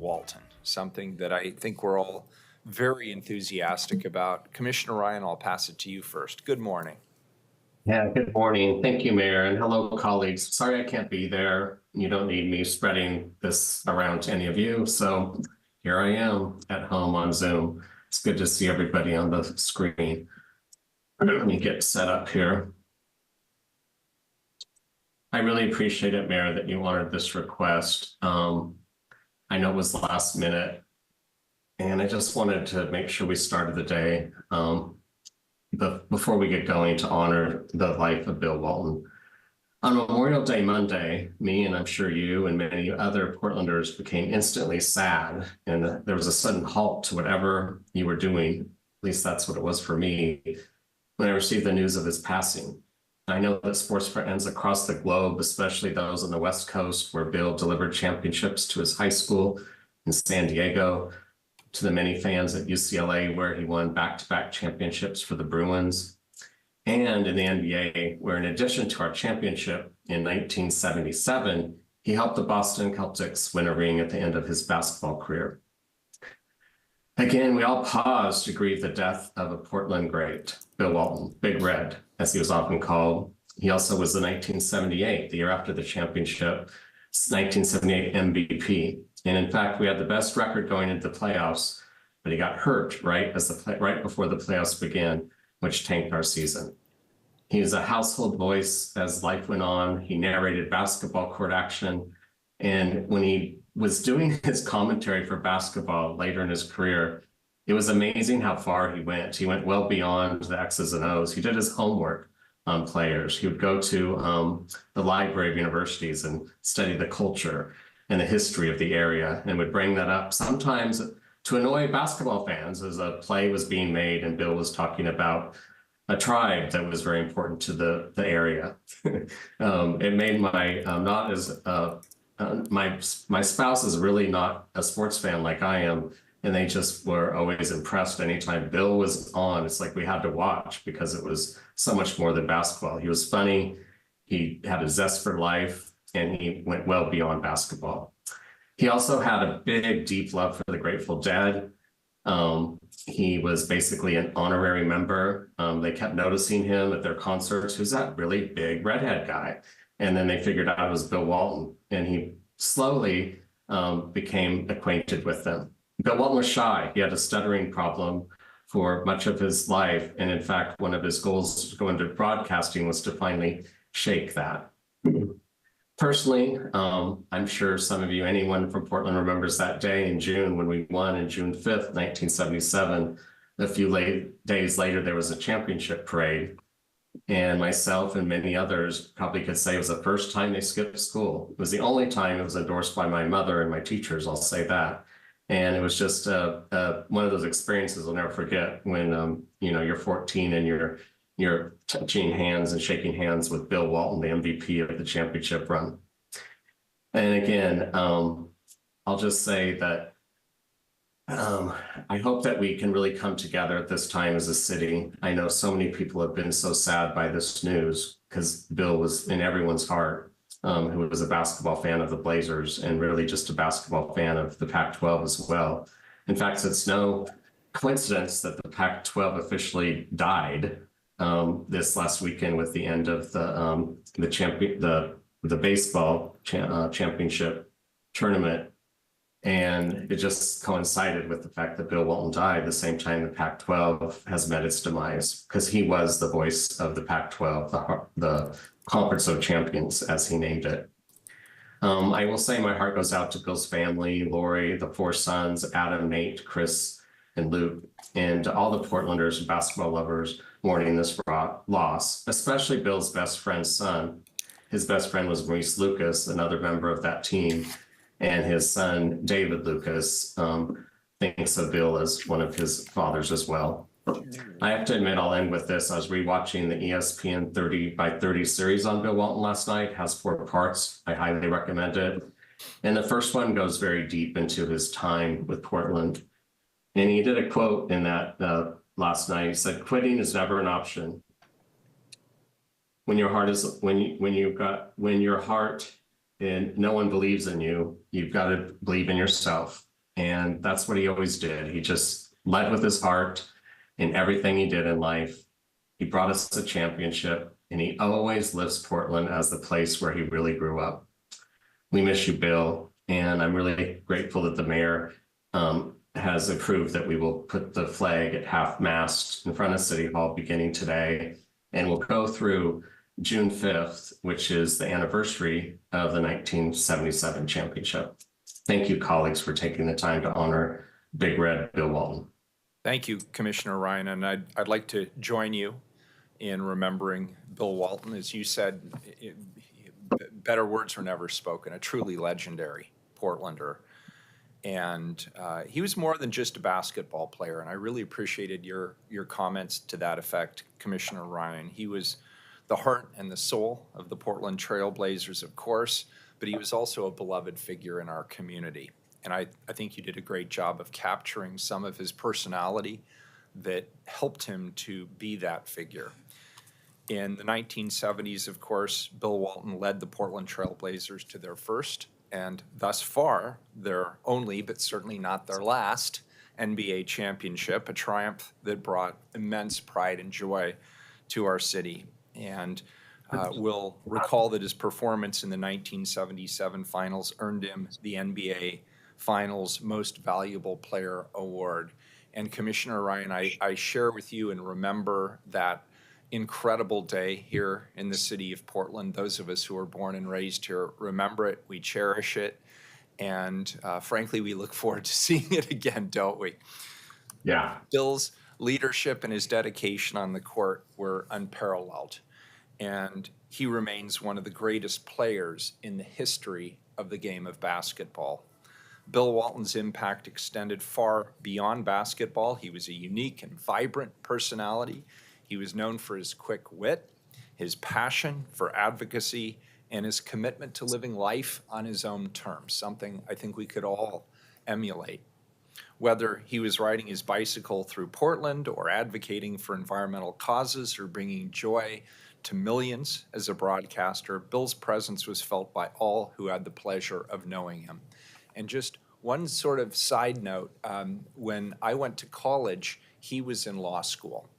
Walton, something that I think we're all very enthusiastic about. Commissioner Ryan, I'll pass it to you first. Good morning. Yeah, good morning. Thank you, Mayor, and hello, colleagues. Sorry I can't be there. You don't need me spreading this around to any of you. So here I am at home on Zoom. It's good to see everybody on the screen. Let me get set up here. I really appreciate it, Mayor, that you honored this request. I know it was last minute, and I just wanted to make sure we started the day before we get going to honor the life of Bill Walton. On Memorial Day Monday, me and I'm sure you and many other Portlanders became instantly sad, and there was a sudden halt to whatever you were doing. At least that's what it was for me when I received the news of his passing. I know that sports fans across the globe, especially those on the West Coast, where Bill delivered championships to his high school in San Diego, to the many fans at UCLA, where he won back-to-back championships for the Bruins, and in the NBA, where in addition to our championship in 1977, he helped the Boston Celtics win a ring at the end of his basketball career. Again, we all pause to grieve the death of a Portland great, Bill Walton, Big Red, as he was often called. He also was the 1978, the year after the championship, 1978 MVP. And in fact, we had the best record going into the playoffs, but he got hurt right before the playoffs began, which tanked our season. He was a household voice as life went on. He narrated basketball court action. And when he was doing his commentary for basketball later in his career, it was amazing how far he went. He went well beyond the X's and O's. He did his homework on players. He would go to the library of universities and study the culture and the history of the area, and would bring that up sometimes to annoy basketball fans as a play was being made and Bill was talking about a tribe that was very important to the area. It made my not as my spouse is really not a sports fan like I am, and they just were always impressed anytime Bill was on. It's like we had to watch because it was so much more than basketball. He was funny, he had a zest for life, and he went well beyond basketball. He also had a big, deep love for the Grateful Dead. He was basically an honorary member. They kept noticing him at their concerts. Who's that really big redhead guy? And then they figured out it was Bill Walton, and he slowly became acquainted with them. Bill Walton was shy. He had a stuttering problem for much of his life. And in fact, one of his goals to go into broadcasting was to finally shake that. Personally, I'm sure some of you, anyone from Portland remembers that day in June when we won in June 5th, 1977. A few days later, there was a championship parade. And myself and many others probably could say it was the first time they skipped school. It was the only time it was endorsed by my mother and my teachers, I'll say that. And it was just one of those experiences I'll never forget when, you're 14 and you're touching hands and shaking hands with Bill Walton, the MVP of the championship run. And again, I'll just say that I hope that we can really come together at this time as a city. I know so many people have been so sad by this news because Bill was in everyone's heart, who was a basketball fan of the Blazers and really just a basketball fan of the Pac-12 as well. In fact, it's no coincidence that the Pac-12 officially died this last weekend with the end of the baseball championship tournament, and it just coincided with the fact that Bill Walton died the same time the Pac-12 has met its demise, because he was the voice of the Pac-12, the Conference of Champions, as he named it. I will say my heart goes out to Bill's family, Lori, the four sons, Adam, Nate, Chris, and Luke, and to all the Portlanders and basketball lovers mourning this loss, especially Bill's best friend's son. His best friend was Maurice Lucas, another member of that team, and his son, David Lucas, thinks of Bill as one of his fathers as well. I have to admit, I'll end with this. I was rewatching the ESPN 30 by 30 series on Bill Walton last night. It has 4 parts. I highly recommend it. And the first one goes very deep into his time with Portland. And he did a quote in that last night. He said, "Quitting is never an option. When your heart and no one believes in you, you've got to believe in yourself." And that's what he always did. He just led with his heart in everything he did in life. He brought us a championship, and he always lives Portland as the place where he really grew up. We miss you, Bill. And I'm really grateful that the mayor has approved that we will put the flag at half-mast in front of City Hall beginning today. And we'll go through June 5th, which is the anniversary of the 1977 championship. Thank you, colleagues, for taking the time to honor Big Red Bill Walton. Thank you, Commissioner Ryan, and I'd like to join you in remembering Bill Walton. As you said, better words were never spoken, a truly legendary Portlander. And he was more than just a basketball player, and I really appreciated your comments to that effect, Commissioner Ryan. He was the heart and the soul of the Portland Trail Blazers, of course, but he was also a beloved figure in our community. And I think you did a great job of capturing some of his personality that helped him to be that figure. In the 1970s, of course, Bill Walton led the Portland Trail Blazers to their first, and thus far, their only, but certainly not their last, NBA championship, a triumph that brought immense pride and joy to our city. And we'll recall that his performance in the 1977 finals earned him the NBA Finals Most Valuable Player Award. And Commissioner Ryan, I share with you and remember that incredible day here in the city of Portland. Those of us who were born and raised here remember it, we cherish it, and frankly, we look forward to seeing it again, don't we? Yeah. Bill's leadership and his dedication on the court were unparalleled, and he remains one of the greatest players in the history of the game of basketball. Bill Walton's impact extended far beyond basketball. He was a unique and vibrant personality. He was known for his quick wit, his passion for advocacy, and his commitment to living life on his own terms, something I think we could all emulate. Whether he was riding his bicycle through Portland or advocating for environmental causes or bringing joy to millions as a broadcaster, Bill's presence was felt by all who had the pleasure of knowing him. And just one sort of side note, when I went to college, he was in law school.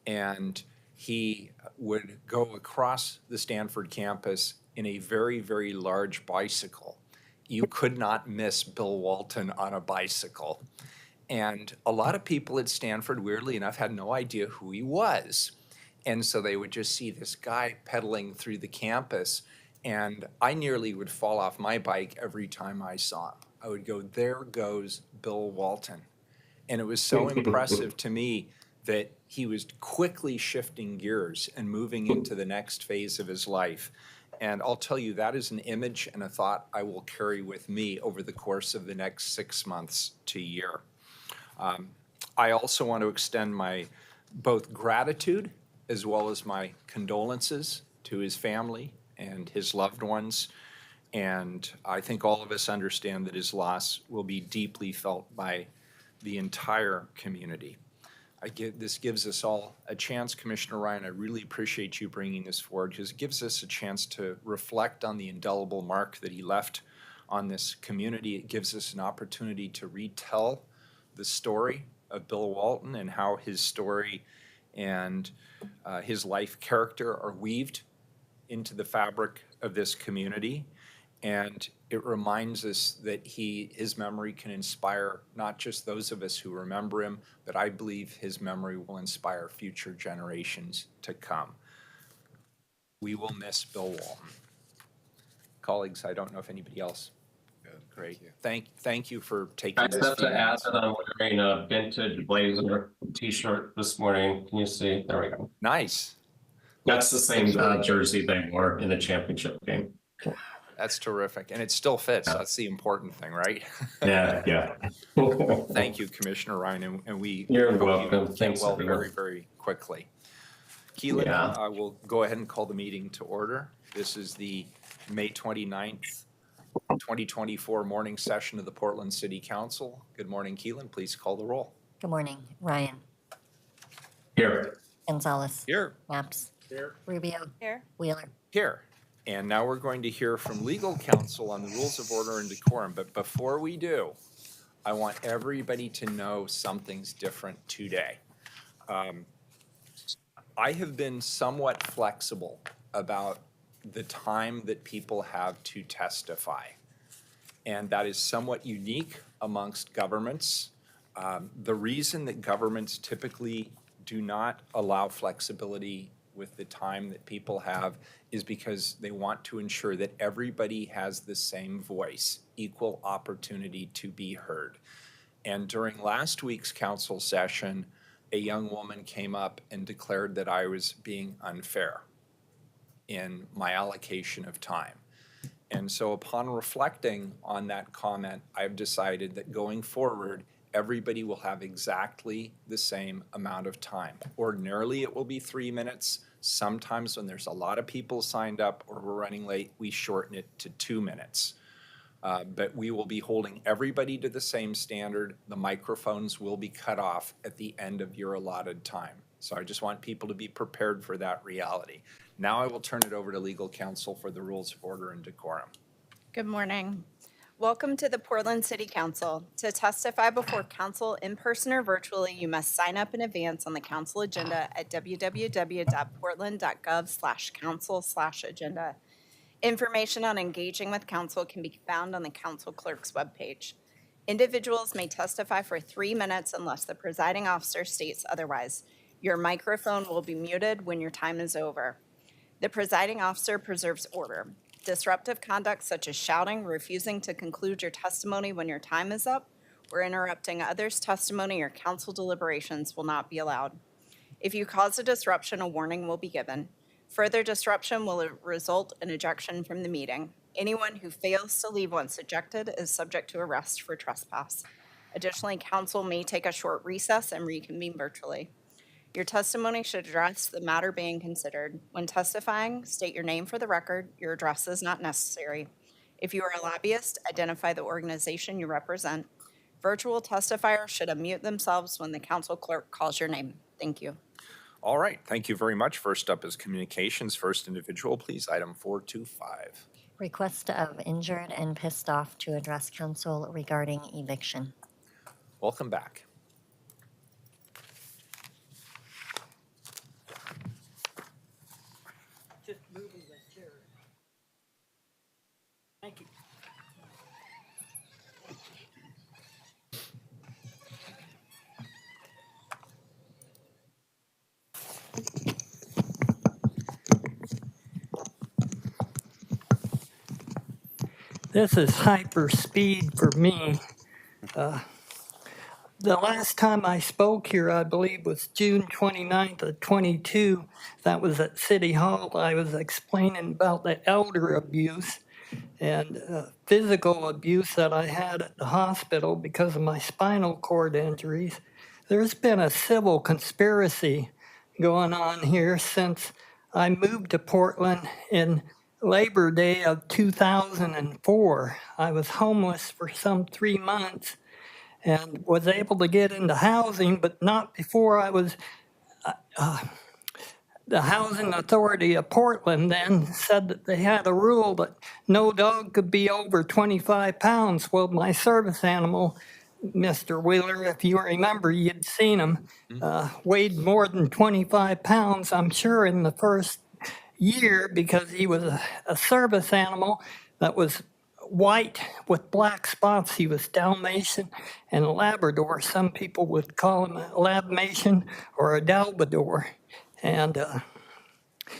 And he would go across the Stanford campus in a very, very large bicycle. You could not miss Bill Walton on a bicycle. And a lot of people at Stanford, weirdly enough, had no idea who he was. And so they would just see this guy pedaling through the campus. And I nearly would fall off my bike every time I saw him. I would go, there goes Bill Walton. And it was so impressive to me that he was quickly shifting gears and moving into the next phase of his life. And I'll tell you, that is an image and a thought I will carry with me over the course of the next 6 months to a year. I also want to extend my both gratitude as well as my condolences to his family and his loved ones. And I think all of us understand that his loss will be deeply felt by the entire community. This gives us all a chance, Commissioner Ryan, I really appreciate you bringing this forward because it gives us a chance to reflect on the indelible mark that he left on this community. It gives us an opportunity to retell the story of Bill Walton and how his story and his life character are weaved into the fabric of this community. And it reminds us that his memory can inspire not just those of us who remember him, but I believe his memory will inspire future generations to come. We will miss Bill Walton. Colleagues, I don't know if anybody else. Great. Thank you for taking I this. just have few to add minutes. that I'm wearing a vintage blazer t-shirt this morning. Can you see? There we go. Nice. That's the same jersey they wore in the championship game. That's terrific. And it still fits. Yeah. That's the important thing, right? Yeah. Thank you, Commissioner Ryan, and we You're hope welcome. you get Thanks, well everyone. very, very quickly. Keelan, Yeah. I will go ahead and call the meeting to order. This is the May 29th, 2024 morning session of the Portland City Council. Good morning, Keelan. Please call the roll. Good morning. Ryan. Here. Gonzalez. Here. Maps. Here. Rubio. Here. Wheeler. Here. And now we're going to hear from legal counsel on the rules of order and decorum. But before we do, I want everybody to know something's different today. I have been somewhat flexible about the time that people have to testify. And that is somewhat unique amongst governments. The reason that governments typically do not allow flexibility with the time that people have is because they want to ensure that everybody has the same voice, equal opportunity to be heard. And during last week's council session, a young woman came up and declared that I was being unfair in my allocation of time. And so upon reflecting on that comment, I've decided that going forward, everybody will have exactly the same amount of time. Ordinarily, it will be 3 minutes. Sometimes when there's a lot of people signed up or we're running late, we shorten it to 2 minutes. But we will be holding everybody to the same standard. The microphones will be cut off at the end of your allotted time. So I just want people to be prepared for that reality. Now I will turn it over to legal counsel for the rules of order and decorum. Good morning. Welcome to the Portland City Council. To testify before council in person or virtually, you must sign up in advance on the council agenda at www.portland.gov/council/agenda. Information on engaging with council can be found on the council clerk's webpage. Individuals may testify for 3 minutes unless the presiding officer states otherwise. Your microphone will be muted when your time is over. The presiding officer preserves order. Disruptive conduct such as shouting, refusing to conclude your testimony when your time is up, or interrupting others' testimony or council deliberations will not be allowed. If you cause a disruption, a warning will be given. Further disruption will result in ejection from the meeting. Anyone who fails to leave once ejected is subject to arrest for trespass. Additionally, council may take a short recess and reconvene virtually. Your testimony should address the matter being considered. When testifying, state your name for the record. Your address is not necessary. If you are a lobbyist, identify the organization you represent. Virtual testifiers should unmute themselves when the council clerk calls your name. Thank you. All right, thank you very much. First up is communications. First individual, please, item 425. Request of injured and pissed off to address council regarding eviction. Welcome back. Just moving the chair. Thank you. This is hyper speed for me. The last time I spoke here, I believe, was June 29th of 22. That was at City Hall. I was explaining about the elder abuse and physical abuse that I had at the hospital because of my spinal cord injuries. There's been a civil conspiracy going on here since I moved to Portland in Labor Day of 2004. I was homeless for some 3 months and was able to get into housing, but not before I was, the Housing Authority of Portland then said that they had a rule that no dog could be over 25 pounds. Well, my service animal, Mr. Wheeler, if you remember, you'd seen him, weighed more than 25 pounds, I'm sure, in the first year because he was a service animal that was white with black spots. He was Dalmatian and a Labrador. Some people would call him a Labmatian or a Dalbador. And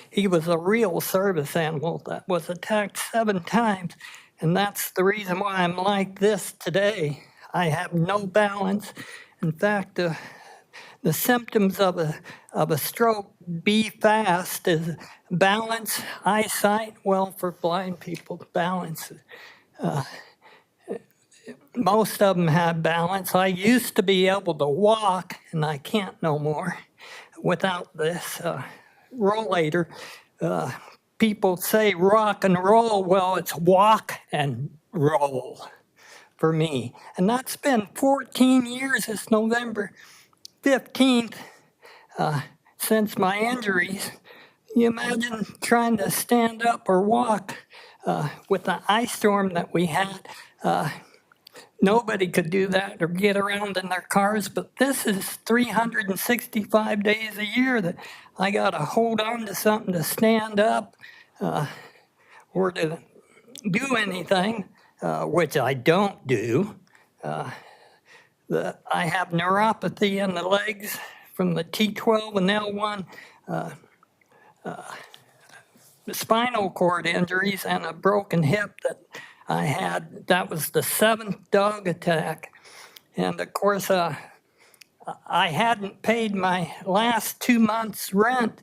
he was a real service animal that was attacked 7 times. And that's the reason why I'm like this today. I have no balance. In fact, the symptoms of a stroke, be fast, is balance, eyesight. Well, for blind people, balance. Most of them have balance. I used to be able to walk, and I can't no more without this rollator. People say rock and roll. Well, it's walk and roll for me. And that's been 14 years this November 15th since my injuries. You imagine trying to stand up or walk with the ice storm that we had. Nobody could do that or get around in their cars, but this is 365 days a year that I got to hold on to something to stand up or to do anything, which I don't do. I have neuropathy in the legs from the T12 and L1, the spinal cord injuries, and a broken hip that I had. That was the 7th dog attack. And of course, I hadn't paid my last 2 months' rent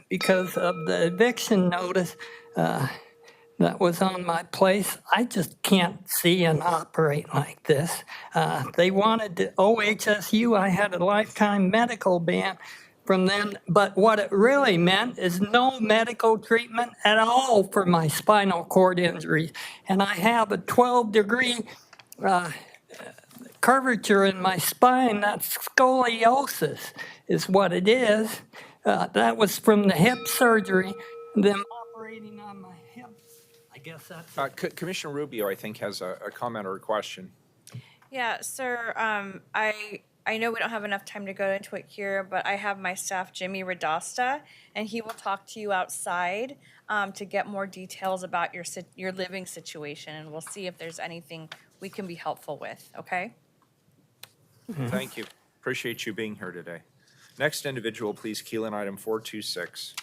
because of the eviction notice that was on my place. I just can't see and operate like this. They wanted to, OHSU, I had a lifetime medical ban from them, but what it really meant is no medical treatment at all for my spinal cord injuries. And I have a 12-degree curvature in my spine. That's scoliosis is what it is. That was from the hip surgery, them operating on my hip. I guess that's Commissioner Rubio, I think, has a comment or a question. Yeah, sir, I know we don't have enough time to go into it here, but I have my staff, Jimmy Radasta, and he will talk to you outside to get more details about your living situation, and we'll see if there's anything we can be helpful with, okay? Thank you. Appreciate you being here today. Next individual, please, Keelan, item 426.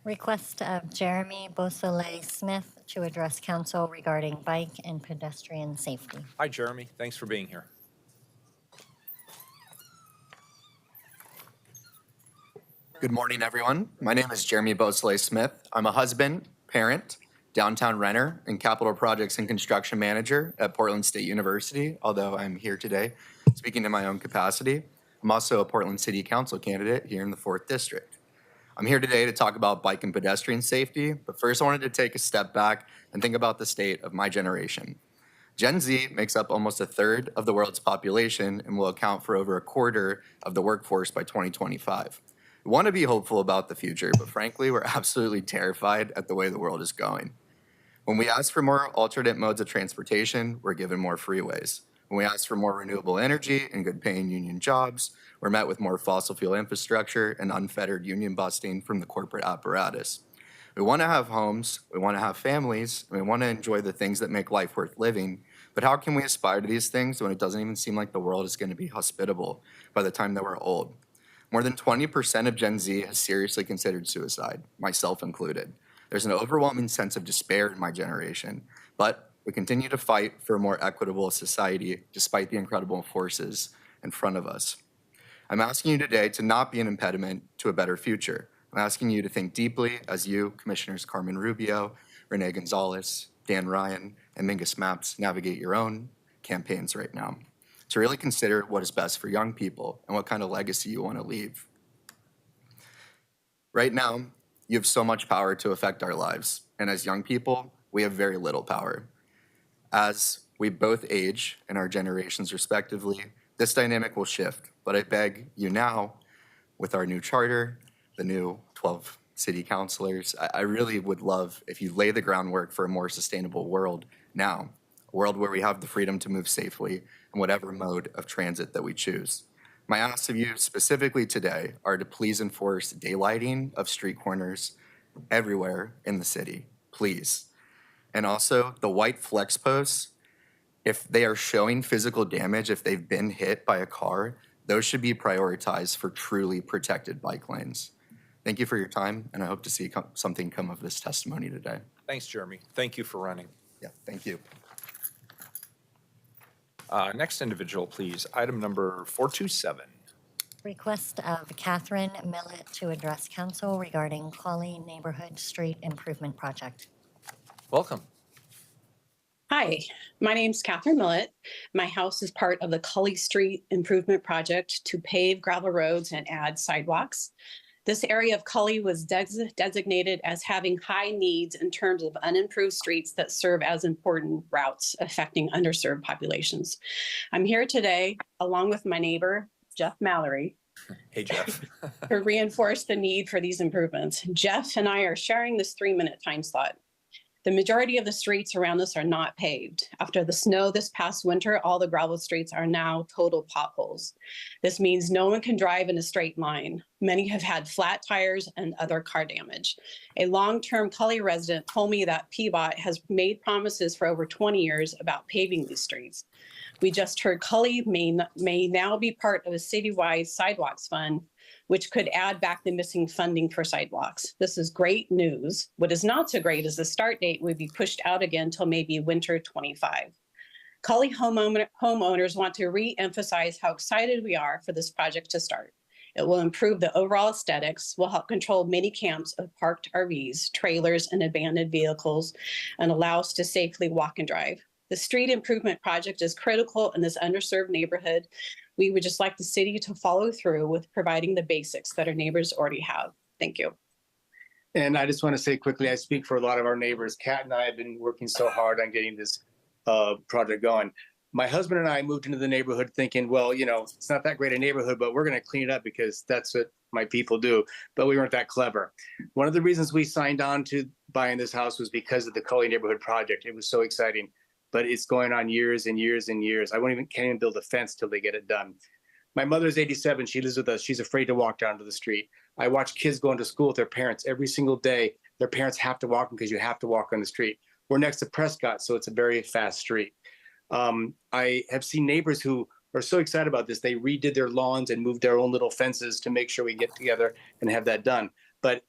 Request of Jeremy Beausoleil Smith to address council regarding bike and pedestrian safety. Hi, Jeremy. Thanks for being here. Good morning, everyone. My name is Jeremy Beausoleil Smith. I'm a husband, parent, downtown renter, and capital projects and construction manager at Portland State University, although I'm here today speaking in my own capacity. I'm also a Portland City Council candidate here in the 4th District. I'm here today to talk about bike and pedestrian safety, but first I wanted to take a step back and think about the state of my generation. Gen Z makes up almost a third of the world's population and will account for over a quarter of the workforce by 2025. We want to be hopeful about the future, but frankly, we're absolutely terrified at the way the world is going. When we ask for more alternate modes of transportation, we're given more freeways. When we ask for more renewable energy and good paying union jobs, we're met with more fossil fuel infrastructure and unfettered union busting from the corporate apparatus. We want to have homes, we want to have families, and we want to enjoy the things that make life worth living. But how can we aspire to these things when it doesn't even seem like the world is going to be hospitable by the time that we're old? More than 20% of Gen Z has seriously considered suicide, myself included. There's an overwhelming sense of despair in my generation, but we continue to fight for a more equitable society despite the incredible forces in front of us. I'm asking you today to not be an impediment to a better future. I'm asking you to think deeply as you, Commissioners Carmen Rubio, Renee Gonzalez, Dan Ryan, and Mingus Maps navigate your own campaigns right now, to really consider what is best for young people and what kind of legacy you want to leave. Right now, you have so much power to affect our lives, and as young people, we have very little power. As we both age in our generations respectively, this dynamic will shift, but I beg you now, with our new charter, the new 12 city councilors, I really would love if you lay the groundwork for a more sustainable world now, a world where we have the freedom to move safely in whatever mode of transit that we choose. My asks of you specifically today are to please enforce daylighting of street corners everywhere in the city, please. And also the white flex posts, if they are showing physical damage, if they've been hit by a car, those should be prioritized for truly protected bike lanes. Thank you for your time, and I hope to see something come of this testimony today. Thanks, Jeremy. Thank you for running. Yeah, thank you. Next individual, please. Item number 427. Request of Catherine Millett to address council regarding Colley Neighborhood Street Improvement Project. Welcome. Hi, my name's Catherine Millett. My house is part of the Colley Street Improvement Project to pave gravel roads and add sidewalks. This area of Colley was designated as having high needs in terms of unimproved streets that serve as important routes affecting underserved populations. I'm here today, along with my neighbor, Jeff Mallory, Hey, Jeff. to reinforce the need for these improvements. Jeff and I are sharing this 3-minute time slot. The majority of the streets around us are not paved. After the snow this past winter, all the gravel streets are now total potholes. This means no one can drive in a straight line. Many have had flat tires and other car damage. A long-term Colley resident told me that PBOT has made promises for over 20 years about paving these streets. We just heard Colley may now be part of a citywide sidewalks fund, which could add back the missing funding for sidewalks. This is great news. What is not so great is the start date would be pushed out again till maybe winter 25. Colley homeowners want to re-emphasize how excited we are for this project to start. It will improve the overall aesthetics, will help control many camps of parked RVs, trailers, and abandoned vehicles, and allow us to safely walk and drive. The street improvement project is critical in this underserved neighborhood. We would just like the city to follow through with providing the basics that our neighbors already have. Thank you. And I just want to say quickly, I speak for a lot of our neighbors. Kat and I have been working so hard on getting this project going. My husband and I moved into the neighborhood thinking, well, you know, it's not that great a neighborhood, but we're going to clean it up because that's what my people do. But we weren't that clever. One of the reasons we signed on to buying this house was because of the Colley Neighborhood Project. It was so exciting. But it's going on years and years and years. I can't even build a fence till they get it done. My mother's 87. She lives with us. She's afraid to walk down to the street. I watch kids going to school with their parents every single day. Their parents have to walk them because you have to walk on the street. We're next to Prescott, so it's a very fast street. I have seen neighbors who are so excited about this. They redid their lawns and moved their own little fences to make sure we get together and have that done. But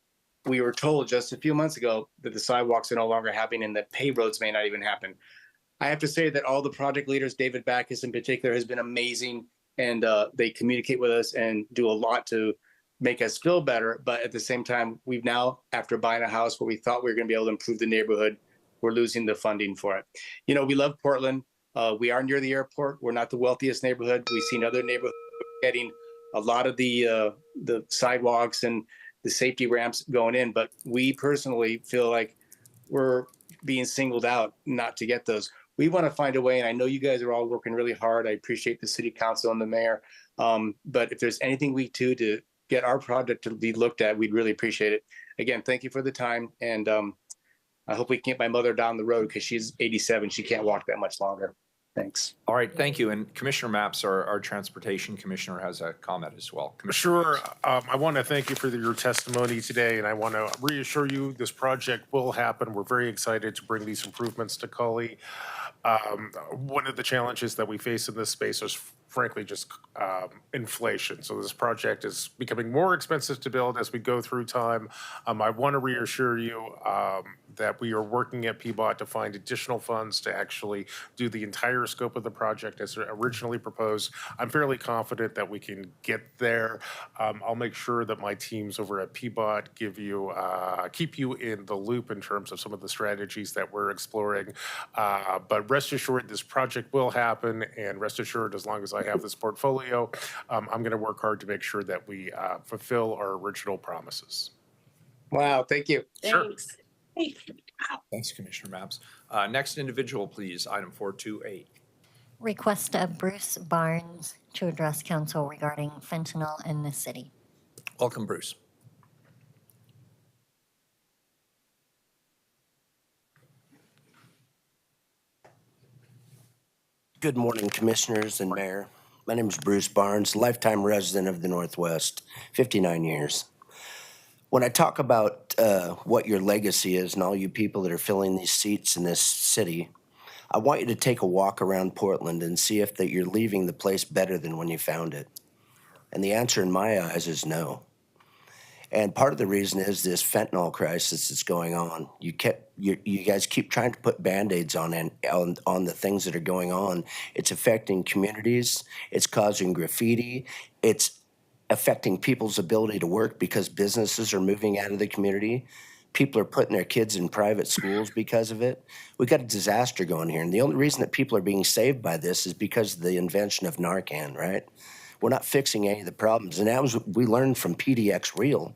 we were told just a few months ago that the sidewalks are no longer happening and that paved roads may not even happen. I have to say that all the project leaders, David Backus in particular, has been amazing, and they communicate with us and do a lot to make us feel better. But at the same time, we've now, after buying a house where we thought we were going to be able to improve the neighborhood, we're losing the funding for it. You know, we love Portland. We are near the airport. We're not the wealthiest neighborhood. We've seen other neighborhoods getting a lot of the sidewalks and the safety ramps going in, but we personally feel like we're being singled out not to get those. We want to find a way, and I know you guys are all working really hard. I appreciate the city council and the mayor. But if there's anything we do to get our project to be looked at, we'd really appreciate it. Again, thank you for the time. And I hope we can get my mother down the road because she's 87. She can't walk that much longer. Thanks. All right, thank you. And Commissioner Mapps, our transportation commissioner, has a comment as well. Commissioner. Sure. I want to thank you for your testimony today, and I want to reassure you this project will happen. We're very excited to bring these improvements to Cully. One of the challenges that we face in this space is frankly just inflation. So this project is becoming more expensive to build as we go through time. I want to reassure you that we are working at PBOT to find additional funds to actually do the entire scope of the project as originally proposed. I'm fairly confident that we can get there. I'll make sure that my teams over at PBOT keep you in the loop in terms of some of the strategies that we're exploring. But rest assured, this project will happen, and rest assured, as long as I have this portfolio, I'm going to work hard to make sure that we fulfill our original promises. Wow, thank you. Sure. Thanks. Hey. Thanks, Commissioner Mapps. Next individual, please, item 428. Request of Bruce Barnes to address council regarding fentanyl in the city. Welcome, Bruce. Good morning, commissioners and mayor. My name is Bruce Barnes, lifetime resident of the Northwest, 59 years. When I talk about what your legacy is and all you people that are filling these seats in this city, I want you to take a walk around Portland and see if that you're leaving the place better than when you found it. And the answer in my eyes is no. And part of the reason is this fentanyl crisis that's going on. You guys keep trying to put Band-Aids on the things that are going on. It's affecting communities. It's causing graffiti. It's affecting people's ability to work because businesses are moving out of the community. People are putting their kids in private schools because of it. We've got a disaster going here. And the only reason that people are being saved by this is because of the invention of Narcan, right? We're not fixing any of the problems. And that was what we learned from PDX Real.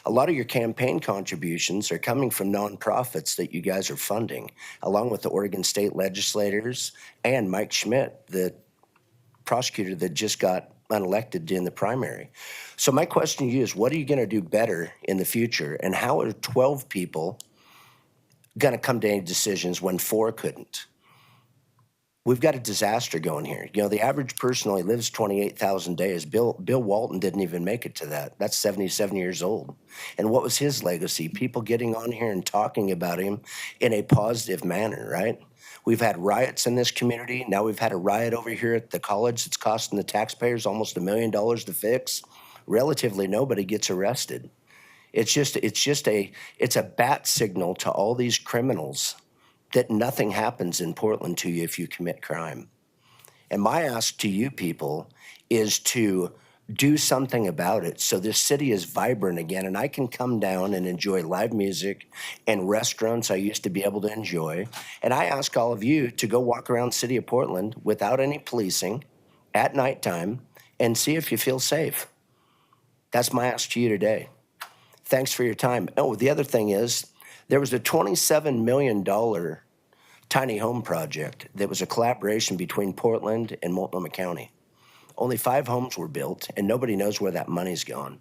A lot of your campaign contributions are coming from nonprofits that you guys are funding, along with the Oregon state legislators and Mike Schmidt, the prosecutor that just got unelected in the primary. So my question to you is, what are you going to do better in the future? And how are 12 people going to come to any decisions when 4 couldn't? We've got a disaster going here. You know, the average person only lives 28,000 days. Bill Walton didn't even make it to that. That's 77 years old. And what was his legacy? People getting on here and talking about him in a positive manner, right? We've had riots in this community. Now we've had a riot over here at the college that's costing the taxpayers almost $1 million to fix. Relatively nobody gets arrested. It's a bat signal to all these criminals that nothing happens in Portland to you if you commit crime. And my ask to you people is to do something about it so this city is vibrant again and I can come down and enjoy live music and restaurants I used to be able to enjoy. And I ask all of you to go walk around the city of Portland without any policing at nighttime and see if you feel safe. That's my ask to you today. Thanks for your time. Oh, the other thing is, there was a $27 million tiny home project that was a collaboration between Portland and Multnomah County. Only 5 homes were built, and nobody knows where that money's gone.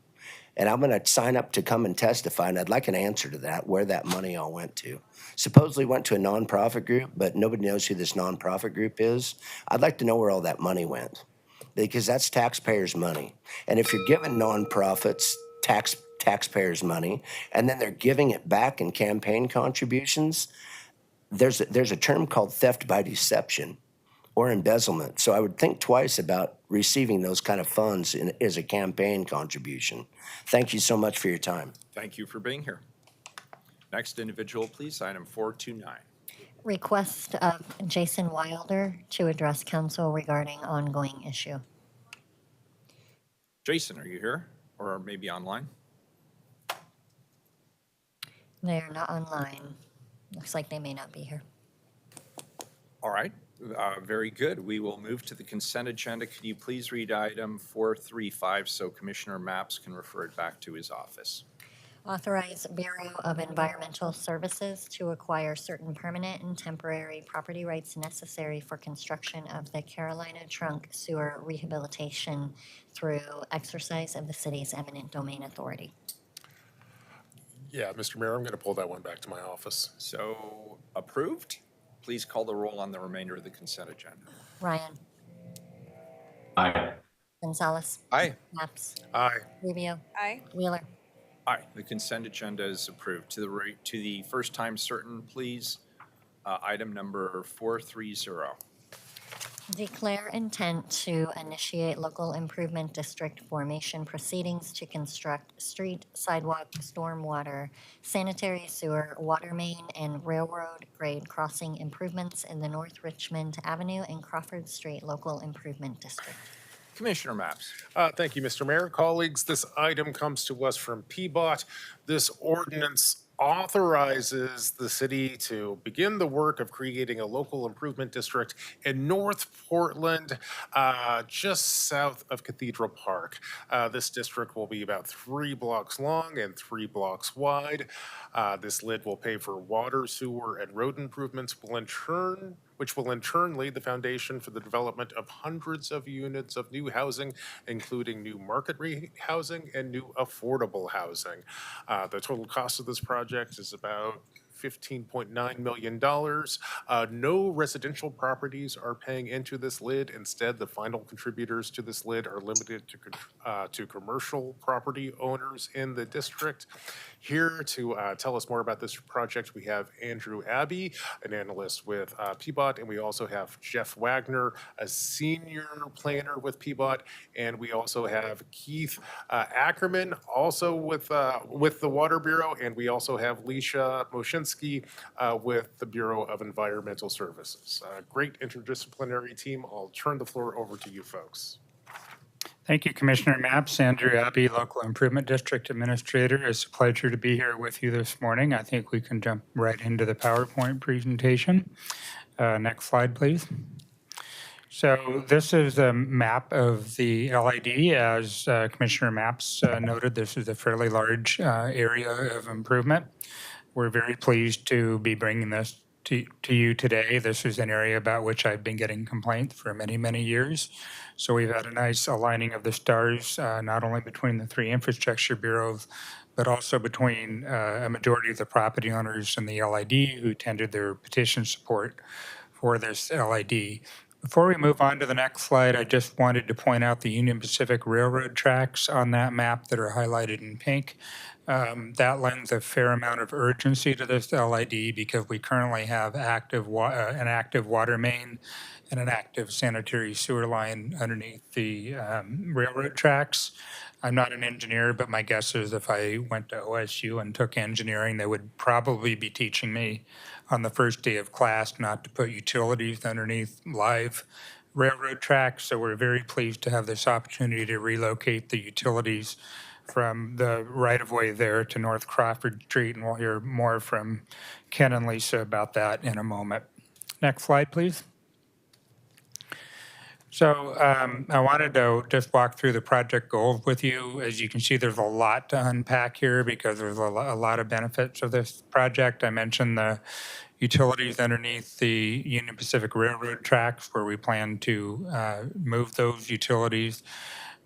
And I'm going to sign up to come and testify, and I'd like an answer to that, where that money all went to. Supposedly went to a nonprofit group, but nobody knows who this nonprofit group is. I'd like to know where all that money went, because that's taxpayers' money. And if you're giving nonprofits taxpayers' money, and then they're giving it back in campaign contributions, there's a term called theft by deception or embezzlement. So I would think twice about receiving those kind of funds as a campaign contribution. Thank you so much for your time. Thank you for being here. Next individual, please, item 429. Request of Jason Wilder to address council regarding ongoing issue. Jason, are you here or maybe online? They are not online. Looks like they may not be here. All right. Very good. We will move to the consent agenda. Can you please read item 435 so Commissioner Mapps can refer it back to his office? Authorize Bureau of Environmental Services to acquire certain permanent and temporary property rights necessary for construction of the Carolina Trunk Sewer Rehabilitation through exercise of the city's eminent domain authority. Yeah, Mr. Mayor, I'm going to pull that one back to my office. So approved. Please call the roll on the remainder of the consent agenda. Ryan, Aye. Gonzalez, Aye. Maps, Aye. Rubio, Aye. Wheeler. Aye. The consent agenda is approved. To the first time certain, please, item number 430. Declare intent to initiate local improvement district formation proceedings to construct street, sidewalk, stormwater, sanitary sewer, water main, and railroad grade crossing improvements in the North Richmond Avenue and Crawford Street Local Improvement District. Commissioner Mapps. Thank you, Mr. Mayor. Colleagues, this item comes to us from PBOT. This ordinance authorizes the city to begin the work of creating a local improvement district in North Portland, just south of Cathedral Park. This district will be about 3 blocks long and 3 blocks wide. This LID will pay for water, sewer, and road improvements, which will in turn lay the foundation for the development of hundreds of units of new housing, including new market rate housing and new affordable housing. The total cost of this project is about $15.9 million. No residential properties are paying into this LID. Instead, the final contributors to this LID are limited to commercial property owners in the district. Here to tell us more about this project, we have Andrew Abbey, an analyst with PBOT, and we also have Jeff Wagner, a senior planner with PBOT, and we also have Keith Ackerman, also with the Water Bureau, and we also have Leisha Moshinsky with the Bureau of Environmental Services. Great interdisciplinary team. I'll turn the floor over to you folks. Thank you, Commissioner Mapps. Andrew Abbey, Local Improvement District Administrator. It's a pleasure to be here with you this morning. I think we can jump right into the PowerPoint presentation. Next slide, please. So this is a map of the LID. As Commissioner Mapps noted, this is a fairly large area of improvement. We're very pleased to be bringing this to you today. This is an area about which I've been getting complaints for many, many years. So we've had a nice aligning of the stars, not only between the 3 infrastructure bureaus, but also between a majority of the property owners and the LID who tendered their petition support for this LID. Before we move on to the next slide, I just wanted to point out the Union Pacific Railroad tracks on that map that are highlighted in pink. That lends a fair amount of urgency to this LID because we currently have an active water main and an active sanitary sewer line underneath the railroad tracks. I'm not an engineer, but my guess is if I went to OSU and took engineering, they would probably be teaching me on the first day of class not to put utilities underneath live railroad tracks. So we're very pleased to have this opportunity to relocate the utilities from the right-of-way there to North Crawford Street, and we'll hear more from Ken and Lisa about that in a moment. Next slide, please. So I wanted to just walk through the project goals with you. As you can see, there's a lot to unpack here because there's a lot of benefits of this project. I mentioned the utilities underneath the Union Pacific Railroad tracks where we plan to move those utilities.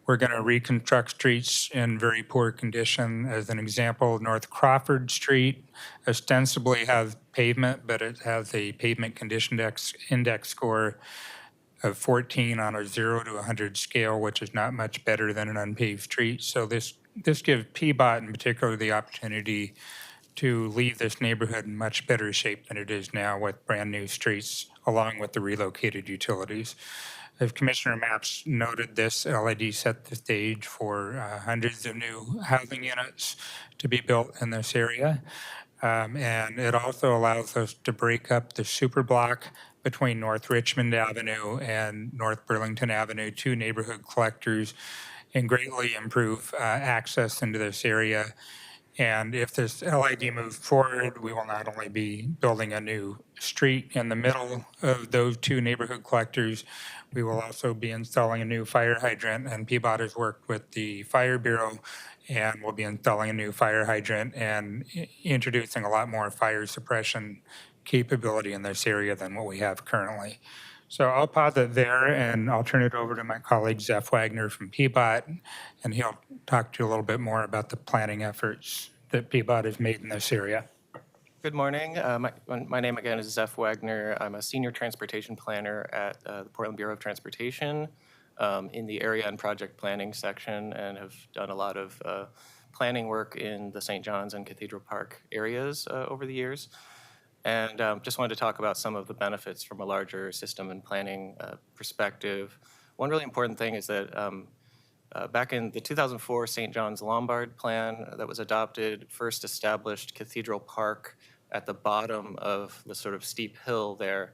We're going to reconstruct streets in very poor condition. As an example, North Crawford Street ostensibly has pavement, but it has a pavement condition index score of 14 on a 0 to 100 scale, which is not much better than an unpaved street. So this gives PBOT in particular the opportunity to leave this neighborhood in much better shape than it is now with brand new streets along with the relocated utilities. As Commissioner Mapps noted, this LID set the stage for hundreds of new housing units to be built in this area. And it also allows us to break up the super block between North Richmond Avenue and North Burlington Avenue, 2 neighborhood collectors, and greatly improve access into this area. And if this LID moves forward, we will not only be building a new street in the middle of those two neighborhood collectors, we will also be installing a new fire hydrant, and Peabody has worked with the Fire Bureau, and we'll be installing a new fire hydrant and introducing a lot more fire suppression capability in this area than what we have currently. So I'll pause it there, and I'll turn it over to my colleague Zeph Wagner from Peabody, and he'll talk to you a little bit more about the planning efforts that Peabody has made in this area. Good morning. My name again is Zeph Wagner. I'm a senior transportation planner at the Portland Bureau of Transportation in the area and project planning section, and have done a lot of planning work in the St. John's and Cathedral Park areas over the years. And just wanted to talk about some of the benefits from a larger system and planning perspective. One really important thing is that back in the 2004 St. John's Lombard plan that was adopted, first established Cathedral Park at the bottom of the sort of steep hill there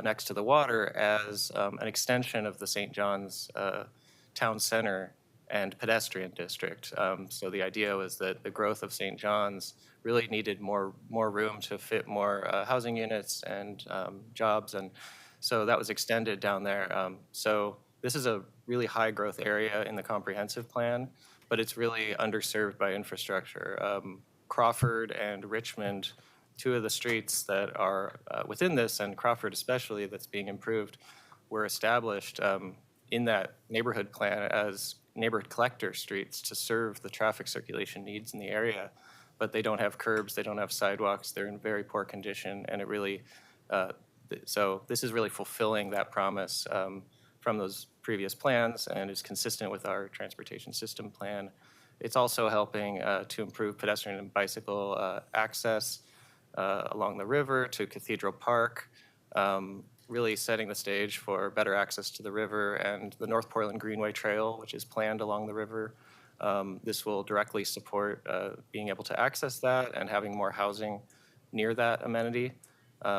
next to the water as an extension of the St. John's town center and pedestrian district. So the idea was that the growth of St. John's really needed more room to fit more housing units and jobs, and so that was extended down there. So this is a really high growth area in the comprehensive plan, but it's really underserved by infrastructure. Crawford and Richmond, two of the streets that are within this, and Crawford especially, that's being improved, were established in that neighborhood plan as neighborhood collector streets to serve the traffic circulation needs in the area. But they don't have curbs, they don't have sidewalks, they're in very poor condition, and it really, so this is really fulfilling that promise from those previous plans and is consistent with our transportation system plan. It's also helping to improve pedestrian and bicycle access along the river to Cathedral Park, really setting the stage for better access to the river and the North Portland Greenway Trail, which is planned along the river. This will directly support being able to access that and having more housing near that amenity.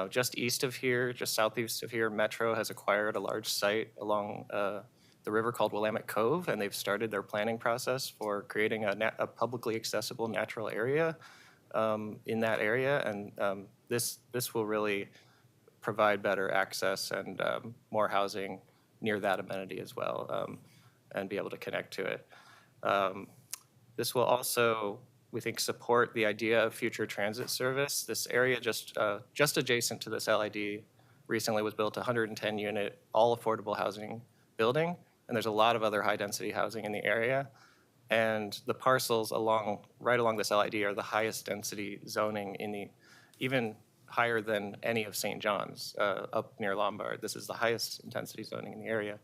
Just east of here, just southeast of here, Metro has acquired a large site along the river called Willamette Cove, and they've started their planning process for creating a publicly accessible natural area in that area. And this will really provide better access and more housing near that amenity as well, and be able to connect to it. This will also, we think, support the idea of future transit service. This area just adjacent to this LID recently was built a 110-unit, all affordable housing building, and there's a lot of other high-density housing in the area. And the parcels right along this LID are the highest density zoning even higher than any of St. John's up near Lombard. This is the highest intensity zoning in the area.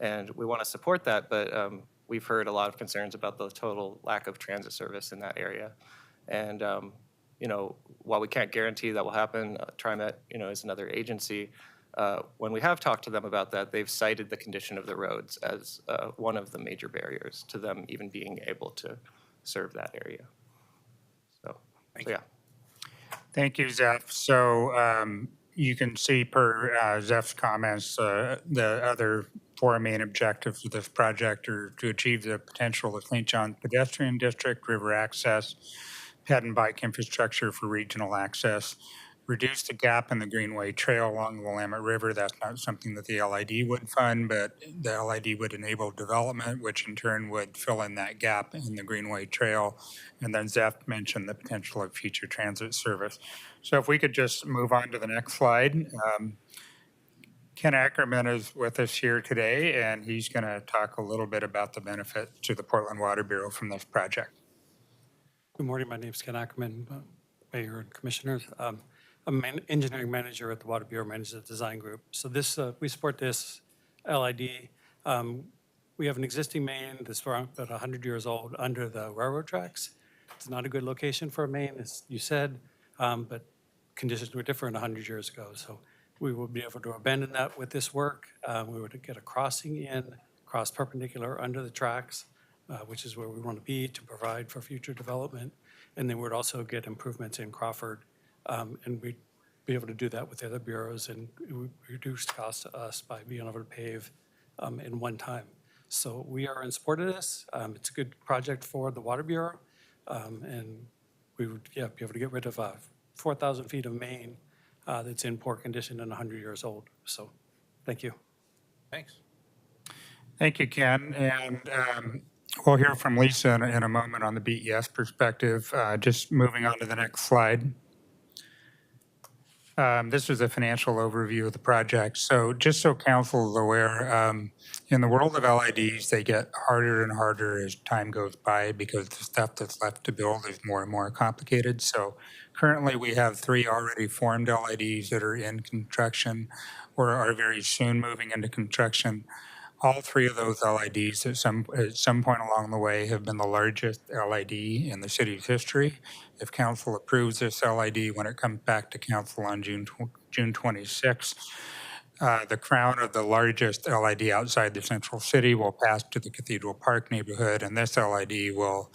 And we want to support that, but we've heard a lot of concerns about the total lack of transit service in that area. And while we can't guarantee that will happen, TriMet, is another agency. When we have talked to them about that, they've cited the condition of the roads as one of the major barriers to them even being able to serve that area. So yeah. Thank you, Zeph. So you can see per Zeph's comments, the other four main objectives of this project are to achieve the potential of St. John's pedestrian district, river access, ped and bike infrastructure for regional access, reduce the gap in the Greenway Trail along the Willamette River. That's not something that the LID would fund, but the LID would enable development, which in turn would fill in that gap in the Greenway Trail. And then Zeph mentioned the potential of future transit service. So if we could just move on to the next slide. Ken Ackerman is with us here today, and he's going to talk a little bit about the benefit to the Portland Water Bureau from this project. Good morning. My name is Ken Ackerman, Mayor and Commissioners. I'm an engineering manager at the Water Bureau, manage the design group. So this, we support this LID. We have an existing main that's around about 100 years old under the railroad tracks. It's not a good location for a main, as you said, but conditions were different 100 years ago. So we will be able to abandon that with this work. We would get a crossing cross perpendicular under the tracks, which is where we want to be to provide for future development. And then we'd also get improvements in Crawford. And we'd be able to do that with the other bureaus and reduce costs to us by being able to pave in one time. So we are in support of this. It's a good project for the Water Bureau. And we would, be able to get rid of 4,000 feet of main that's in poor condition and 100 years old. So, thank you. Thanks. Thank you, Ken. And we'll hear from Lisa in a moment on the BES perspective. Just moving on to the next slide. This is a financial overview of the project. So just so council is aware, in the world of LIDs, they get harder and harder as time goes by because the stuff that's left to build is more and more complicated. So currently we have 3 already formed LIDs that are in construction or are very soon moving into construction. All 3 of those LIDs at some point along the way have been the largest LID in the city's history. If council approves this LID when it comes back to council on June 26th, the crown of the largest LID outside the central city will pass to the Cathedral Park neighborhood, and this LID will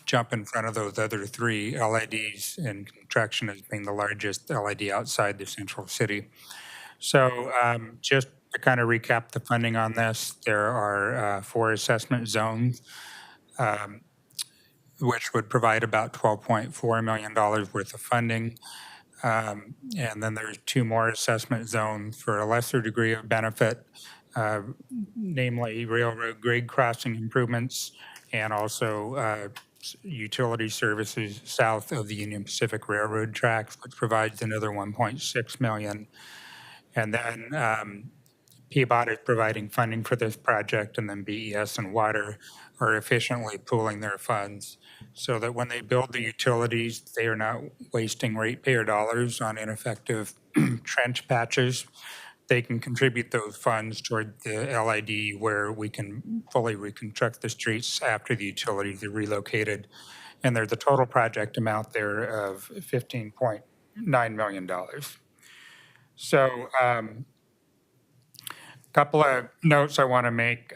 jump in front of those other 3 LIDs in construction as being the largest LID outside the central city. So just to kind of recap the funding on this, there are 4 assessment zones, which would provide about $12.4 million worth of funding. And then there's 2 more assessment zones for a lesser degree of benefit, namely railroad grade crossing improvements and also utility services south of the Union Pacific Railroad tracks, which provides another $1.6 million. And then PBOT is providing funding for this project, and then BES and Water are efficiently pooling their funds so that when they build the utilities, they are not wasting ratepayer dollars on ineffective trench patches. They can contribute those funds toward the LID where we can fully reconstruct the streets after the utilities are relocated. And there's a total project amount there of $15.9 million. So, couple of notes I want to make.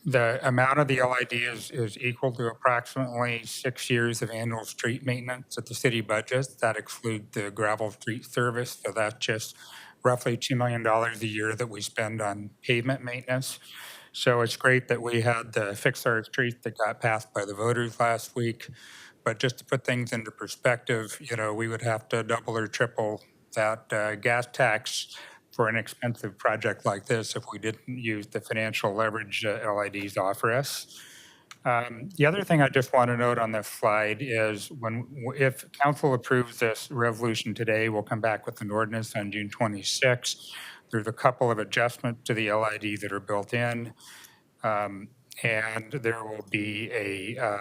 The amount of the LID is equal to approximately 6 years of annual street maintenance at the city budget. That excludes the gravel street service. So that's just roughly $2 million a year that we spend on pavement maintenance. So it's great that we had the Fix Our Streets that got passed by the voters last week. But just to put things into perspective, we would have to double or triple that gas tax for an expensive project like this if we didn't use the financial leverage LIDs offer us. The other thing I just want to note on this slide is if council approves this resolution today, we'll come back with an ordinance on June 26th. There's a couple of adjustments to the LID that are built in, and there will be a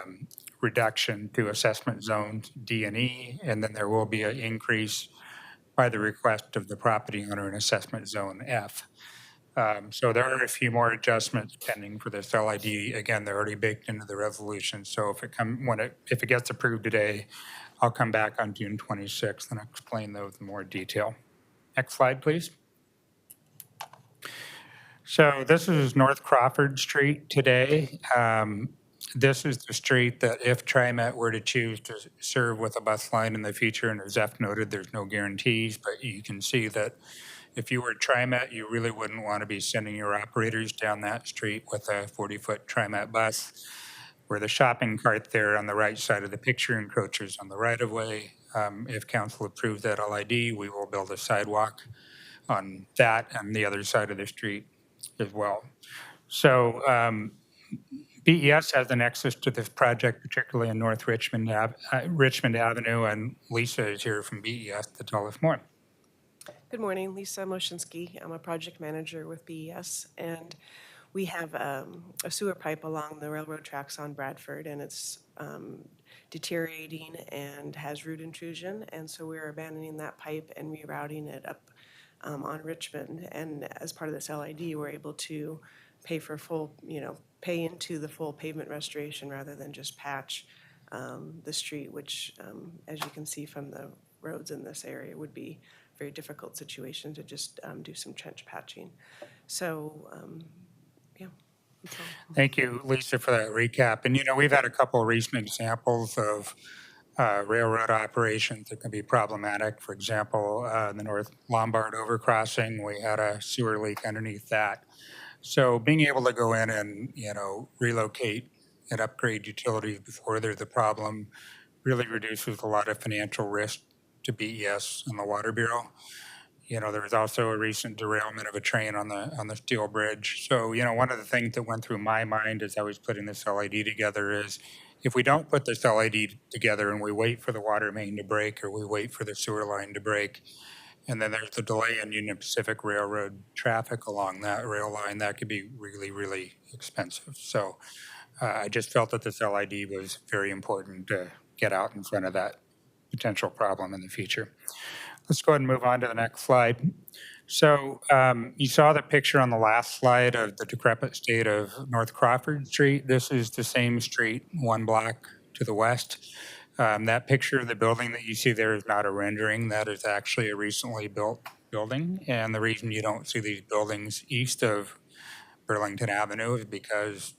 reduction to assessment zones D and E, and then there will be an increase by the request of the property owner in assessment zone F. So there are a few more adjustments pending for this LID. Again, they're already baked into the resolution. So if it gets approved today, I'll come back on June 26th and explain those in more detail. Next slide, please. So this is North Crawford Street today. This is the street that if TriMet were to choose to serve with a bus line in the future, and as Zeph noted, there's no guarantees, but you can see that if you were TriMet, you really wouldn't want to be sending your operators down that street with a 40-foot TriMet bus, where the shopping cart there on the right side of the picture encroaches on the right-of-way. If council approves that LID, we will build a sidewalk on that and the other side of the street as well. So BES has an access to this project, particularly in North Richmond Avenue, and Lisa is here from BES to tell us more. Good morning, Lisa Moshinsky. I'm a project manager with BES, and we have a sewer pipe along the railroad tracks on Bradford, and it's deteriorating and has root intrusion, and so we're abandoning that pipe and rerouting it up on Richmond. And as part of this LID, we're able to pay into the full pavement restoration rather than just patch the street, which, as you can see from the roads in this area, would be a very difficult situation to just do some trench patching. So, Thank you, Lisa, for that recap. And, we've had a couple of recent examples of railroad operations that can be problematic. For example, the North Lombard overcrossing, we had a sewer leak underneath that. So being able to go in and, relocate and upgrade utilities before there's a problem really reduces a lot of financial risk to BES and the Water Bureau. You know, there was also a recent derailment of a train on the steel bridge. So, you know, one of the things that went through my mind as I was putting this LID together is if we don't put this LID together and we wait for the water main to break or we wait for the sewer line to break, and then there's the delay in Union Pacific Railroad traffic along that rail line, that could be really, really expensive. So I just felt that this LID was very important to get out in front of that potential problem in the future. Let's go ahead and move on to the next slide. So you saw the picture on the last slide of the decrepit state of North Crawford Street. This is the same street, one block to the west. That picture of the building that you see there is not a rendering. That is actually a recently built building. And the reason you don't see these buildings east of Burlington Avenue is because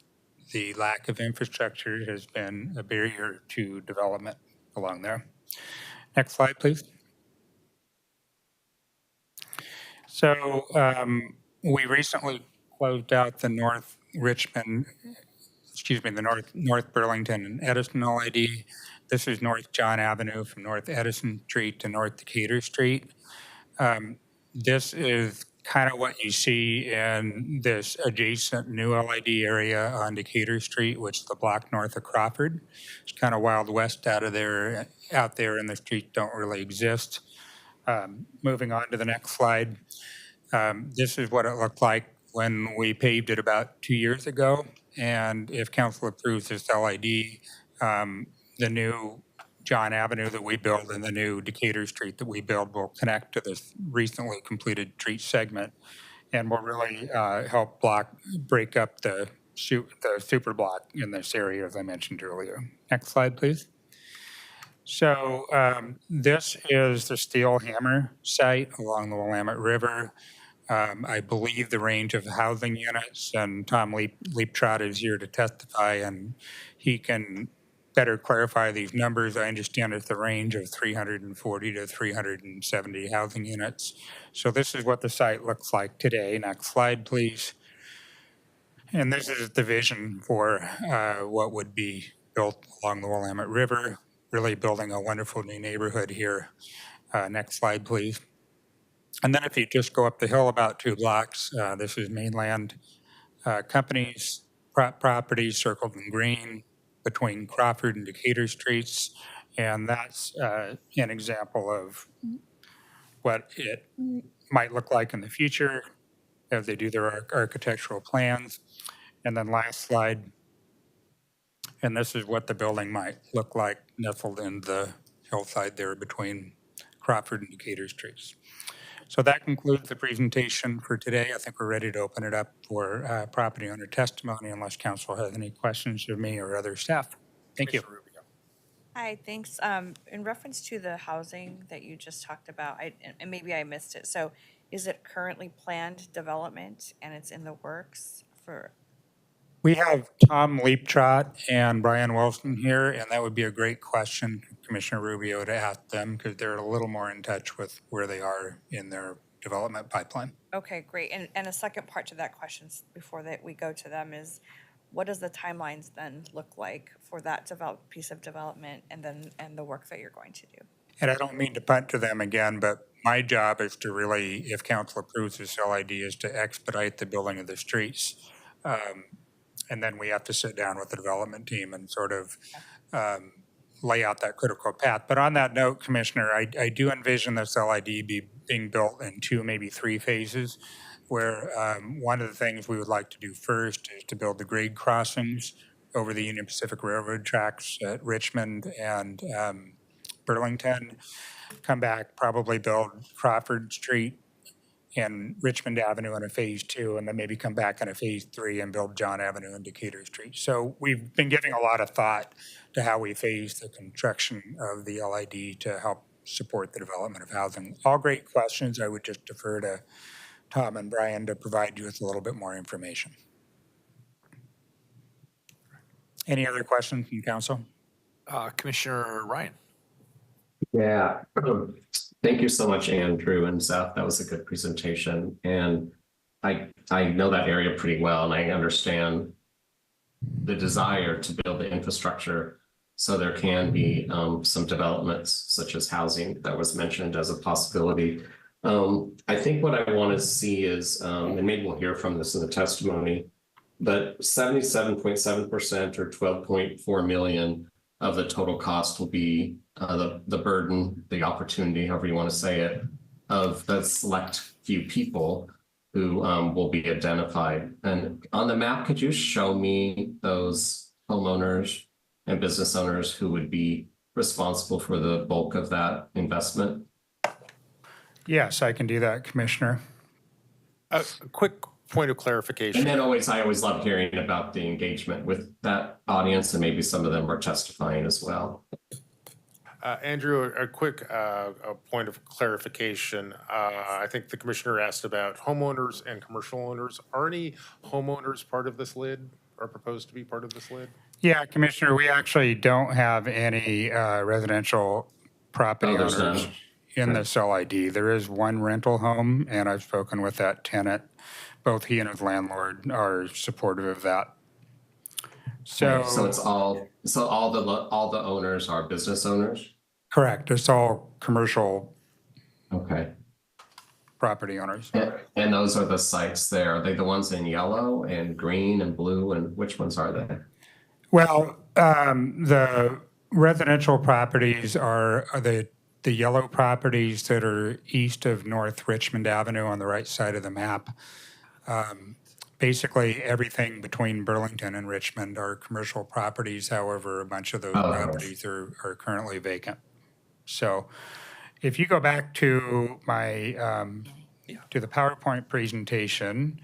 the lack of infrastructure has been a barrier to development along there. Next slide, please. So we recently closed out the North Burlington and Edison LID. This is North John Avenue from North Edison Street to North Decatur Street. This is kind of what you see in this adjacent new LID area on Decatur Street, which is the block north of Crawford. It's kind of Wild West out there, and the streets don't really exist. Moving on to the next slide. This is what it looked like when we paved it about 2 years ago. And if council approves this LID, the new John Avenue that we build and the new Decatur Street that we build will connect to this recently completed street segment and will really help break up the super block in this area, as I mentioned earlier. Next slide, please. So this is the Steel Hammer site along the Willamette River. I believe the range of housing units, and Tom Leaptrot is here to testify, and he can better clarify these numbers. I understand it's the range of 340 to 370 housing units. So this is what the site looks like today. Next slide, please. And this is the vision for what would be built along the Willamette River, really building a wonderful new neighborhood here. Next slide, please. And then if you just go up the hill about 2 blocks, this is Mainland Companies property circled in green between Crawford and Decatur Streets. And that's an example of what it might look like in the future as they do their architectural plans. And then last slide. And this is what the building might look like nestled in the hillside there between Crawford and Decatur Streets. So that concludes the presentation for today. I think we're ready to open it up for property owner testimony unless council has any questions of me or other staff. Thank you. Hi, thanks. In reference to the housing that you just talked about, and maybe I missed it. So is it currently planned development and it's in the works for? We have Tom Leaptrot and Brian Wilson here, and that would be a great question, Commissioner Rubio, to ask them because they're a little more in touch with where they are in their development pipeline. Okay, great. And a second part to that question before that we go to them is, what does the timelines then look like for that piece of development and the work that you're going to do? And I don't mean to punt to them again, but my job is to really, if council approves this LID, is to expedite the building of the streets. And then we have to sit down with the development team and sort of lay out that critical path. But on that note, Commissioner, I do envision this LID being built in 2, maybe 3 phases, where one of the things we would like to do first is to build the grade crossings over the Union Pacific Railroad tracks at Richmond and Burlington, come back, probably build Crawford Street and Richmond Avenue in a phase 2, and then maybe come back in a phase 3 and build John Avenue and Decatur Street. So we've been giving a lot of thought to how we phase the construction of the LID to help support the development of housing. All great questions. I would just defer to Tom and Brian to provide you with a little bit more information. Any other questions from council? Commissioner Ryan. Yeah, thank you so much, Andrew and Seth. That was a good presentation. And I know that area pretty well, and I understand the desire to build the infrastructure. So there can be some developments such as housing that was mentioned as a possibility. I think what I want to see is, and maybe we'll hear from this in the testimony, but 77.7% or 12.4 million of the total cost will be the burden, the opportunity, however you want to say it, of the select few people who will be identified. And on the map, could you show me those homeowners and business owners who would be responsible for the bulk of that investment? Yes, I can do that, Commissioner. A quick point of clarification. And then I always love hearing about the engagement with that audience, and maybe some of them are testifying as well. Andrew, a quick point of clarification. I think the commissioner asked about homeowners and commercial owners. Are any homeowners part of this lid or proposed to be part of this lid? Yeah, Commissioner, we actually don't have any residential property there's owners none. in this LID. There is one rental home, and I've spoken with that tenant. Both he and his landlord are supportive of that. So it's all the owners are business owners? Correct. It's all commercial Okay. property owners. And those are the sites there. Are they the ones in yellow and green and blue, and which ones are they? Well, the residential properties are the yellow properties that are east of North Richmond Avenue on the right side of the map. Basically, everything between Burlington and Richmond are commercial properties. However, a bunch of those properties are currently vacant. So if you go back to my to the PowerPoint presentation,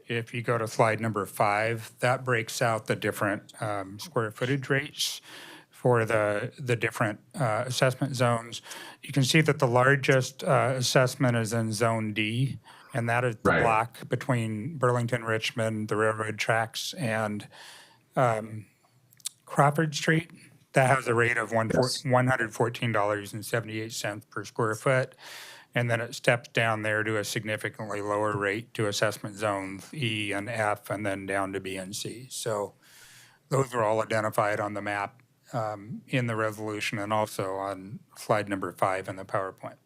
if you go to slide number 5, that breaks out the different square footage rates for the different assessment zones. You can see that the largest assessment is in Zone D, and that is the block between Burlington, Richmond, the railroad tracks, and Crawford Street. That has a rate of $114.78 per square foot. And then it steps down there to a significantly lower rate to assessment zones E and F, and then down to B and C. So those are all identified on the map in the resolution and also on slide number 5 in the PowerPoint.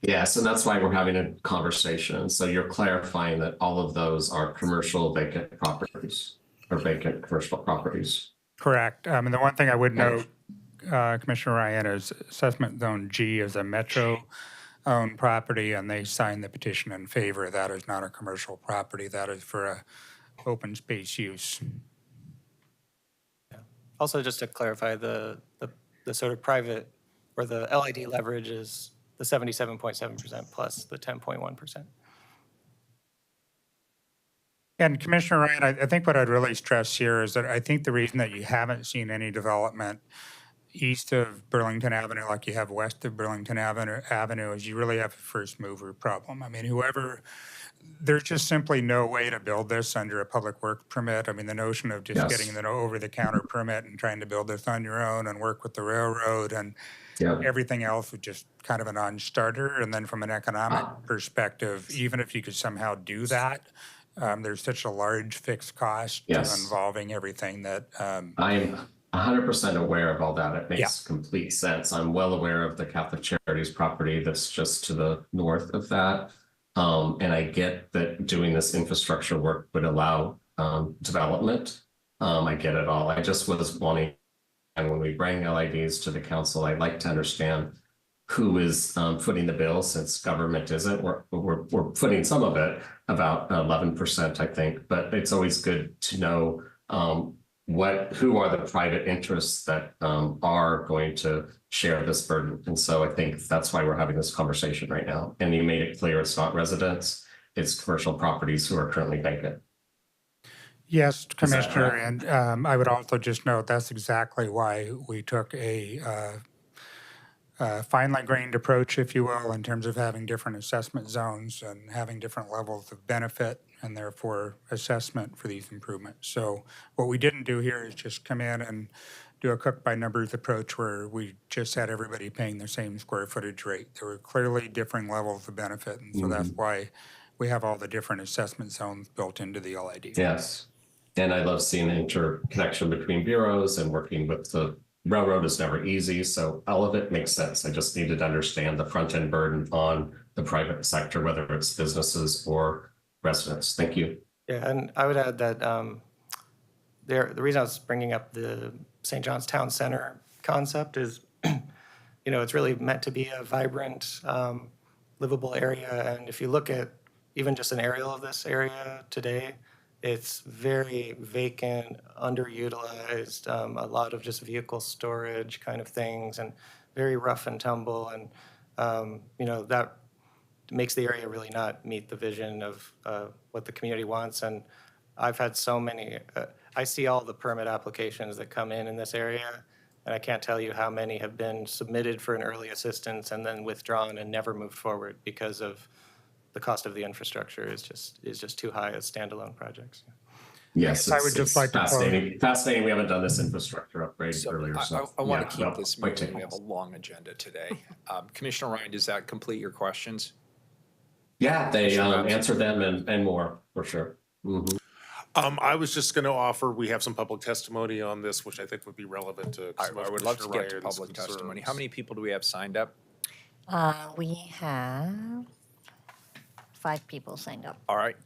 Yes, and that's why we're having a conversation. So you're clarifying that all of those are commercial vacant properties or vacant commercial properties. Correct. And the one thing I would note, Commissioner Ryan, is assessment zone G is a Metro-owned property, and they signed the petition in favor. That is not a commercial property. That is for a open space use. Also, just to clarify, the sort of private, or the LID leverage is the 77.7% plus the 10.1%. And Commissioner Ryan, I think what I'd really stress here is that I think the reason that you haven't seen any development east of Burlington Avenue like you have west of Burlington Avenue is you really have a first mover problem. I mean, there's just simply no way to build this under a public work permit. I mean, the notion of just getting an over-the-counter permit and trying to build this on your own and work with the railroad and everything else was just kind of a non-starter. And then from an economic perspective, even if you could somehow do that, there's such a large fixed cost involving everything that I am 100% aware of all that. It makes complete sense. I'm well aware of the Catholic Charities property that's just to the north of that. And I get that doing this infrastructure work would allow development. I get it all. I just was wanting, and when we bring LIDs to the council, I'd like to understand who is footing the bill, since government isn't. We're footing some of it, about 11%, I think, but it's always good to know who are the private interests that are going to share this burden. And so I think that's why we're having this conversation right now. And you made it clear it's not residents, it's commercial properties who are currently vacant. Yes, Commissioner, and I would also just note that's exactly why we took a finely grained approach, if you will, in terms of having different assessment zones and having different levels of benefit and therefore assessment for these improvements. So what we didn't do here is just come in and do a cook by numbers approach where we just had everybody paying the same square footage rate. There were clearly differing levels of benefit, and so that's why we have all the different assessment zones built into the LID. Yes. And I love seeing the interconnection between bureaus and working with the railroad is never easy. So all of it makes sense. I just needed to understand the front end burden on the private sector, whether it's businesses or residents. Thank you. Yeah, and I would add that the reason I was bringing up the St. John's Town Center concept is, it's really meant to be a vibrant, livable area. And if you look at even just an aerial of this area today, it's very vacant, underutilized, a lot of just vehicle storage kind of things, and very rough and tumble. And, that makes the area really not meet the vision of what the community wants. And I've had so many, I see all the permit applications that come in this area, and I can't tell you how many have been submitted for an early assistance and then withdrawn and never moved forward because of the cost of the infrastructure is just too high as standalone projects. Yes, I would just like to fascinating. We haven't done this infrastructure upgrade earlier. So I want to keep well, this quite moving. We technical. have a long agenda today. Commissioner Ryan, does that complete your questions? Yeah, they Commissioner Maps? answered them and more for sure. Mhm. I was just going to offer, we have some public testimony on this, which I think would be relevant to I some of would love to Commissioner get to Ryan's public concerns. testimony. How many people do we have signed up? We have 5 people signed up. All right.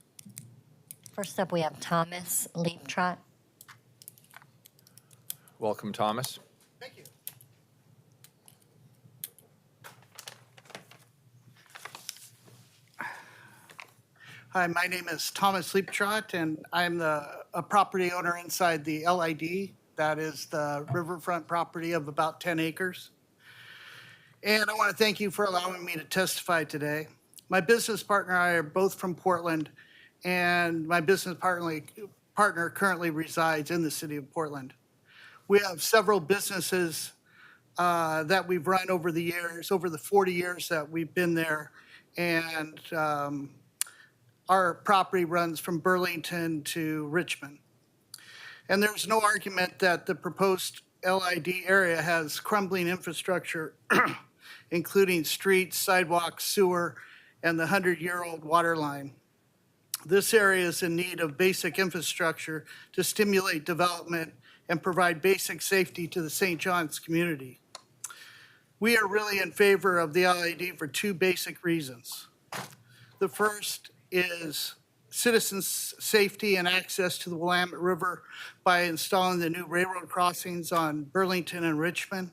First up, we have Thomas Leaptrot. Welcome, Thomas. Thank you. Hi, my name is Thomas Leaptrot, and I'm a property owner inside the LID. That is the riverfront property of about 10 acres. And I want to thank you for allowing me to testify today. My business partner and I are both from Portland, and my business partner currently resides in the city of Portland. We have several businesses that we've run over the years, over the 40 years that we've been there. And our property runs from Burlington to Richmond. And there's no argument that the proposed LID area has crumbling infrastructure, including streets, sidewalks, sewer, and the 100-year-old water line. This area is in need of basic infrastructure to stimulate development and provide basic safety to the St. John's community. We are really in favor of the LID for 2 basic reasons. The first is citizens' safety and access to the Willamette River by installing the new railroad crossings on Burlington and Richmond.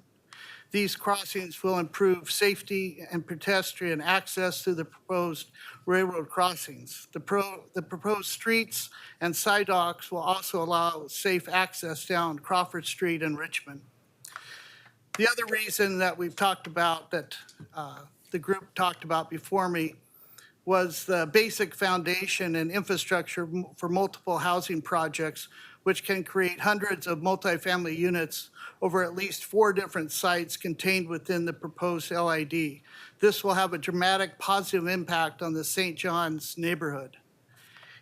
These crossings will improve safety and pedestrian access through the proposed railroad crossings. The proposed streets and sidewalks will also allow safe access down Crawford Street in Richmond. The other reason that we've talked about, that the group talked about before me, was the basic foundation and infrastructure for multiple housing projects, which can create hundreds of multifamily units over at least 4 different sites contained within the proposed LID. This will have a dramatic positive impact on the St. John's neighborhood.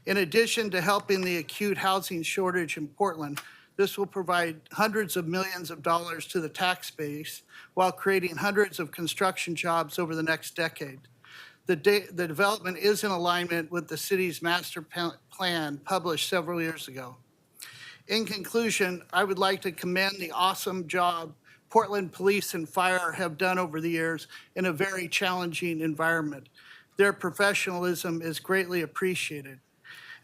In addition to helping the acute housing shortage in Portland, this will provide hundreds of millions of dollars to the tax base while creating hundreds of construction jobs over the next decade. The development is in alignment with the city's master plan published several years ago. In conclusion, I would like to commend the awesome job Portland Police and Fire have done over the years in a very challenging environment. Their professionalism is greatly appreciated.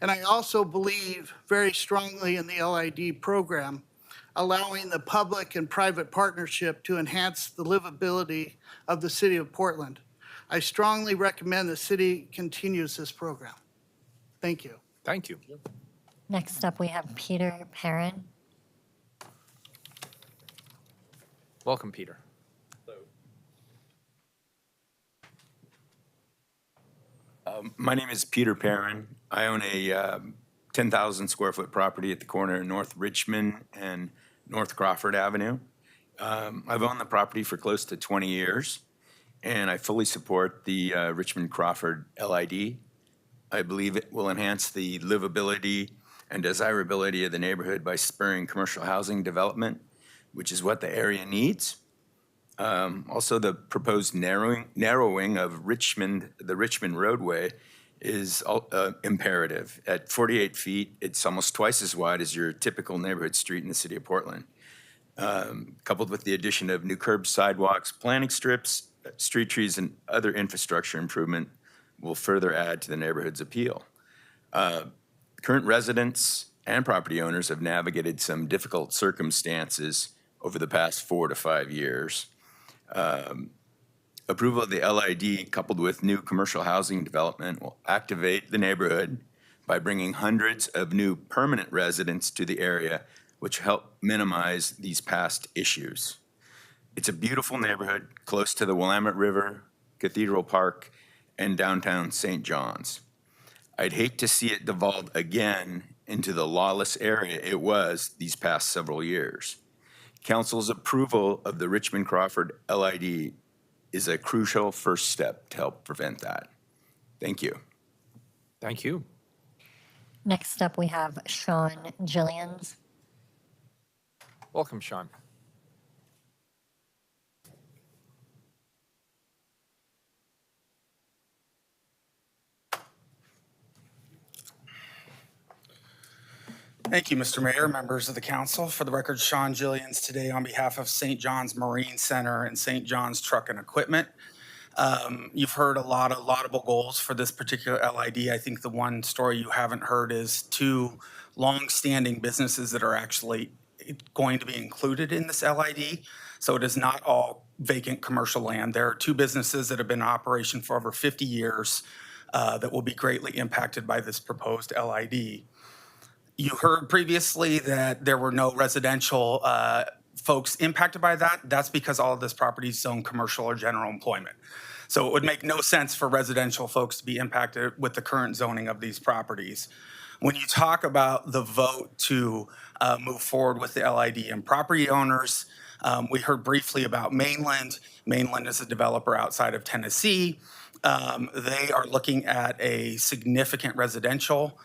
And I also believe very strongly in the LID program, allowing the public and private partnership to enhance the livability of the city of Portland. I strongly recommend the city continues this program. Thank you. Thank you. Next up, we have Peter Perrin. Welcome, Peter. My name is Peter Perrin. I own a 10,000 square foot property at the corner of North Richmond and North Crawford Avenue. I've owned the property for close to 20 years, and I fully support the Richmond Crawford LID. I believe it will enhance the livability and desirability of the neighborhood by spurring commercial housing development, which is what the area needs. Also, the proposed narrowing of the Richmond roadway is imperative. At 48 feet, it's almost twice as wide as your typical neighborhood street in the city of Portland. Coupled with the addition of new curbs, sidewalks, planting strips, street trees, and other infrastructure improvement will further add to the neighborhood's appeal. Current residents and property owners have navigated some difficult circumstances over the past 4 to 5 years. Approval of the LID coupled with new commercial housing development will activate the neighborhood by bringing hundreds of new permanent residents to the area, which help minimize these past issues. It's a beautiful neighborhood close to the Willamette River, Cathedral Park, and downtown St. John's. I'd hate to see it devolve again into the lawless area it was these past several years. Council's approval of the Richmond Crawford LID is a crucial first step to help prevent that. Thank you. Thank you. Next up, we have Sean Gillians. Welcome, Sean. Thank you, Mr. Mayor, members of the council. For the record, Sean Gillians today on behalf of St. John's Marine Center and St. John's Truck and Equipment. You've heard a lot of laudable goals for this particular LID. I think the one story you haven't heard is 2 long-standing businesses that are actually going to be included in this LID. So it is not all vacant commercial land. There are 2 businesses that have been in operation for over 50 years that will be greatly impacted by this proposed LID. You heard previously that there were no residential folks impacted by that. That's because all of this property is zoned commercial or general employment. So it would make no sense for residential folks to be impacted with the current zoning of these properties. When you talk about the vote to move forward with the LID and property owners, we heard briefly about Mainland. Mainland is a developer outside of Tennessee. They are looking at a significant residential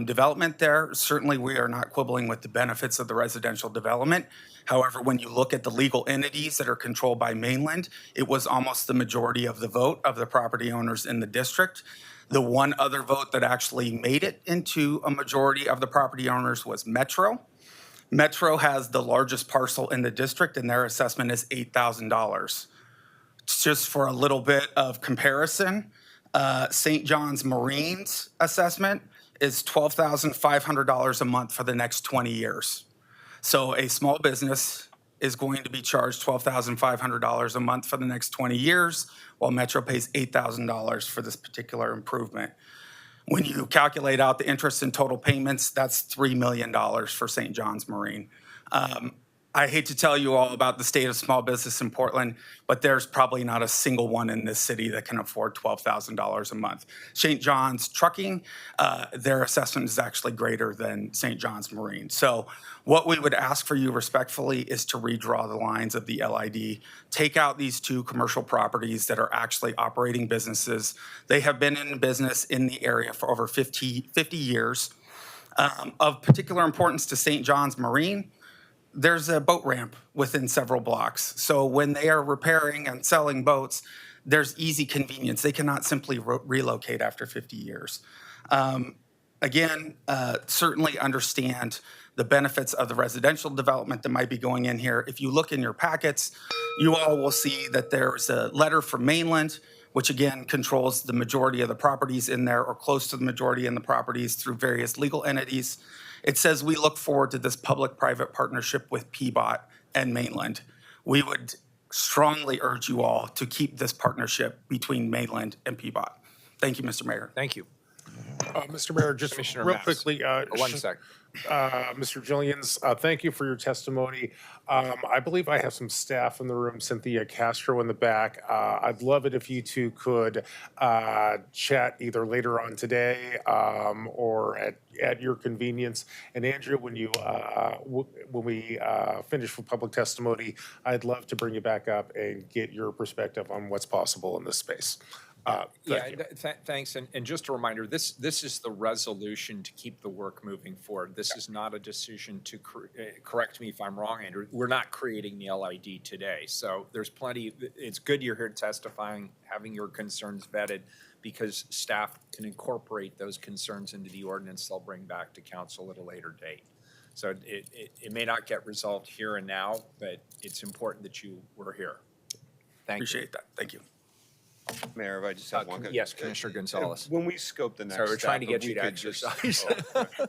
development there. Certainly, we are not quibbling with the benefits of the residential development. However, when you look at the legal entities that are controlled by Mainland, it was almost the majority of the vote of the property owners in the district. The one other vote that actually made it into a majority of the property owners was Metro. Metro has the largest parcel in the district, and their assessment is $8,000. Just for a little bit of comparison, St. John's Marine's assessment is $12,500 a month for the next 20 years. So a small business is going to be charged $12,500 a month for the next 20 years, while Metro pays $8,000 for this particular improvement. When you calculate out the interest and total payments, that's $3 million for St. John's Marine. I hate to tell you all about the state of small business in Portland, but there's probably not a single one in this city that can afford $12,000 a month. St. John's Trucking, their assessment is actually greater than St. John's Marine. So what we would ask for you respectfully is to redraw the lines of the LID, take out these 2 commercial properties that are actually operating businesses. They have been in business in the area for over 50 years. Of particular importance to St. John's Marine, there's a boat ramp within several blocks. So when they are repairing and selling boats, there's easy convenience. They cannot simply relocate after 50 years. Again, certainly understand the benefits of the residential development that might be going in here. If you look in your packets, you all will see that there's a letter from Mainland, which again controls the majority of the properties in there or close to the majority in the properties through various legal entities. It says we look forward to this public-private partnership with PBOT and Mainland. We would strongly urge you all to keep this partnership between Mainland and PBOT. Thank you, Mr. Mayor. Thank you. Mr. Mayor, just Commissioner real Mass. quickly. One sec. Mr. Gillians, thank you for your testimony. I believe I have some staff in the room, Cynthia Castro in the back. I'd love it if you 2 could chat either later on today or at your convenience. And Andrea, when we finish with public testimony, I'd love to bring you back up and get your perspective on what's possible in this space. Yeah, Thank you. thanks. And just a reminder, this is the resolution to keep the work moving forward. This is not a decision to, correct me if I'm wrong, Andrew, we're not creating the LID today. So there's plenty, it's good you're here testifying, having your concerns vetted, because staff can incorporate those concerns into the ordinance they'll bring back to council at a later date. So it may not get resolved here and now, but it's important that you were here. Thank you. Appreciate that. Thank you. Mayor, if I just have one. Yes, Commissioner Gonzalez. When we scope the next Sorry, we're trying to step, get if you we to could just- exercise.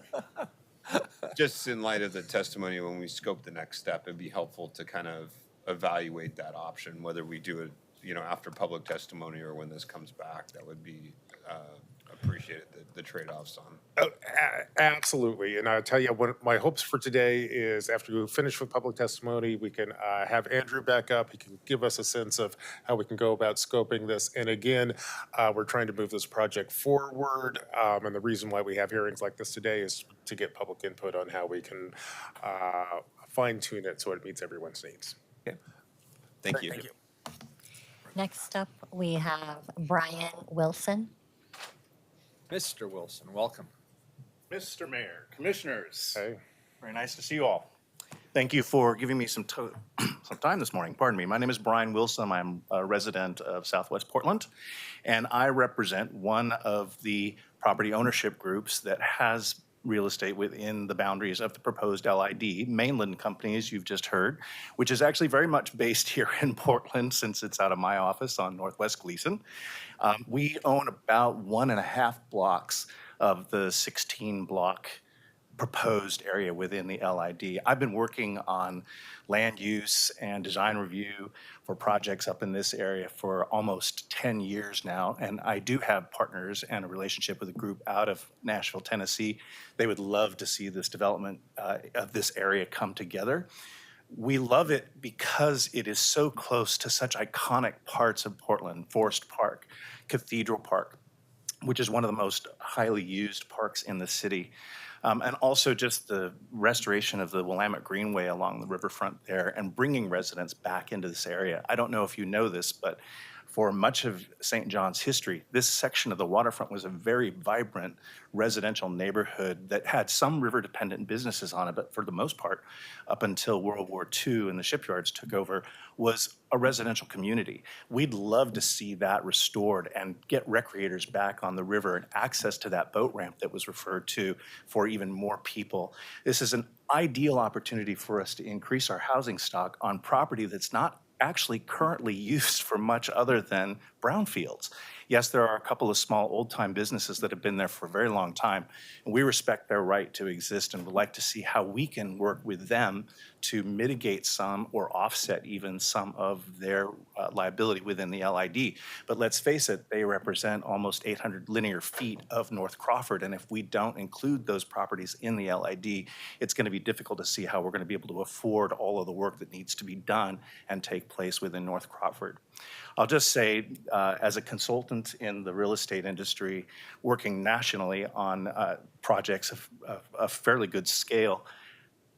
Just in light of the testimony, when we scope the next step, it'd be helpful to kind of evaluate that option, whether we do it, after public testimony or when this comes back. That would be appreciated, the trade-offs on. Oh, absolutely. And I'll tell you, what my hopes for today is after we finish with public testimony, we can have Andrew back up. He can give us a sense of how we can go about scoping this. And again, we're trying to move this project forward. And the reason why we have hearings like this today is to get public input on how we can fine tune it so it meets everyone's needs. Okay. Thank you. Thank you. Next up, we have Brian Wilson. Mr. Wilson, welcome. Mr. Mayor, Commissioners. Hey. Very nice to see you all. Thank you for giving me some time this morning. Pardon me. My name is Brian Wilson. I'm a resident of Southwest Portland, and I represent one of the property ownership groups that has real estate within the boundaries of the proposed LID, Mainland Company, as you've just heard, which is actually very much based here in Portland since it's out of my office on Northwest Gleason. We own about 1.5 blocks of the 16-block proposed area within the LID. I've been working on land use and design review for projects up in this area for almost 10 years now, and I do have partners and a relationship with a group out of Nashville, Tennessee. They would love to see this development of this area come together. We love it because it is so close to such iconic parts of Portland: Forest Park, Cathedral Park, which is one of the most highly used parks in the city. And also just the restoration of the Willamette Greenway along the riverfront there and bringing residents back into this area. I don't know if you know this, but for much of St. John's history, this section of the waterfront was a very vibrant residential neighborhood that had some river-dependent businesses on it, but for the most part, up until World War II and the shipyards took over, was a residential community. We'd love to see that restored and get recreators back on the river and access to that boat ramp that was referred to for even more people. This is an ideal opportunity for us to increase our housing stock on property that's not actually currently used for much other than brownfields. Yes, there are a couple of small old-time businesses that have been there for a very long time, and we respect their right to exist and would like to see how we can work with them to mitigate some or offset even some of their liability within the LID. But let's face it, they represent almost 800 linear feet of North Crawford, and if we don't include those properties in the LID, it's going to be difficult to see how we're going to be able to afford all of the work that needs to be done and take place within North Crawford. I'll just say, as a consultant in the real estate industry, working nationally on projects of fairly good scale,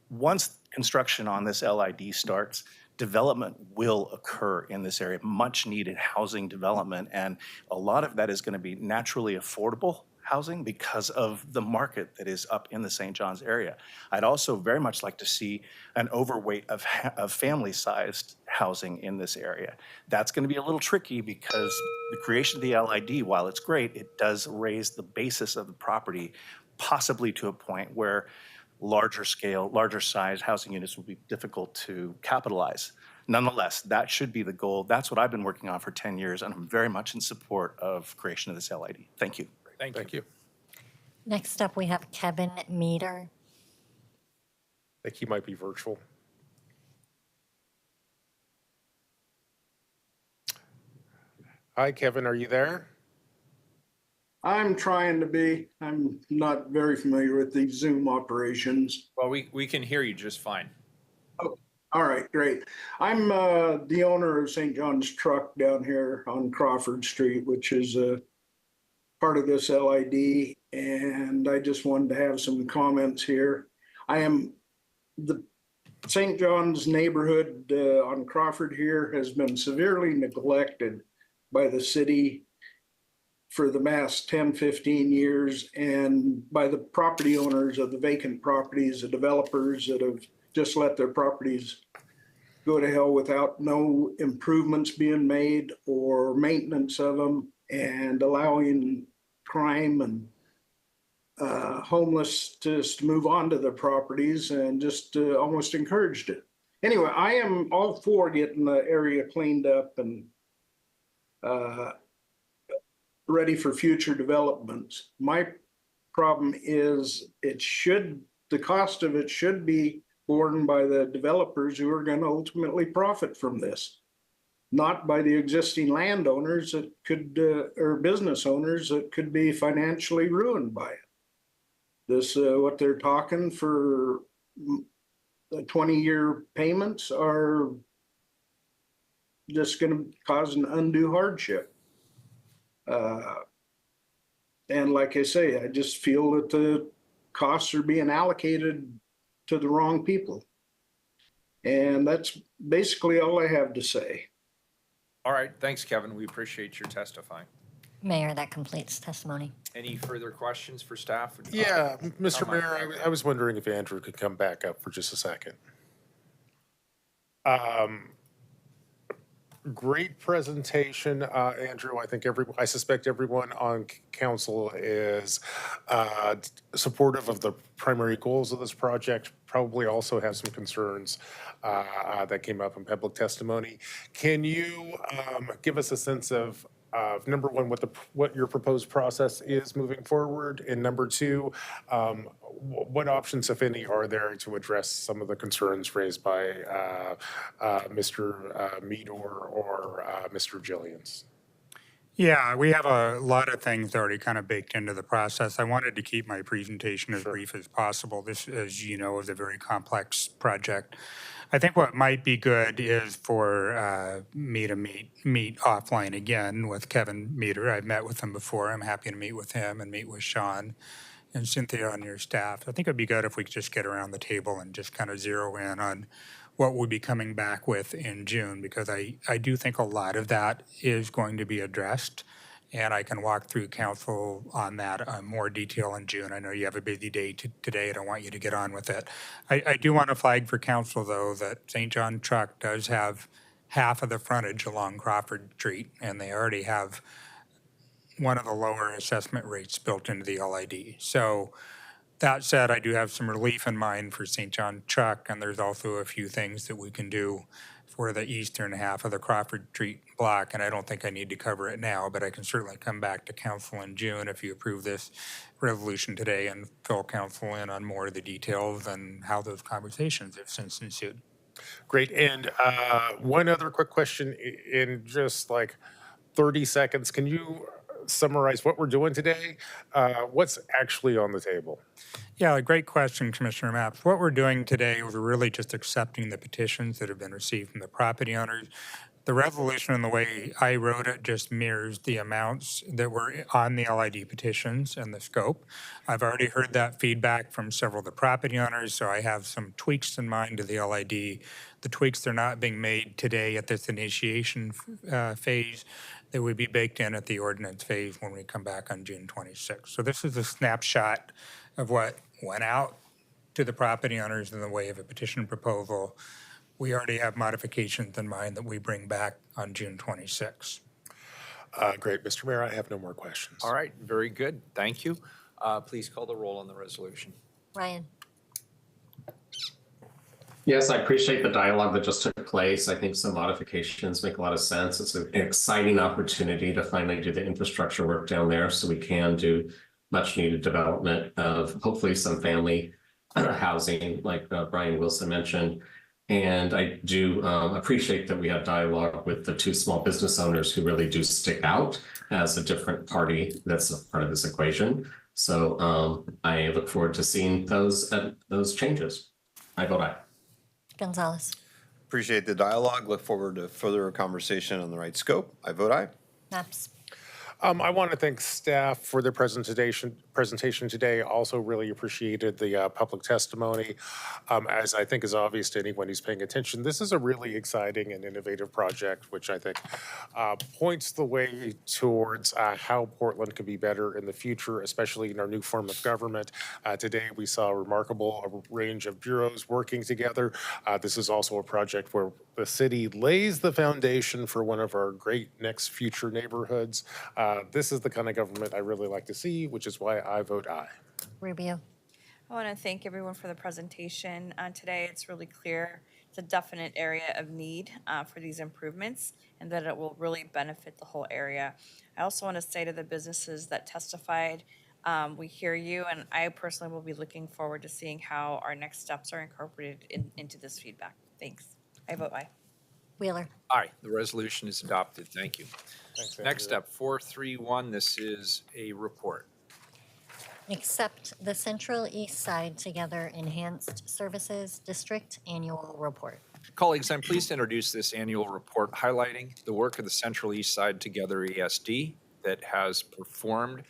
once construction on this LID starts, development will occur in this area, much needed housing development, and a lot of that is going to be naturally affordable housing because of the market that is up in the St. John's area. I'd also very much like to see an overweight of family-sized housing in this area. That's going to be a little tricky because the creation of the LID, while it's great, it does raise the basis of the property possibly to a point where larger scale, larger size housing units will be difficult to capitalize. Nonetheless, that should be the goal. That's what I've been working on for 10 years, and I'm very much in support of creation of this LID. Thank you. Thank you. Next up, we have Kevin Meter. I think he might be virtual. Hi, Kevin, are you there? I'm trying to be. I'm not very familiar with these Zoom operations. Well, we can hear you just fine. Oh, all right, great. I'm the owner of St. John's Truck down here on Crawford Street, which is a part of this LID, and I just wanted to have some comments here. I am the St. John's neighborhood on Crawford here has been severely neglected by the city for the past 10, 15 years, and by the property owners of the vacant properties, the developers that have just let their properties go to hell without no improvements being made or maintenance of them, and allowing crime and homeless to move on to their properties, and just almost encouraged it. Anyway, I am all for getting the area cleaned up and ready for future developments. My problem is the cost of it should be borne by the developers who are going to ultimately profit from this, not by the existing landowners that could, or business owners that could be financially ruined by it. This, what they're talking for the 20-year payments are just going to cause an undue hardship. And like I say, I just feel that the costs are being allocated to the wrong people. And that's basically all I have to say. All right, thanks, Kevin. We appreciate your testifying. Mayor, that completes testimony. Any further questions for staff? Yeah, Mr. Mayor, I was wondering if Andrew could come back up for just a second. Great presentation, Andrew. I suspect everyone on council is supportive of the primary goals of this project, probably also have some concerns that came up in public testimony. Can you give us a sense of number one, what your proposed process is moving forward, and number two, what options, if any, are there to address some of the concerns raised by Mr. Meador or Mr. Jillians? Yeah, we have a lot of things already kind of baked into the process. I wanted to keep my presentation as brief as possible. This, as you know, is a very complex project. I think what might be good is for me to meet offline again with Kevin Meador. I've met with him before. I'm happy to meet with him and meet with Sean and Cynthia on your staff. I think it'd be good if we could just get around the table and just kind of zero in on what we'll be coming back with in June, because I do think a lot of that is going to be addressed. And I can walk through council on that in more detail in June. I know you have a busy day today. I don't want you to get on with it. I do want to flag for council, though, that St. John Truck does have half of the frontage along Crawford Street, and they already have one of the lower assessment rates built into the LID. So that said, I do have some relief in mind for St. John Truck, and there's also a few things that we can do for the eastern half of the Crawford Street block, and I don't think I need to cover it now, but I can certainly come back to council in June if you approve this resolution today and fill council in on more of the details and how those conversations have since ensued. Great. And one other quick question in just like 30 seconds. Can you summarize what we're doing today? What's actually on the table? Yeah, great question, Commissioner Mapps. What we're doing today is we're really just accepting the petitions that have been received from the property owners. The resolution and the way I wrote it just mirrors the amounts that were on the LID petitions and the scope. I've already heard that feedback from several of the property owners, so I have some tweaks in mind to the LID. The tweaks are not being made today at this initiation phase. They would be baked in at the ordinance phase when we come back on June 26th. So this is a snapshot of what went out to the property owners in the way of a petition proposal. We already have modifications in mind that we bring back on June 26th. Great, Mr. Mayor, I have no more questions. All right, very good. Thank you. Please call the roll on the resolution. Ryan? Yes, I appreciate the dialogue that just took place. I think some modifications make a lot of sense. It's an exciting opportunity to finally do the infrastructure work down there so we can do much needed development of hopefully some family housing like Brian Wilson mentioned. And I do appreciate that we have dialogue with the two small business owners who really do stick out as a different party that's a part of this equation. So I look forward to seeing those changes. I vote aye. Gonzalez? Appreciate the dialogue. Look forward to further conversation on the right scope. I vote aye. Maps? I want to thank staff for their presentation today. Also really appreciated the public testimony. As I think is obvious to anyone who's paying attention, this is a really exciting and innovative project, which I think points the way towards how Portland can be better in the future, especially in our new form of government. Today, we saw a remarkable range of bureaus working together. This is also a project where the city lays the foundation for one of our great next future neighborhoods. This is the kind of government I really like to see, which is why I vote aye. Rubio. I want to thank everyone for the presentation today. It's really clear it's a definite area of need for these improvements and that it will really benefit the whole area. I also want to say to the businesses that testified, we hear you, and I personally will be looking forward to seeing how our next steps are incorporated into this feedback. Thanks. I vote aye. Wheeler. Aye, the resolution is adopted. Thank you. Thanks, Next Andrew. up, 431, this is a report. Accept the Central East Side Together Enhanced Services District Annual Report. Colleagues, I'm pleased to introduce this annual report highlighting the work of the Central East Side Together ESD that has performed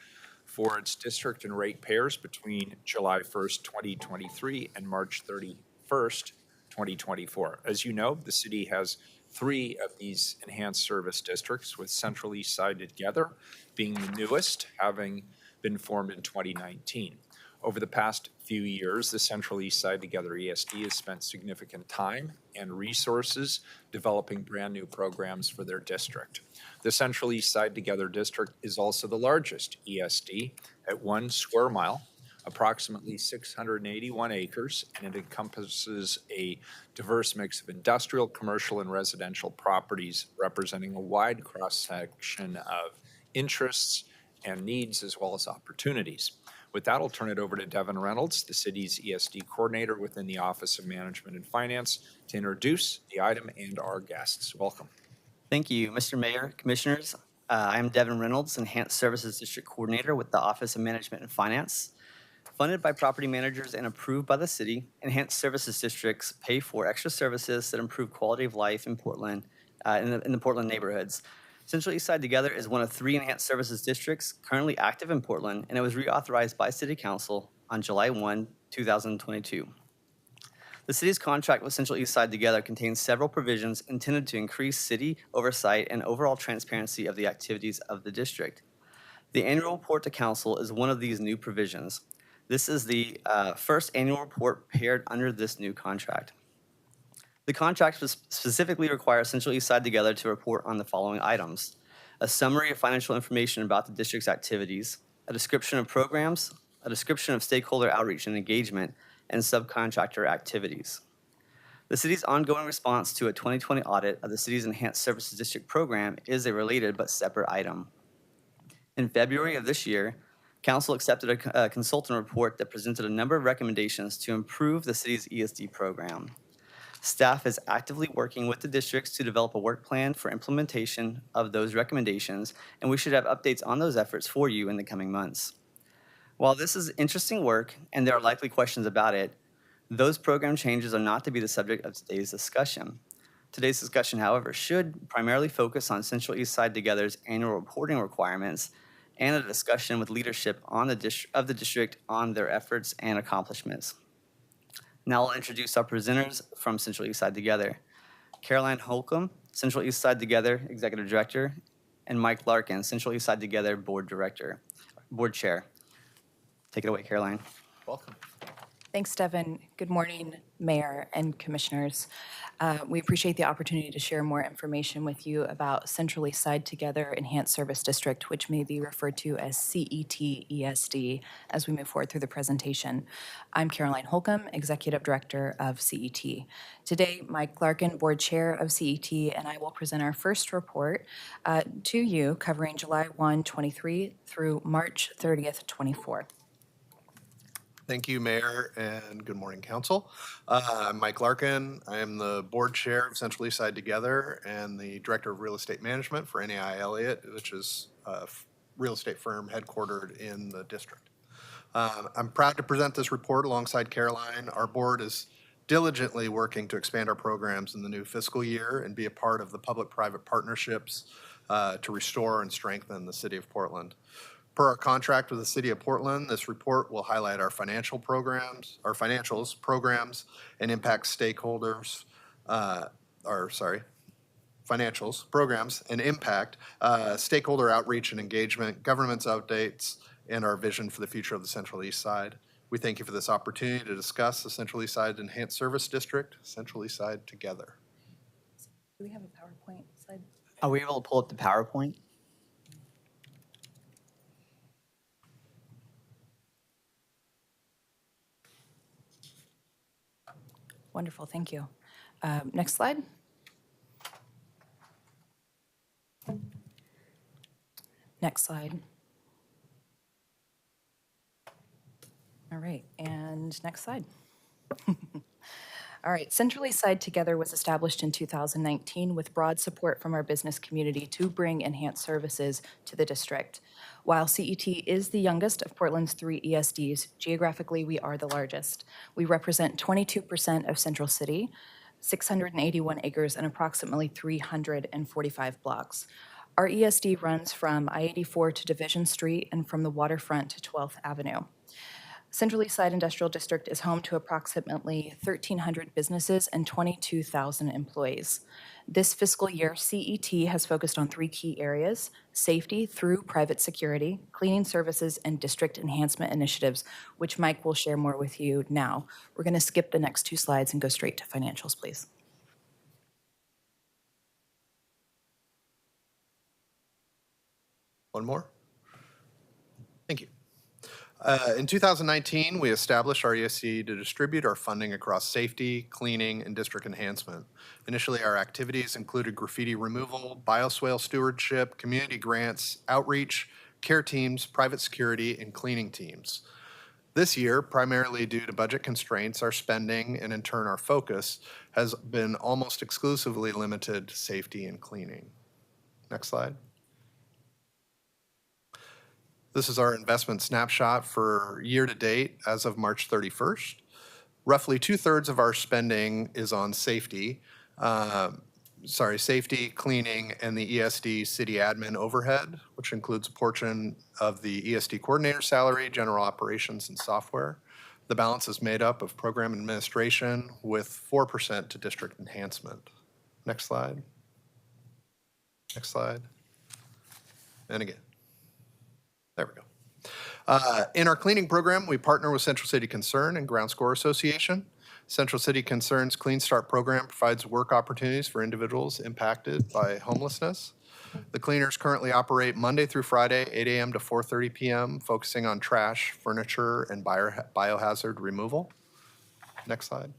for its district and ratepayers between July 1st, 2023 and March 31st, 2024. As you know, the city has 3 of these enhanced service districts, with Central East Side Together being the newest, having been formed in 2019. Over the past few years, the Central East Side Together ESD has spent significant time and resources developing brand new programs for their district. The Central East Side Together district is also the largest ESD at 1 square mile, approximately 681 acres, and it encompasses a diverse mix of industrial, commercial, and residential properties representing a wide cross-section of interests and needs as well as opportunities. With that, I'll turn it over to Devin Reynolds, the city's ESD coordinator within the Office of Management and Finance, to introduce the item and our guests. Welcome. Thank you, Mr. Mayor, Commissioners. I'm Devin Reynolds, Enhanced Services District Coordinator with the Office of Management and Finance. Funded by property managers and approved by the city, Enhanced Services Districts pay for extra services that improve quality of life in Portland, in the Portland neighborhoods. Central East Side Together is one of 3 enhanced services districts currently active in Portland, and it was reauthorized by City Council on July 1, 2022. The city's contract with Central East Side Together contains several provisions intended to increase city oversight and overall transparency of the activities of the district. The annual report to council is one of these new provisions. This is the first annual report prepared under this new contract. The contract specifically requires Central East Side Together to report on the following items: a summary of financial information about the district's activities, a description of programs, a description of stakeholder outreach and engagement, and subcontractor activities. The city's ongoing response to a 2020 audit of the city's Enhanced Services District program is a related but separate item. In February of this year, Council accepted a consultant report that presented a number of recommendations to improve the city's ESD program. Staff is actively working with the districts to develop a work plan for implementation of those recommendations, and we should have updates on those efforts for you in the coming months. While this is interesting work, and there are likely questions about it, those program changes are not to be the subject of today's discussion. Today's discussion, however, should primarily focus on Central East Side Together's annual reporting requirements and a discussion with leadership of the district on their efforts and accomplishments. Now I'll introduce our presenters from Central East Side Together. Caroline Holcomb, Central East Side Together Executive Director, and Mike Larkin, Central East Side Together Board Chair. Take it away, Caroline. Welcome. Thanks, Devin. Good morning, Mayor and Commissioners. We appreciate the opportunity to share more information with you about Central East Side Together Enhanced Service District, which may be referred to as CET-ESD as we move forward through the presentation. I'm Caroline Holcomb, Executive Director of CET. Today, Mike Larkin, Board Chair of CET, and I will present our first report to you covering July 1, 23 through March 30th, 24. Thank you, Mayor, and good morning, Council. I'm Mike Larkin. I am the Board Chair of Central East Side Together and the Director of Real Estate Management for NAI Elliott, which is a real estate firm headquartered in the district. I'm proud to present this report alongside Caroline. Our board is diligently working to expand our programs in the new fiscal year and be a part of the public-private partnerships to restore and strengthen the city of Portland. Per our contract with the city of Portland, this report will highlight our financials, programs, and impact stakeholders, financials, programs, and impact, stakeholder outreach and engagement, government's updates, and our vision for the future of the Central East Side. We thank you for this opportunity to discuss the Central East Side Enhanced Service District, Central East Side Together. Do we have a PowerPoint slide? Are we able to pull up the PowerPoint? Wonderful, thank you. Next slide. Next slide. All right, and next slide. All right, Central East Side Together was established in 2019 with broad support from our business community to bring enhanced services to the district. While CET is the youngest of Portland's 3 ESDs, geographically we are the largest. We represent 22% of Central City, 681 acres, and approximately 345 blocks. Our ESD runs from I-84 to Division Street and from the waterfront to 12th Avenue. Central East Side Industrial District is home to approximately 1,300 businesses and 22,000 employees. This fiscal year, CET has focused on 3 key areas: safety through private security, cleaning services, and district enhancement initiatives, which Mike will share more with you now. We're going to skip the next 2 slides and go straight to financials, please. One more. Thank you. In 2019, we established our ESC to distribute our funding across safety, cleaning, and district enhancement. Initially, our activities included graffiti removal, bioswale stewardship, community grants, outreach, care teams, private security, and cleaning teams. This year, primarily due to budget constraints, our spending, and in turn our focus, has been almost exclusively limited to safety and cleaning. Next slide. This is our investment snapshot for year to date as of March 31st. Roughly 2/3 of our spending is on safety, cleaning, and the ESD city admin overhead, which includes a portion of the ESD coordinator salary, general operations, and software. The balance is made up of program administration with 4% to district enhancement. Next slide. Next slide. And again. There we go. In our cleaning program, we partner with Central City Concern and Ground Score Association. Central City Concern's Clean Start program provides work opportunities for individuals impacted by homelessness. The cleaners currently operate Monday through Friday, 8 a.m. to 4:30 p.m., focusing on trash, furniture, and biohazard removal. Next slide.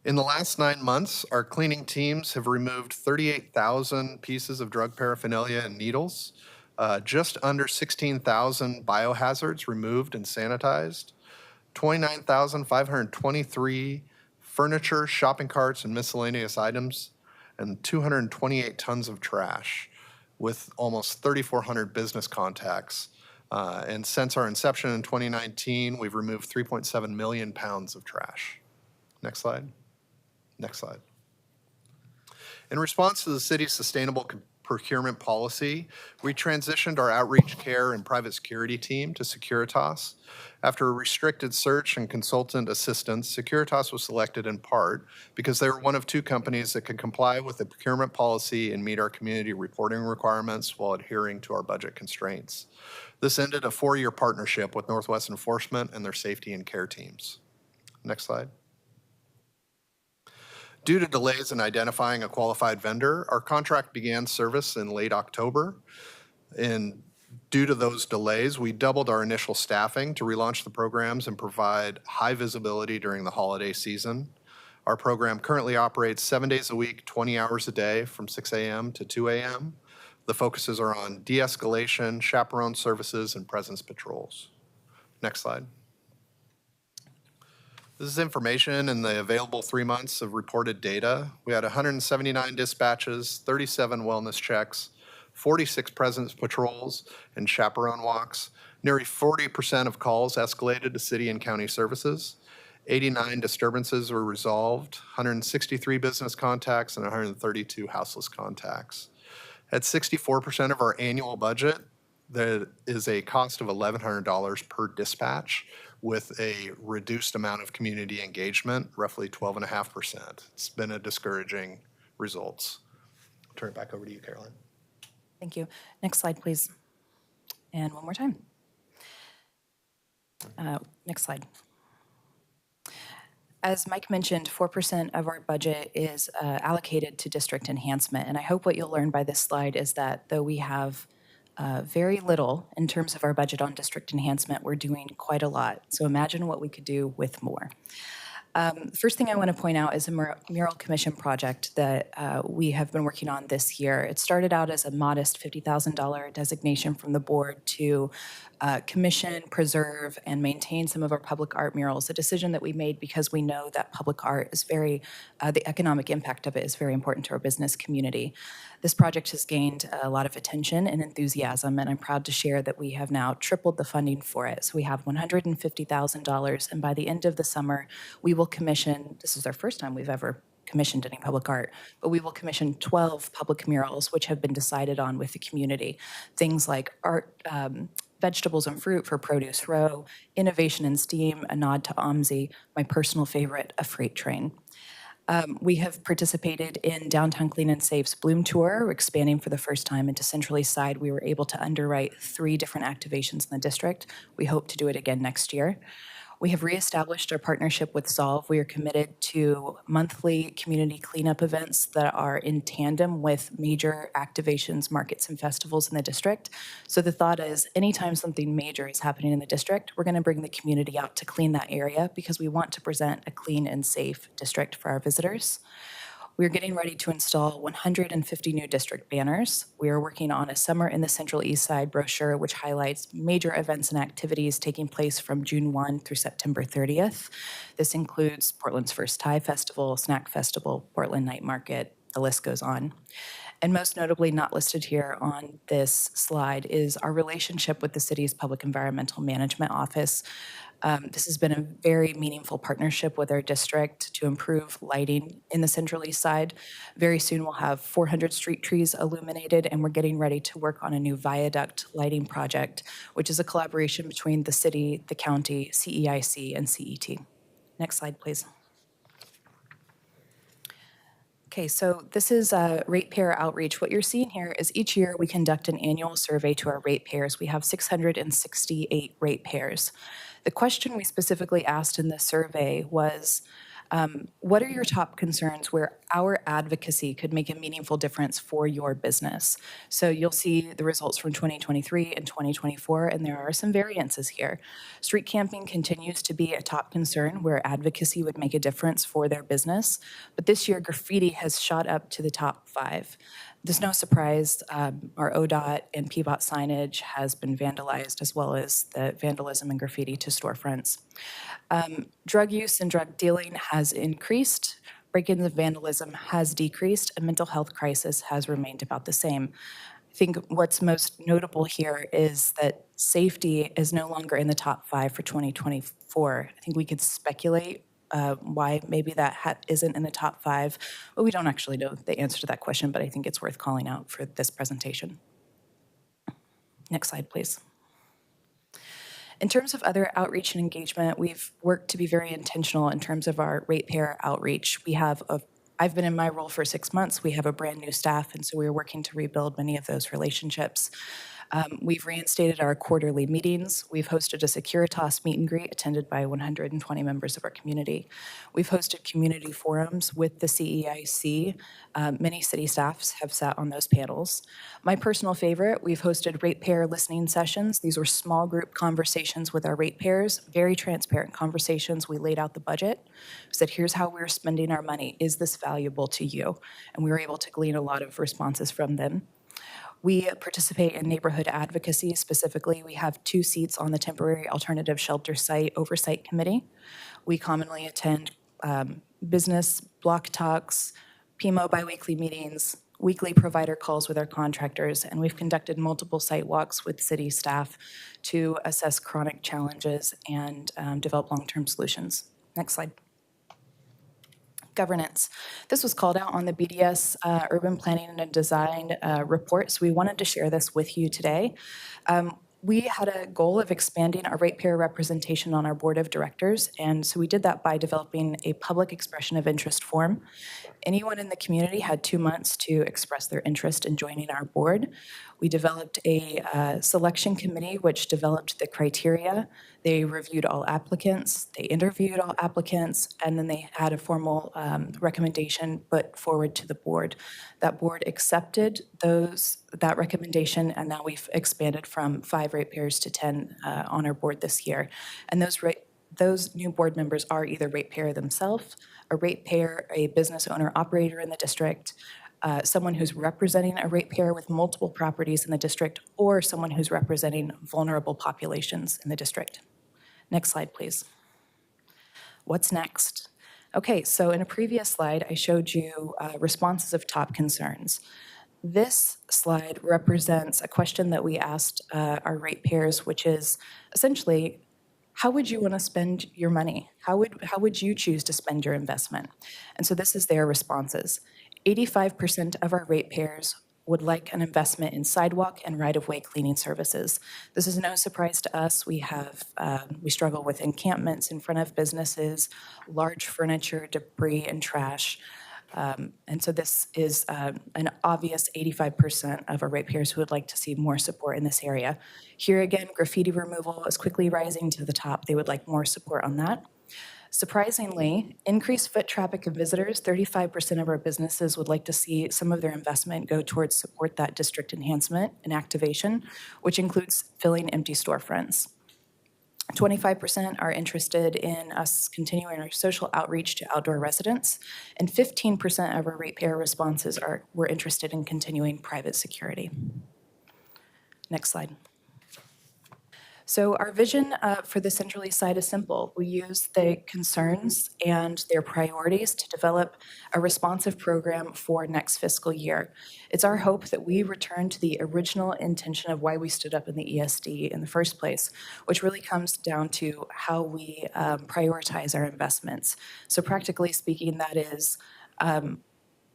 In the last 9 months, our cleaning teams have removed 38,000 pieces of drug paraphernalia and needles, just under 16,000 biohazards removed and sanitized, 29,523 furniture, shopping carts, and miscellaneous items, and 228 tons of trash, with almost 3,400 business contacts. And since our inception in 2019, we've removed 3.7 million pounds of trash. Next slide. Next slide. In response to the city's sustainable procurement policy, we transitioned our outreach, care, and private security team to Securitas. After a restricted search and consultant assistance, Securitas was selected in part because they were one of 2 companies that could comply with the procurement policy and meet our community reporting requirements while adhering to our budget constraints. This ended a 4-year partnership with Northwest Enforcement and their safety and care teams. Next slide. Due to delays in identifying a qualified vendor, our contract began service in late October. And due to those delays, we doubled our initial staffing to relaunch the programs and provide high visibility during the holiday season. Our program currently operates 7 days a week, 20 hours a day from 6 a.m. to 2 a.m. The focuses are on de-escalation, chaperone services, and presence patrols. Next slide. This is information in the available 3 months of reported data. We had 179 dispatches, 37 wellness checks, 46 presence patrols, and chaperone walks. Nearly 40% of calls escalated to city and county services. 89 disturbances were resolved, 163 business contacts, and 132 houseless contacts. At 64% of our annual budget, there is a cost of $1,100 per dispatch with a reduced amount of community engagement, roughly 12.5%. It's been a discouraging results. Turn it back over to you, Carolyn. Thank you. Next slide, please. And one more time. Next slide. As Mike mentioned, 4% of our budget is allocated to district enhancement. And I hope what you'll learn by this slide is that though we have very little in terms of our budget on district enhancement, we're doing quite a lot. So imagine what we could do with more. The first thing I want to point out is a mural commission project that we have been working on this year. It started out as a modest $50,000 designation from the board to commission, preserve, and maintain some of our public art murals, a decision that we made because we know that public art is very, the economic impact of it is very important to our business community. This project has gained a lot of attention and enthusiasm, and I'm proud to share that we have now tripled the funding for it. So we have $150,000, and by the end of the summer, we will commission, this is our first time we've ever commissioned any public art, but we will commission 12 public murals, which have been decided on with the community. Things like art, vegetables and fruit for Produce Row, innovation in STEAM, a nod to OMSI, my personal favorite, a freight train. We have participated in Downtown Clean and Safe's Bloom Tour. We're expanding for the first time into Central East Side. We were able to underwrite 3 different activations in the district. We hope to do it again next year. We have reestablished our partnership with Solve. We are committed to monthly community cleanup events that are in tandem with major activations, markets, and festivals in the district. So the thought is anytime something major is happening in the district, we're going to bring the community out to clean that area because we want to present a clean and safe district for our visitors. We're getting ready to install 150 new district banners. We are working on a Summer in the Central East Side brochure, which highlights major events and activities taking place from June 1 through September 30th. This includes Portland's First Thai Festival, Snack Festival, Portland Night Market, the list goes on. And most notably, not listed here on this slide, is our relationship with the city's Public Environmental Management Office. This has been a very meaningful partnership with our district to improve lighting in the Central East Side. Very soon we'll have 400 street trees illuminated, and we're getting ready to work on a new viaduct lighting project, which is a collaboration between the city, the county, CEIC, and CET. Next slide, please. Okay, so this is ratepayer outreach. What you're seeing here is each year we conduct an annual survey to our ratepayers. We have 668 ratepayers. The question we specifically asked in this survey was, what are your top concerns where our advocacy could make a meaningful difference for your business? So you'll see the results from 2023 and 2024, and there are some variances here. Street camping continues to be a top concern where advocacy would make a difference for their business, but this year graffiti has shot up to the top 5. There's no surprise, our ODOT and PBOT signage has been vandalized, as well as the vandalism and graffiti to storefronts. Drug use and drug dealing has increased, break-ins and vandalism has decreased, and mental health crisis has remained about the same. I think what's most notable here is that safety is no longer in the top 5 for 2024. I think we could speculate why maybe that isn't in the top 5, but we don't actually know the answer to that question, but I think it's worth calling out for this presentation. Next slide, please. In terms of other outreach and engagement, we've worked to be very intentional in terms of our ratepayer outreach. I've been in my role for 6 months. We have a brand new staff, and so we're working to rebuild many of those relationships. We've reinstated our quarterly meetings. We've hosted a Securitas meet and greet attended by 120 members of our community. We've hosted community forums with the CEIC. Many city staffs have sat on those panels. My personal favorite, we've hosted ratepayer listening sessions. These were small group conversations with our ratepayers, very transparent conversations. We laid out the budget. We said, here's how we're spending our money. Is this valuable to you? And we were able to glean a lot of responses from them. We participate in neighborhood advocacy. Specifically, we have 2 seats on the Temporary Alternative Shelter Site Oversight Committee. We commonly attend business block talks, PMO biweekly meetings, weekly provider calls with our contractors, and we've conducted multiple site walks with city staff to assess chronic challenges and develop long-term solutions. Next slide. Governance. This was called out on the BDS Urban Planning and Design report, so we wanted to share this with you today. We had a goal of expanding our ratepayer representation on our board of directors, and so we did that by developing a public expression of interest form. Anyone in the community had 2 months to express their interest in joining our board. We developed a selection committee which developed the criteria. They reviewed all applicants, they interviewed all applicants, and then they had a formal recommendation put forward to the board. That board accepted that recommendation, and now we've expanded from 5 ratepayers to 10 on our board this year. And those new board members are either ratepayer themselves, a ratepayer, a business owner operator in the district, someone who's representing a ratepayer with multiple properties in the district, or someone who's representing vulnerable populations in the district. Next slide, please. What's next? Okay, so in a previous slide, I showed you responses of top concerns. This slide represents a question that we asked our ratepayers, which is essentially, how would you want to spend your money? How would you choose to spend your investment? And so this is their responses. 85% of our ratepayers would like an investment in sidewalk and right-of-way cleaning services. This is no surprise to us. We struggle with encampments in front of businesses, large furniture, debris, and trash. And so this is an obvious 85% of our ratepayers who would like to see more support in this area. Here again, graffiti removal is quickly rising to the top. They would like more support on that. Surprisingly, increased foot traffic of visitors, 35% of our businesses would like to see some of their investment go towards support that district enhancement and activation, which includes filling empty storefronts. 25% are interested in us continuing our social outreach to outdoor residents, and 15% of our ratepayer responses were interested in continuing private security. Next slide. So our vision for the Central East Side is simple. We use the concerns and their priorities to develop a responsive program for next fiscal year. It's our hope that we return to the original intention of why we stood up in the ESD in the first place, which really comes down to how we prioritize our investments. So practically speaking, that is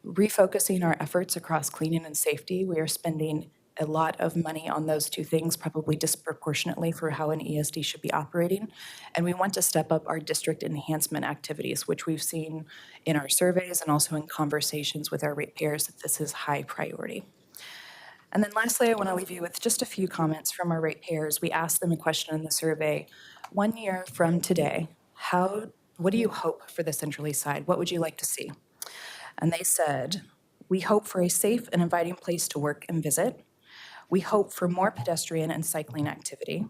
refocusing our efforts across cleaning and safety. We are spending a lot of money on those two things, probably disproportionately for how an ESD should be operating. And we want to step up our district enhancement activities, which we've seen in our surveys and also in conversations with our ratepayers that this is high priority. And then lastly, I want to leave you with just a few comments from our ratepayers. We asked them a question in the survey. 1 year from today, what do you hope for the Central East Side? What would you like to see? And they said, we hope for a safe and inviting place to work and visit. We hope for more pedestrian and cycling activity.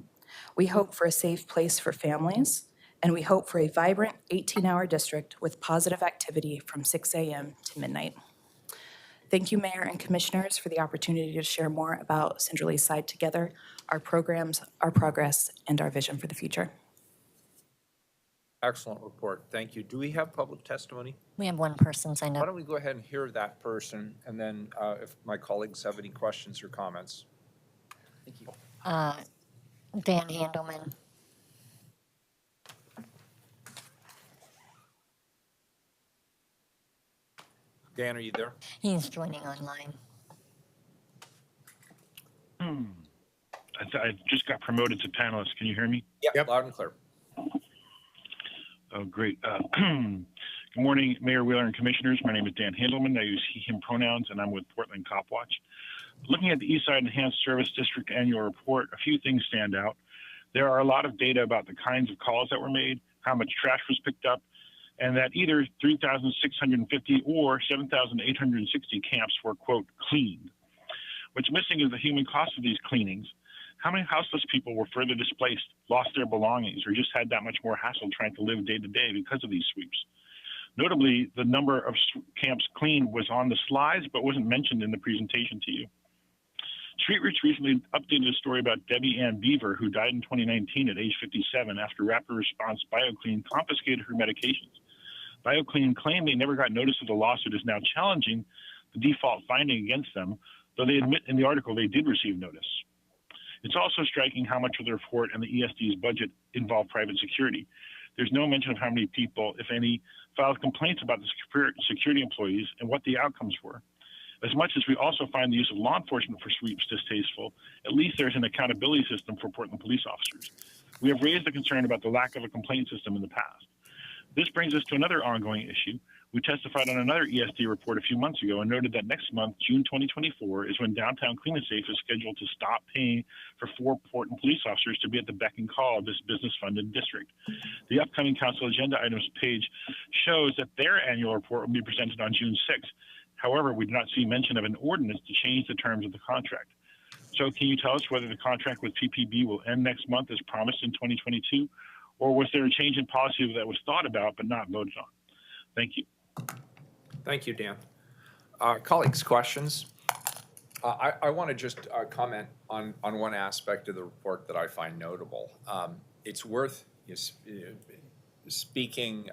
We hope for a safe place for families. And we hope for a vibrant 18-hour district with positive activity from 6 a.m. to midnight. Thank you, Mayor and Commissioners, for the opportunity to share more about Central East Side together, our programs, our progress, and our vision for the future. Excellent report. Thank you. Do we have public testimony? We have one person signed Why up. don't we go ahead and hear that person, and then if my colleagues have any questions or comments. Thank you. Dan Handelman. Dan, are you there? He's joining online. I just got promoted to panelist. Can you hear me? Yep. Loud and clear. Oh, great. Good morning, Mayor Wheeler and Commissioners. My name is Dan Handelman. I use he, him pronouns, and I'm with Portland Cop Watch. Looking at the East Side Enhanced Service District annual report, a few things stand out. There are a lot of data about the kinds of calls that were made, how much trash was picked up, and that either 3,650 or 7,860 camps were, quote, cleaned. What's missing is the human cost of these cleanings. How many houseless people were further displaced, lost their belongings, or just had that much more hassle trying to live day to day because of these sweeps? Notably, the number of camps cleaned was on the slides, but wasn't mentioned in the presentation to you. Street Reach recently updated a story about Debbie Ann Beaver, who died in 2019 at age 57 after Rapid Response BioClean confiscated her medications. BioClean claimed they never got notice of the lawsuit is now challenging the default finding against them, though they admit in the article they did receive notice. It's also striking how much of the report and the ESD's budget involve private security. There's no mention of how many people, if any, filed complaints about the security employees and what the outcomes were. As much as we also find the use of law enforcement for sweeps distasteful, at least there's an accountability system for Portland police officers. We have raised the concern about the lack of a complaint system in the past. This brings us to another ongoing issue. We testified on another ESD report a few months ago and noted that next month, June 2024, is when downtown Clean and Safe is scheduled to stop paying for 4 Portland police officers to be at the beck and call of this business-funded district. The upcoming council agenda items page shows that their annual report will be presented on June 6th. However, we do not see mention of an ordinance to change the terms of the contract. So can you tell us whether the contract with PPB will end next month as promised in 2022, or was there a change in policy that was thought about but not voted on? Thank you. Thank you, Dan. Colleagues, questions? I want to just comment on one aspect of the report that I find notable. It's worth speaking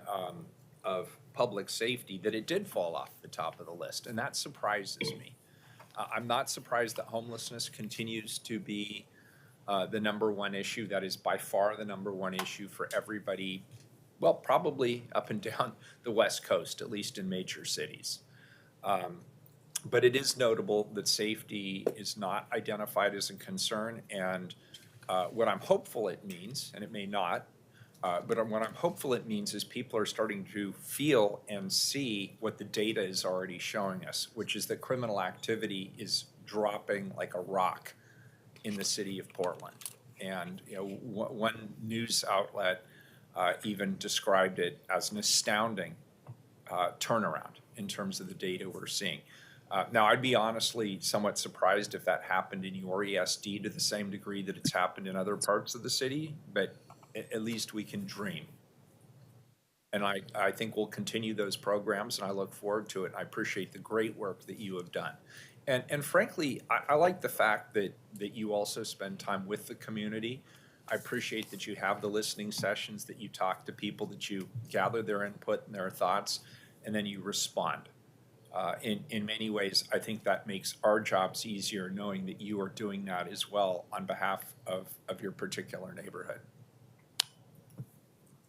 of public safety that it did fall off the top of the list, and that surprises me. I'm not surprised that homelessness continues to be the #1 issue. That is by far the #1 issue for everybody, well, probably up and down the West Coast, at least in major cities. But it is notable that safety is not identified as a concern, and what I'm hopeful it means, and it may not, but what I'm hopeful it means is people are starting to feel and see what the data is already showing us, which is that criminal activity is dropping like a rock in the city of Portland. And one news outlet even described it as an astounding turnaround in terms of the data we're seeing. Now, I'd be honestly somewhat surprised if that happened in your ESD to the same degree that it's happened in other parts of the city, but at least we can dream. And I think we'll continue those programs, and I look forward to it. I appreciate the great work that you have done. And frankly, I like the fact that you also spend time with the community. I appreciate that you have the listening sessions, that you talk to people, that you gather their input and their thoughts, and then you respond. In many ways, I think that makes our jobs easier, knowing that you are doing that as well on behalf of your particular neighborhood.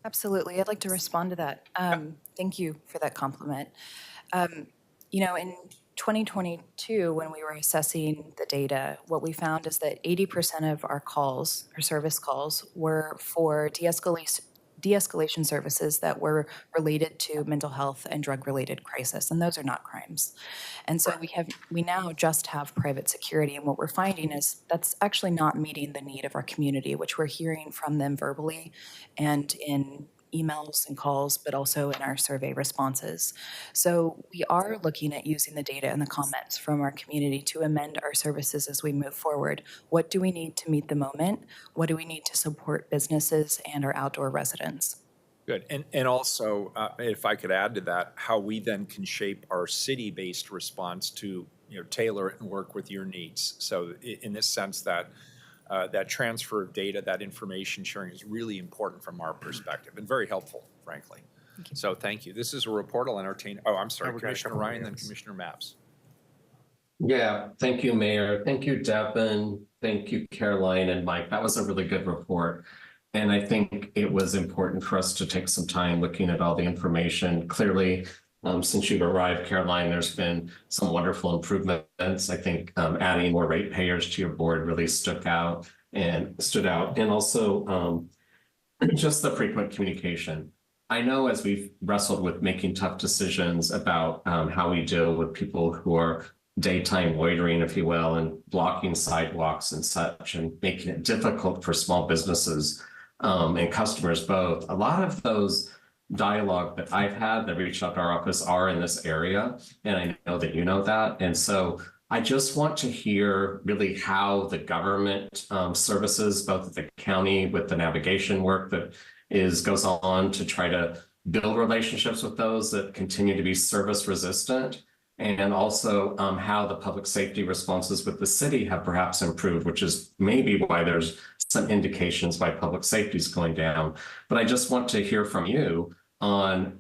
Absolutely. I'd like to respond to that. Thank you for that compliment. In 2022, when we were assessing the data, what we found is that 80% of our calls, our service calls, were for de-escalation services that were related to mental health and drug-related crisis, and those are not crimes. And so we now just have private security, and what we're finding is that's actually not meeting the need of our community, which we're hearing from them verbally and in emails and calls, but also in our survey responses. So we are looking at using the data and the comments from our community to amend our services as we move forward. What do we need to meet the moment? What do we need to support businesses and our outdoor residents? Good. And also, if I could add to that, how we then can shape our city-based response to tailor it and work with your needs. So in this sense that that transfer of data, that information sharing is really important from our perspective and very helpful, frankly. So thank you. This is a report. I'll entertain. Oh, I'm sorry, Commissioner Ryan, then Commissioner Mapps. Yeah, thank you, Mayor. Thank you, Devin. Thank you, Caroline and Mike. That was a really good report. And I think it was important for us to take some time looking at all the information. Clearly, since you've arrived, Caroline, there's been some wonderful improvements. I think adding more ratepayers to your board really stood out. And also just the frequent communication. I know as we've wrestled with making tough decisions about how we deal with people who are daytime loitering, if you will, and blocking sidewalks and such, and making it difficult for small businesses and customers both. A lot of those dialogue that I've had that reached out to our office are in this area, and I know that you know that. And so I just want to hear really how the government services, both at the county with the navigation work that goes on to try to build relationships with those that continue to be service resistant, and also how the public safety responses with the city have perhaps improved, which is maybe why there's some indications why public safety is going down. But I just want to hear from you on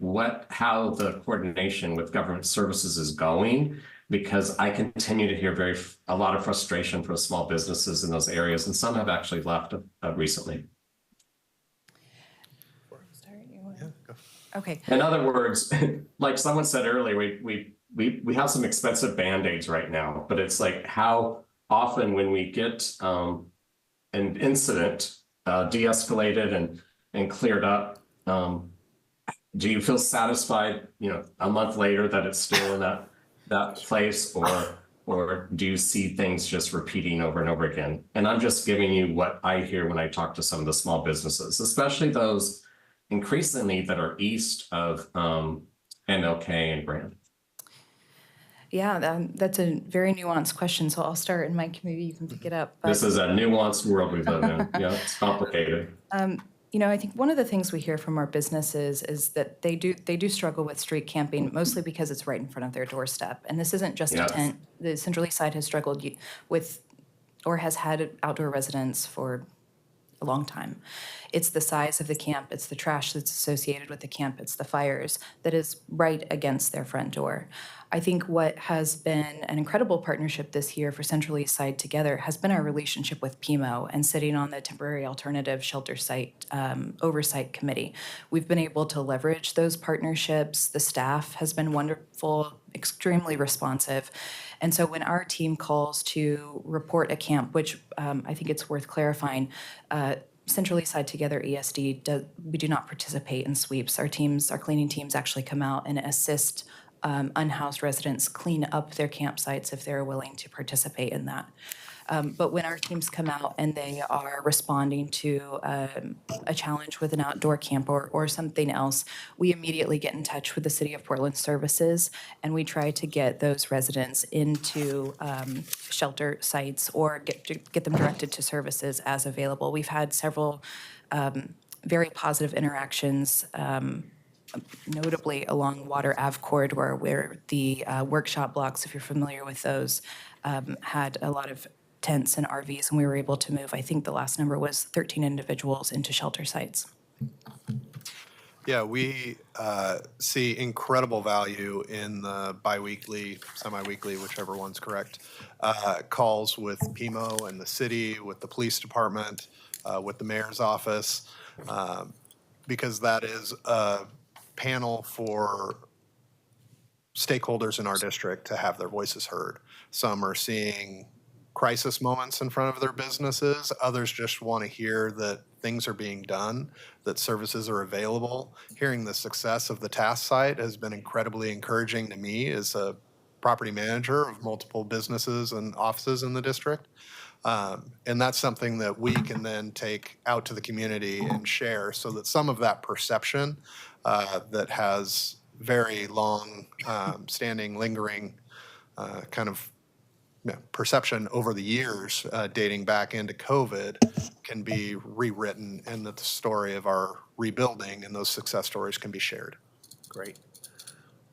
how the coordination with government services is going, because I continue to hear a lot of frustration from small businesses in those areas, and some have actually left recently. Okay. In other words, like someone said earlier, we have some expensive Band-Aids right now, but it's like how often when we get an incident de-escalated and cleared up, do you feel satisfied, a month later that it's still in that place, or do you see things just repeating over and over again? And I'm just giving you what I hear when I talk to some of the small businesses, especially those increasingly that are east of MLK and Brand. Yeah, that's a very nuanced question. So I'll start, and Mike, maybe you can pick it up. This is a nuanced world we live in. Yeah, it's complicated. I think one of the things we hear from our businesses is that they do struggle with street camping, mostly because it's right in front of their doorstep. And this isn't just a tent. The Central East Side has struggled with, or has had outdoor residents for a long time. It's the size of the camp, it's the trash that's associated with the camp, it's the fires that is right against their front door. I think what has been an incredible partnership this year for Central East Side Together has been our relationship with PMO and sitting on the Temporary Alternative Shelter Site Oversight Committee. We've been able to leverage those partnerships. The staff has been wonderful, extremely responsive. And so when our team calls to report a camp, which I think it's worth clarifying, Central East Side Together ESD, we do not participate in sweeps. Our cleaning teams actually come out and assist unhoused residents clean up their campsites if they're willing to participate in that. But when our teams come out and they are responding to a challenge with an outdoor camp or something else, we immediately get in touch with the City of Portland Services, and we try to get those residents into shelter sites or get them directed to services as available. We've had several very positive interactions, notably along Water Ave corridor, where the workshop blocks, if you're familiar with those, had a lot of tents and RVs, and we were able to move, I think the last number was 13 individuals into shelter sites. Yeah, we see incredible value in the biweekly, semi-weekly, whichever one's correct, calls with PMO and the city, with the police department, with the mayor's office, because that is a panel for stakeholders in our district to have their voices heard. Some are seeing crisis moments in front of their businesses. Others just want to hear that things are being done, that services are available. Hearing the success of the task site has been incredibly encouraging to me as a property manager of multiple businesses and offices in the district. And that's something that we can then take out to the community and share so that some of that perception that has very long standing, lingering kind of perception over the years dating back into COVID can be rewritten, and that the story of our rebuilding and those success stories can be shared. Great.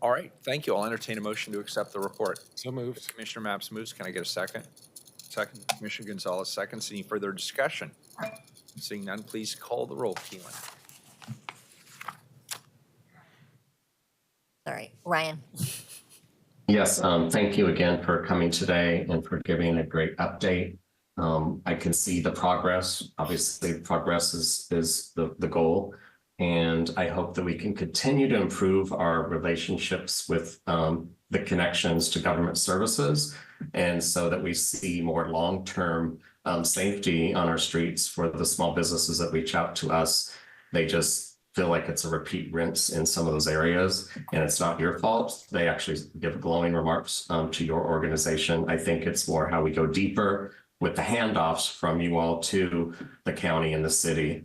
All right, thank you. I'll entertain a motion to accept the report. So moved. Commissioner Mapps moves. Can I get a second? Second. Commissioner Gonzalez seconds. Any further discussion? Seeing none, please call the roll, Keelan. Sorry, Ryan. Yes, thank you again for coming today and for giving a great update. I can see the progress. Obviously, progress is the goal. And I hope that we can continue to improve our relationships with the connections to government services, and so that we see more long-term safety on our streets for the small businesses that reach out to us. They just feel like it's a repeat rinse in some of those areas, and it's not your fault. They actually give glowing remarks to your organization. I think it's more how we go deeper with the handoffs from you all to the county and the city,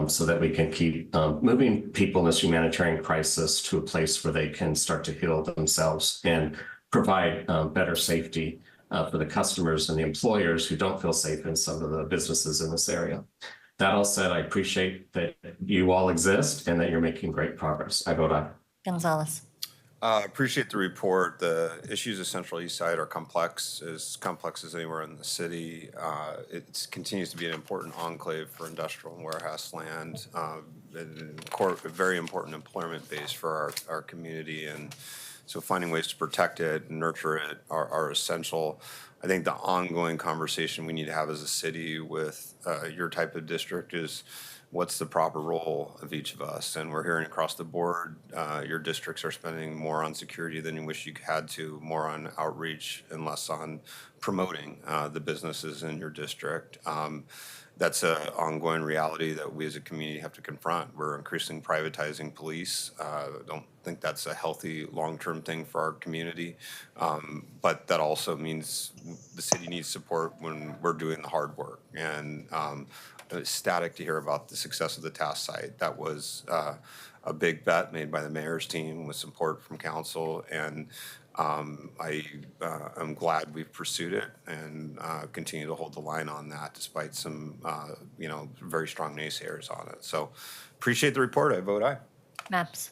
so that we can keep moving people in this humanitarian crisis to a place where they can start to heal themselves and provide better safety for the customers and the employers who don't feel safe in some of the businesses in this area. That all said, I appreciate that you all exist and that you're making great progress. I vote aye. Gonzalez. Appreciate the report. The issues of Central East Side are complex as anywhere in the city. It continues to be an important enclave for industrial and warehouse land, a very important employment base for our community. And so finding ways to protect it and nurture it are essential. I think the ongoing conversation we need to have as a city with your type of district is what's the proper role of each of us? And we're hearing across the board, your districts are spending more on security than you wish you had to, more on outreach and less on promoting the businesses in your district. That's an ongoing reality that we as a community have to confront. We're increasingly privatizing police. Don't think that's a healthy long-term thing for our community. But that also means the city needs support when we're doing the hard work. And ecstatic to hear about the success of the task site. That was a big bet made by the mayor's team with support from council, and I'm glad we've pursued it and continue to hold the line on that despite some very strong naysayers on it. So appreciate the report. I vote aye. Maps.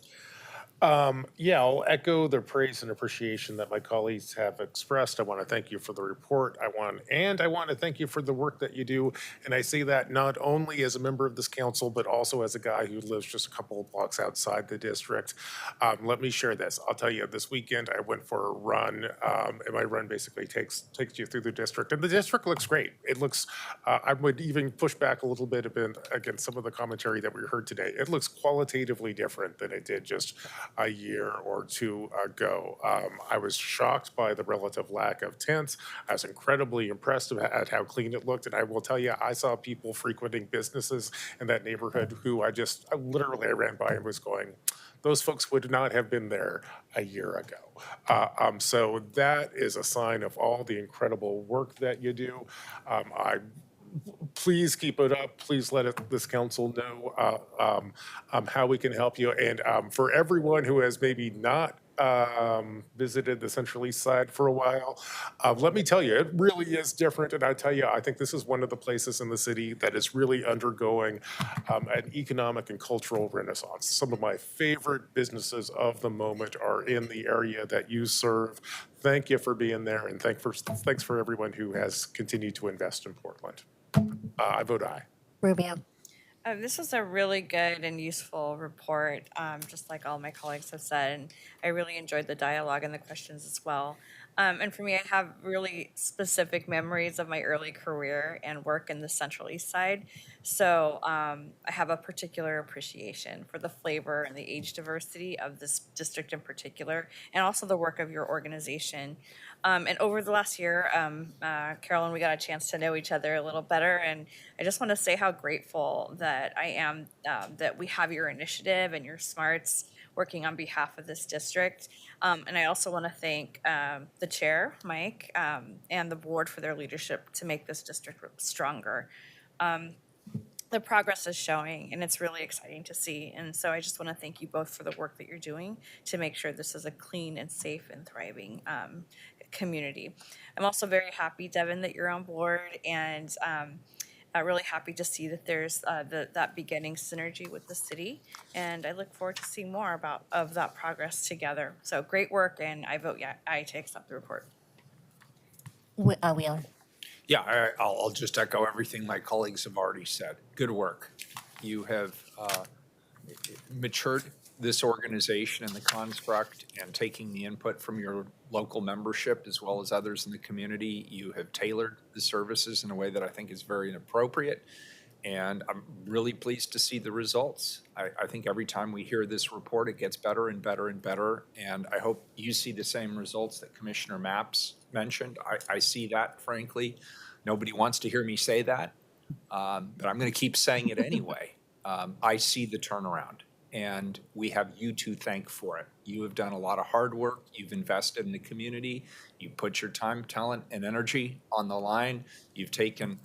Yeah, I'll echo the praise and appreciation that my colleagues have expressed. I want to thank you for the report. I want to thank you for the work that you do. And I say that not only as a member of this council, but also as a guy who lives just a couple of blocks outside the district. Let me share this. I'll tell you, this weekend I went for a run, and my run basically takes you through the district. And the district looks great. It looks, I would even push back a little bit against some of the commentary that we heard today. It looks qualitatively different than it did just a year or two ago. I was shocked by the relative lack of tents. I was incredibly impressed at how clean it looked. And I will tell you, I saw people frequenting businesses in that neighborhood who I ran by and was going, those folks would not have been there a year ago. So that is a sign of all the incredible work that you do. Please keep it up. Please let this council know how we can help you. And for everyone who has maybe not visited the Central East Side for a while, let me tell you, it really is different. And I tell you, I think this is one of the places in the city that is really undergoing an economic and cultural renaissance. Some of my favorite businesses of the moment are in the area that you serve. Thank you for being there, and thanks for everyone who has continued to invest in Portland. I vote aye. Rubio. This was a really good and useful report, just like all my colleagues have said, and I really enjoyed the dialogue and the questions as well. And for me, I have really specific memories of my early career and work in the Central East Side. So I have a particular appreciation for the flavor and the age diversity of this district in particular, and also the work of your organization. And over the last year, Carolyn, we got a chance to know each other a little better, and I just want to say how grateful that I am that we have your initiative and your smarts working on behalf of this district. And I also want to thank the chair, Mike, and the board for their leadership to make this district stronger. The progress is showing, and it's really exciting to see. And so I just want to thank you both for the work that you're doing to make sure this is a clean and safe and thriving community. I'm also very happy, Devin, that you're on board, and really happy to see that there's that beginning synergy with the city, and I look forward to seeing more of that progress together. So great work, and I vote aye to accept the report. Wheeler. Yeah, I'll just echo everything my colleagues have already said. Good work. You have matured this organization and the construct, and taking the input from your local membership as well as others in the community, you have tailored the services in a way that I think is very appropriate. And I'm really pleased to see the results. I think every time we hear this report, it gets better and better and better. And I hope you see the same results that Commissioner Mapps mentioned. I see that, frankly. Nobody wants to hear me say that, but I'm going to keep saying it anyway. I see the turnaround, and we have you to thank for it. You have done a lot of hard work. You've invested in the community. You put your time, talent, and energy on the line. You've taken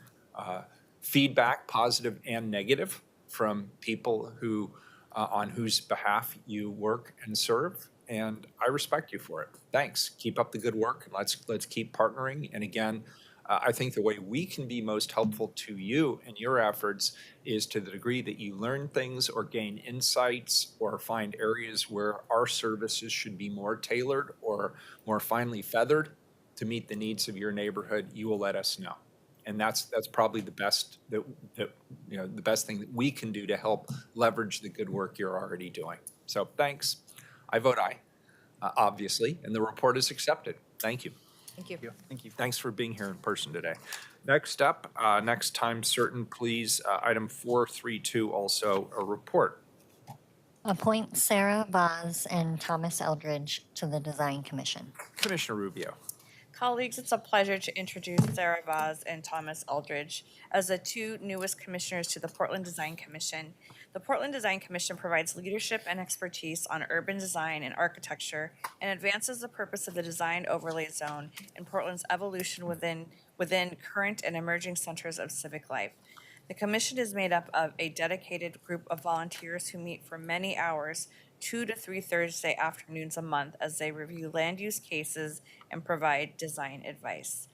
feedback, positive and negative, from people who, on whose behalf you work and serve, and I respect you for it. Thanks. Keep up the good work. Let's keep partnering. And again, I think the way we can be most helpful to you and your efforts is to the degree that you learn things or gain insights or find areas where our services should be more tailored or more finely feathered to meet the needs of your neighborhood. You will let us know. And that's probably the best the best thing that we can do to help leverage the good work you're already doing. So thanks. I vote aye, obviously, and the report is accepted. Thank you. Thank you. Thank you. Thanks for being here in person today. Next up, next time certain, please, item 432, also a report. Appoint Sarah Vaz and Thomas Eldridge to the Design Commission. Commissioner Rubio. Colleagues, it's a pleasure to introduce Sarah Vaz and Thomas Eldridge as the two newest commissioners to the Portland Design Commission. The Portland Design Commission provides leadership and expertise on urban design and architecture and advances the purpose of the design overlay zone and Portland's evolution within current and emerging centers of civic life. The commission is made up of a dedicated group of volunteers who meet for many hours, 2 to 3 Thursday afternoons a month, as they review land use cases and provide design advice.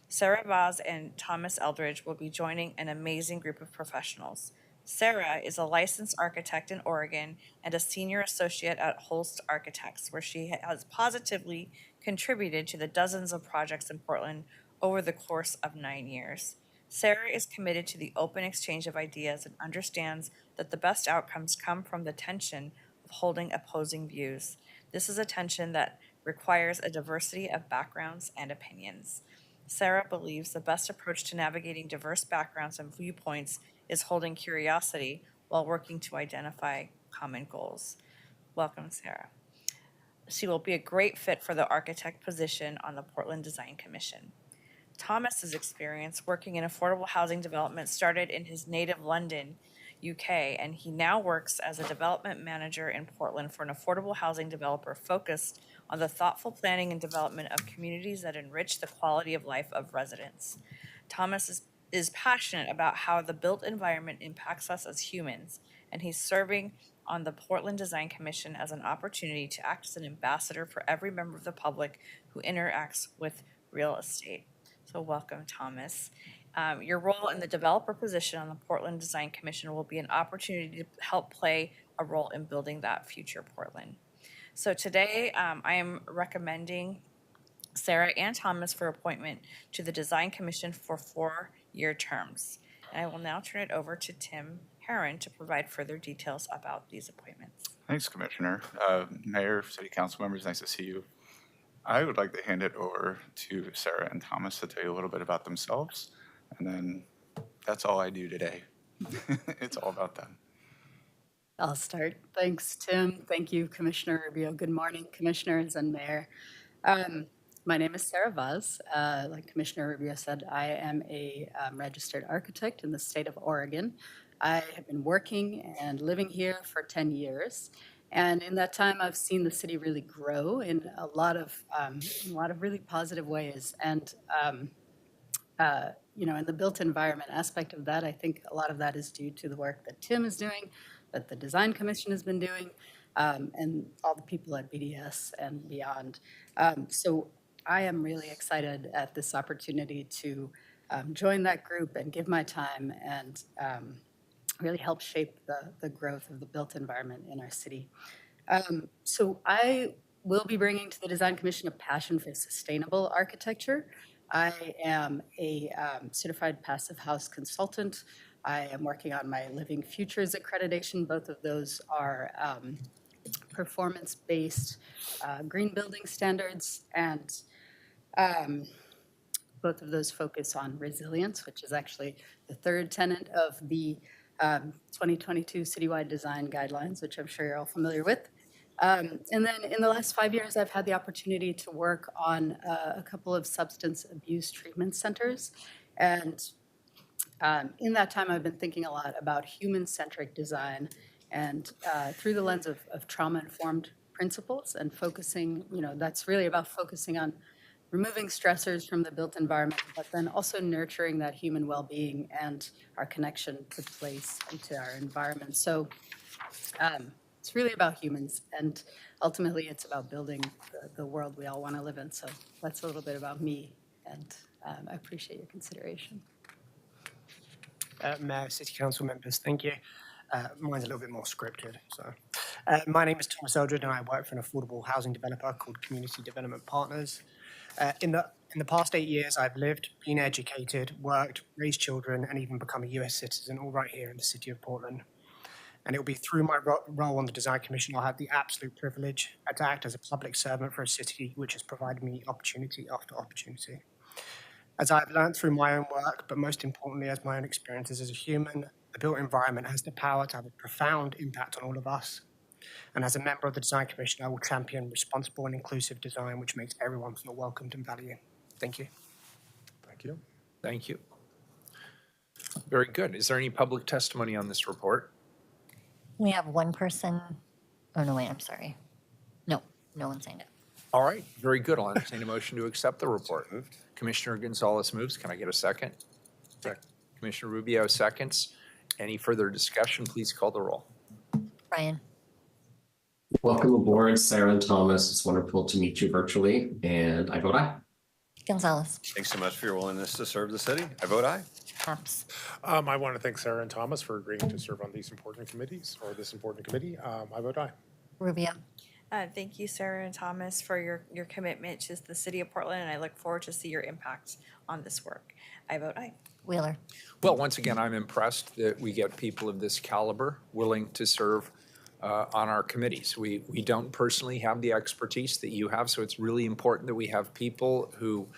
Sarah Vaz and Thomas Eldridge will be joining an amazing group of professionals. Sarah is a licensed architect in Oregon and a senior associate at Holst Architects, where she has positively contributed to the dozens of projects in Portland over the course of 9 years. Sarah is committed to the open exchange of ideas and understands that the best outcomes come from the tension of holding opposing views. This is a tension that requires a diversity of backgrounds and opinions. Sarah believes the best approach to navigating diverse backgrounds and viewpoints is holding curiosity while working to identify common goals. Welcome, Sarah. She will be a great fit for the architect position on the Portland Design Commission. Thomas's experience working in affordable housing development started in his native London, UK, and he now works as a development manager in Portland for an affordable housing developer focused on the thoughtful planning and development of communities that enrich the quality of life of residents. Thomas is passionate about how the built environment impacts us as humans, and he's serving on the Portland Design Commission as an opportunity to act as an ambassador for every member of the public who interacts with real estate. So welcome, Thomas. Your role in the developer position on the Portland Design Commission will be an opportunity to help play a role in building that future Portland. So today, I am recommending Sarah and Thomas for appointment to the Design Commission for 4-year terms. And I will now turn it over to Tim Herron to provide further details about these appointments. Thanks, Commissioner. Mayor, City Council members, nice to see you. I would like to hand it over to Sarah and Thomas to tell you a little bit about themselves, and then that's all I do today. It's all about them. I'll start. Thanks, Tim. Thank you, Commissioner Rubio. Good morning, Commissioners and Mayor. My name is Sarah Vaz. Like Commissioner Rubio said, I am a registered architect in the state of Oregon. I have been working and living here for 10 years. And in that time, I've seen the city really grow in a lot of really positive ways. And in the built environment aspect of that, I think a lot of that is due to the work that Tim is doing, that the Design Commission has been doing, and all the people at BDS and beyond. So I am really excited at this opportunity to join that group and give my time and really help shape the growth of the built environment in our city. So I will be bringing to the Design Commission a passion for sustainable architecture. I am a certified passive house consultant. I am working on my Living Futures accreditation. Both of those are performance-based green building standards, and both of those focus on resilience, which is actually the third tenet of the 2022 citywide design guidelines, which I'm sure you're all familiar with. And then in the last 5 years, I've had the opportunity to work on a couple of substance abuse treatment centers. And in that time, I've been thinking a lot about human-centric design and through the lens of trauma-informed principles and focusing, that's really about focusing on removing stressors from the built environment, but then also nurturing that human well-being and our connection to place and to our environment. So it's really about humans, and ultimately it's about building the world we all want to live in. So that's a little bit about me, and I appreciate your consideration. Mayor, City Council members, thank you. Mine's a little bit more scripted. So, my name is Thomas Eldridge, and I work for an affordable housing developer called Community Development Partners. In the past 8 years, I've lived, been educated, worked, raised children, and even become a US citizen, all right here in the city of Portland. And it will be through my role on the Design Commission, I'll have the absolute privilege to act as a public servant for a city which has provided me opportunity after opportunity. As I've learned through my own work, but most importantly as my own experiences as a human, the built environment has the power to have a profound impact on all of us. And as a member of the Design Commission, I will champion responsible and inclusive design which makes everyone feel welcomed and valued. Thank you. Thank you. Thank you. Very good. Is there any public testimony on this report? We have one person. Oh, no, wait, I'm sorry. No, no one signed it. All right, very good. I'll entertain a motion to accept the report. Commissioner Gonzalez moves. Can I get a second? Second. Commissioner Rubio seconds. Any further discussion? Please call the roll. Brian. Welcome aboard, Sarah and Thomas. It's wonderful to meet you virtually, and I vote aye. Gonzalez. Thanks so much for your willingness to serve the city. I vote aye. Maps. I want to thank Sarah and Thomas for agreeing to serve on these important committees, or this important committee. I vote aye. Rubio. Thank you, Sarah and Thomas, for your commitment to the city of Portland, and I look forward to see your impact on this work. I vote aye. Wheeler. Well, once again, I'm impressed that we get people of this caliber willing to serve on our committees. We don't personally have the expertise that you have, so it's really important that we have people who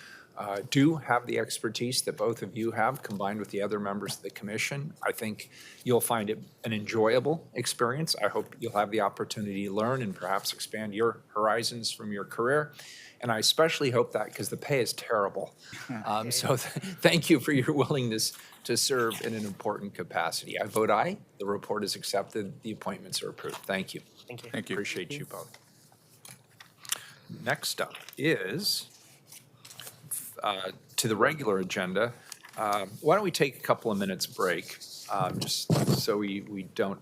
do have the expertise that both of you have, combined with the other members of the commission. I think you'll find it an enjoyable experience. I hope you'll have the opportunity to learn and perhaps expand your horizons from your career. And I especially hope that because the pay is terrible. So thank you for your willingness to serve in an important capacity. I vote aye. The report is accepted. The appointments are approved. Thank you. Thank you. Thank you. Appreciate you both. Next up is to the regular agenda. Why don't we take a couple of minutes break, just so we don't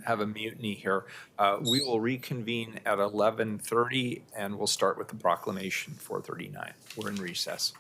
have a mutiny here. We will reconvene at 11:30, and we'll start with the proclamation 4:39. We're in recess.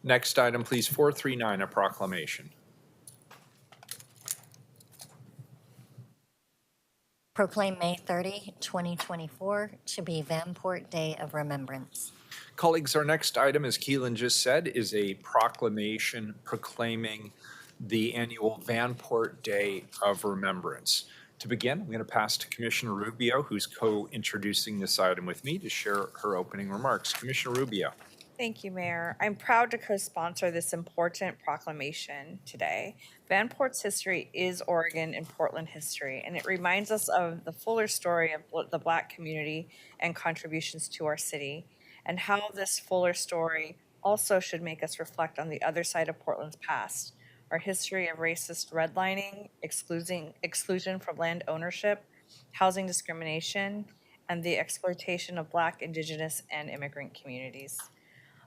Next item, please, 439, a proclamation. Proclaim May 30, 2024 to be Vanport Day of Remembrance. Colleagues, our next item, as Keelan just said, is a proclamation proclaiming the annual Vanport Day of Remembrance. To begin, I'm going to pass to Commissioner Rubio, who's co-introducing this item with me, to share her opening remarks. Commissioner Rubio. Thank you, Mayor. I'm proud to co-sponsor this important proclamation today. Vanport's history is Oregon and Portland history, and it reminds us of the fuller story of the Black community and contributions to our city, and how this fuller story also should make us reflect on the other side of Portland's past, our history of racist redlining, exclusion from land ownership, housing discrimination, and the exploitation of Black, Indigenous, and immigrant communities.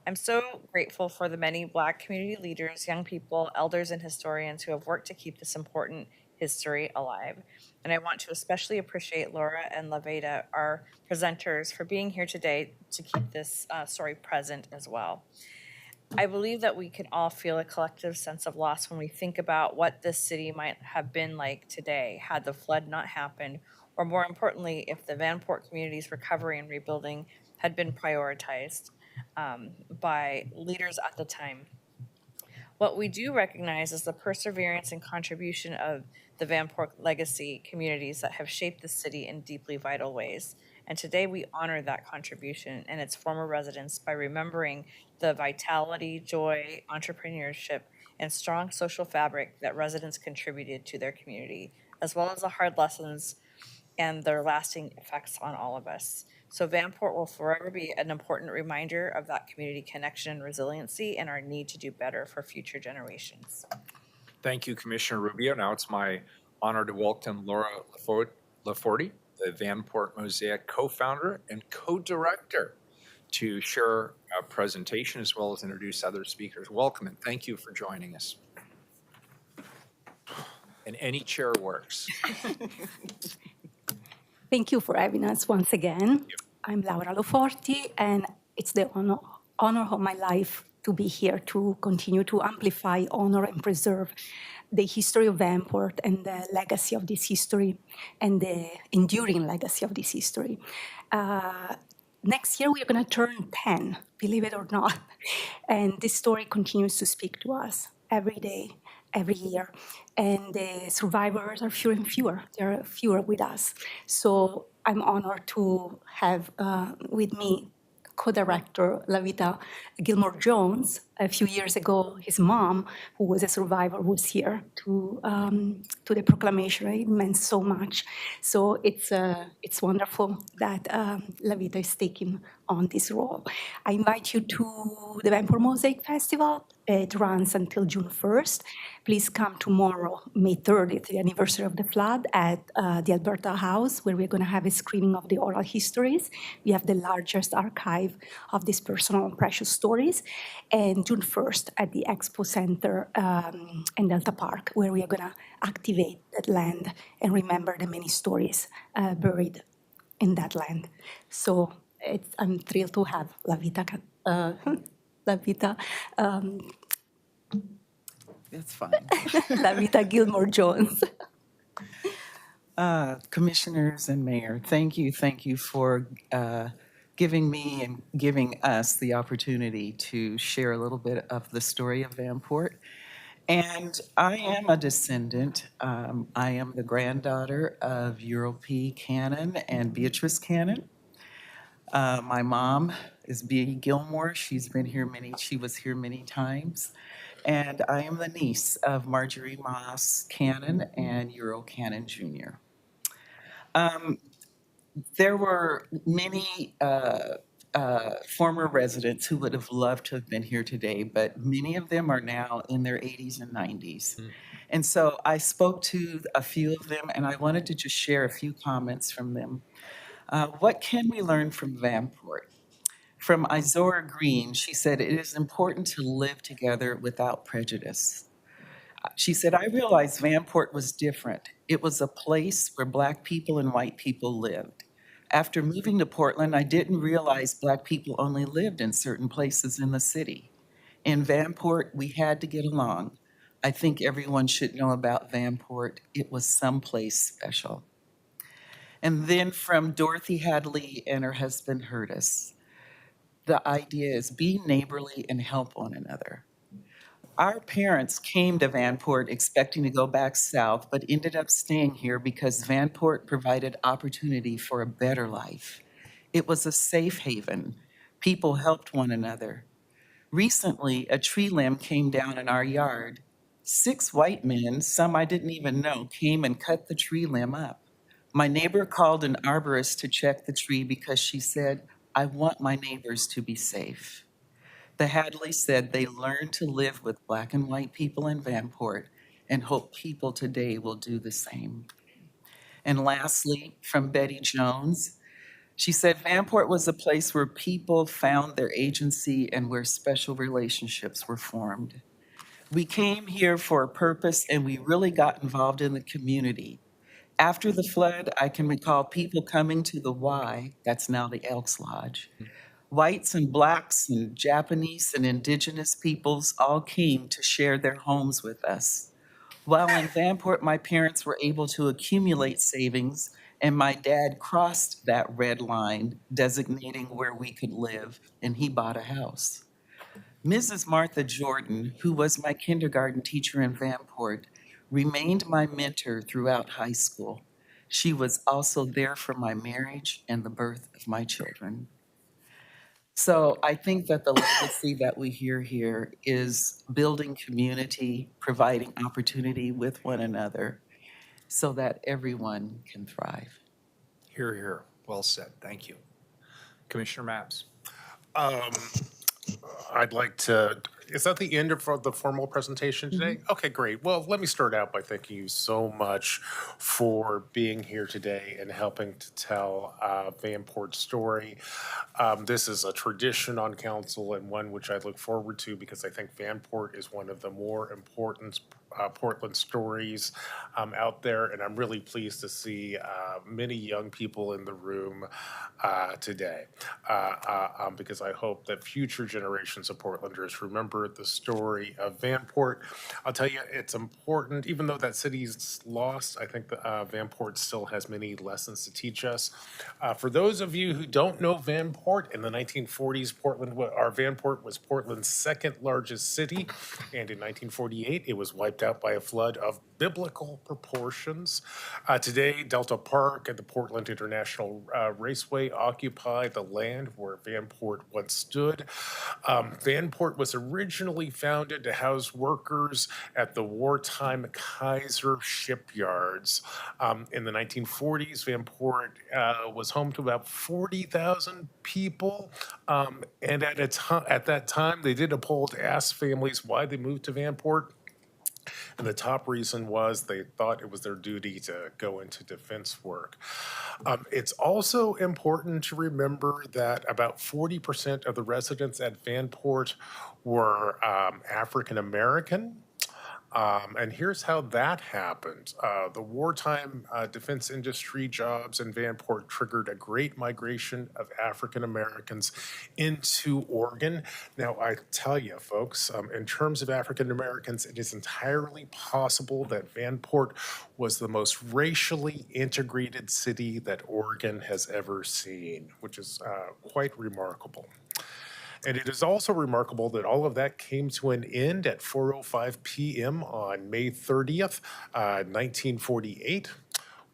I'm so grateful for the many Black community leaders, young people, elders, and historians who have worked to keep this important history alive. And I want to especially appreciate Laura and Laveda, our presenters, for being here today to keep this story present as well. I believe that we can all feel a collective sense of loss when we think about what this city might have been like today had the flood not happened, or more importantly, if the Vanport community's recovery and rebuilding had been prioritized by leaders at the time. What we do recognize is the perseverance and contribution of the Vanport legacy communities that have shaped the city in deeply vital ways. And today we honor that contribution and its former residents by remembering the vitality, joy, entrepreneurship, and strong social fabric that residents contributed to their community, as well as the hard lessons and their lasting effects on all of us. So Vanport will forever be an important reminder of that community connection and resiliency and our need to do better for future generations. Thank you, Commissioner Rubio. Now it's my honor to welcome Laura Laforte, the Vanport Mosaic co-founder and co-director, to share a presentation as well as introduce other speakers. Welcome and thank you for joining us. And any chair works. Thank you for having us once again. I'm Laura Loforti, and it's the honor of my life to be here to continue to amplify, honor, and preserve the history of Vanport and the legacy of this history and the enduring legacy of this history. Next year, we are going to turn 10, believe it or not. And this story continues to speak to us every day, every year. And the survivors are fewer and fewer. There are fewer with us. So I'm honored to have with me co-director Lavita Gilmore-Jones, a few years ago, his mom, who was a survivor, was here to the proclamation. It meant so much. So it's wonderful that La Vita is taking on this role. I invite you to the Vanport Mosaic Festival. It runs until June 1st. Please come tomorrow, May 30th, the anniversary of the flood, at the Alberta House, where we're going to have a screening of the oral histories. We have the largest archive of these personal and precious stories. And June 1st at the Expo Center in Delta Park, where we are going to activate that land and remember the many stories buried in that land. So I'm thrilled to have La Vita, La Vita, It's fine. La Vita Gilmore Jones. Commissioners and Mayor, thank you for giving me and giving us the opportunity to share a little bit of the story of Vanport. And I am a descendant. I am the granddaughter of Earl P. Cannon and Beatrice Cannon. My mom is B. Gilmore. She was here many times. And I am the niece of Marjorie Moss Cannon and Earl Cannon Jr. There were many former residents who would have loved to have been here today, but many of them are now in their 80s and 90s. And so I spoke to a few of them, and I wanted to just share a few comments from them. What can we learn from Vanport? From Izora Green, she said, "It is important to live together without prejudice." She said, "I realized Vanport was different. It was a place where Black people and white people lived. After moving to Portland, I didn't realize Black people only lived in certain places in the city. In Vanport, we had to get along. I think everyone should know about Vanport. It was someplace special." And then from Dorothy Hadley and her husband Hurtis, the idea is be neighborly and help one another. Our parents came to Vanport expecting to go back south, but ended up staying here because Vanport provided opportunity for a better life. It was a safe haven. People helped one another. Recently, a tree limb came down in our yard. 6 white men, some I didn't even know, came and cut the tree limb up. My neighbor called an arborist to check the tree because she said, "I want my neighbors to be safe." The Hadleys said they learned to live with Black and white people in Vanport and hope people today will do the same. And lastly, from Betty Jones, she said Vanport was a place where people found their agency and where special relationships were formed. We came here for a purpose and we really got involved in the community. After the flood, I can recall people coming to the Y, that's now the Elks Lodge. Whites and Blacks and Japanese and indigenous peoples all came to share their homes with us. While in Vanport, my parents were able to accumulate savings, and my dad crossed that red line designating where we could live, and he bought a house. Mrs. Martha Jordan, who was my kindergarten teacher in Vanport, remained my mentor throughout high school. She was also there for my marriage and the birth of my children. So I think that the legacy that we hear here is building community, providing opportunity with one another so that everyone can thrive. Hear, hear. Well said. Thank you. Commissioner Mapps. I'd like to, is that the end of the formal presentation today? Okay, great. Well, let me start out by thanking you so much for being here today and helping to tell Vanport's story. This is a tradition on council and one which I look forward to because I think Vanport is one of the more important Portland stories out there, and I'm really pleased to see many young people in the room today because I hope that future generations of Portlanders remember the story of Vanport. I'll tell you, it's important, even though that city's lost, I think Vanport still has many lessons to teach us. For those of you who don't know Vanport, in the 1940s, Vanport was Portland's second largest city, and in 1948, it was wiped out by a flood of biblical proportions. Today, Delta Park and the Portland International Raceway occupy the land where Vanport once stood. Vanport was originally founded to house workers at the wartime Kaiser shipyards. In the 1940s, Vanport was home to about 40,000 people. And at that time, they did a poll to ask families why they moved to Vanport. And the top reason was they thought it was their duty to go into defense work. It's also important to remember that about 40% of the residents at Vanport were African American. And here's how that happened. The wartime defense industry jobs in Vanport triggered a great migration of African Americans into Oregon. Now, I tell you, folks, in terms of African Americans, it is entirely possible that Vanport was the most racially integrated city that Oregon has ever seen, which is quite remarkable. And it is also remarkable that all of that came to an end at 4:05 p.m. on May 30th, 1948,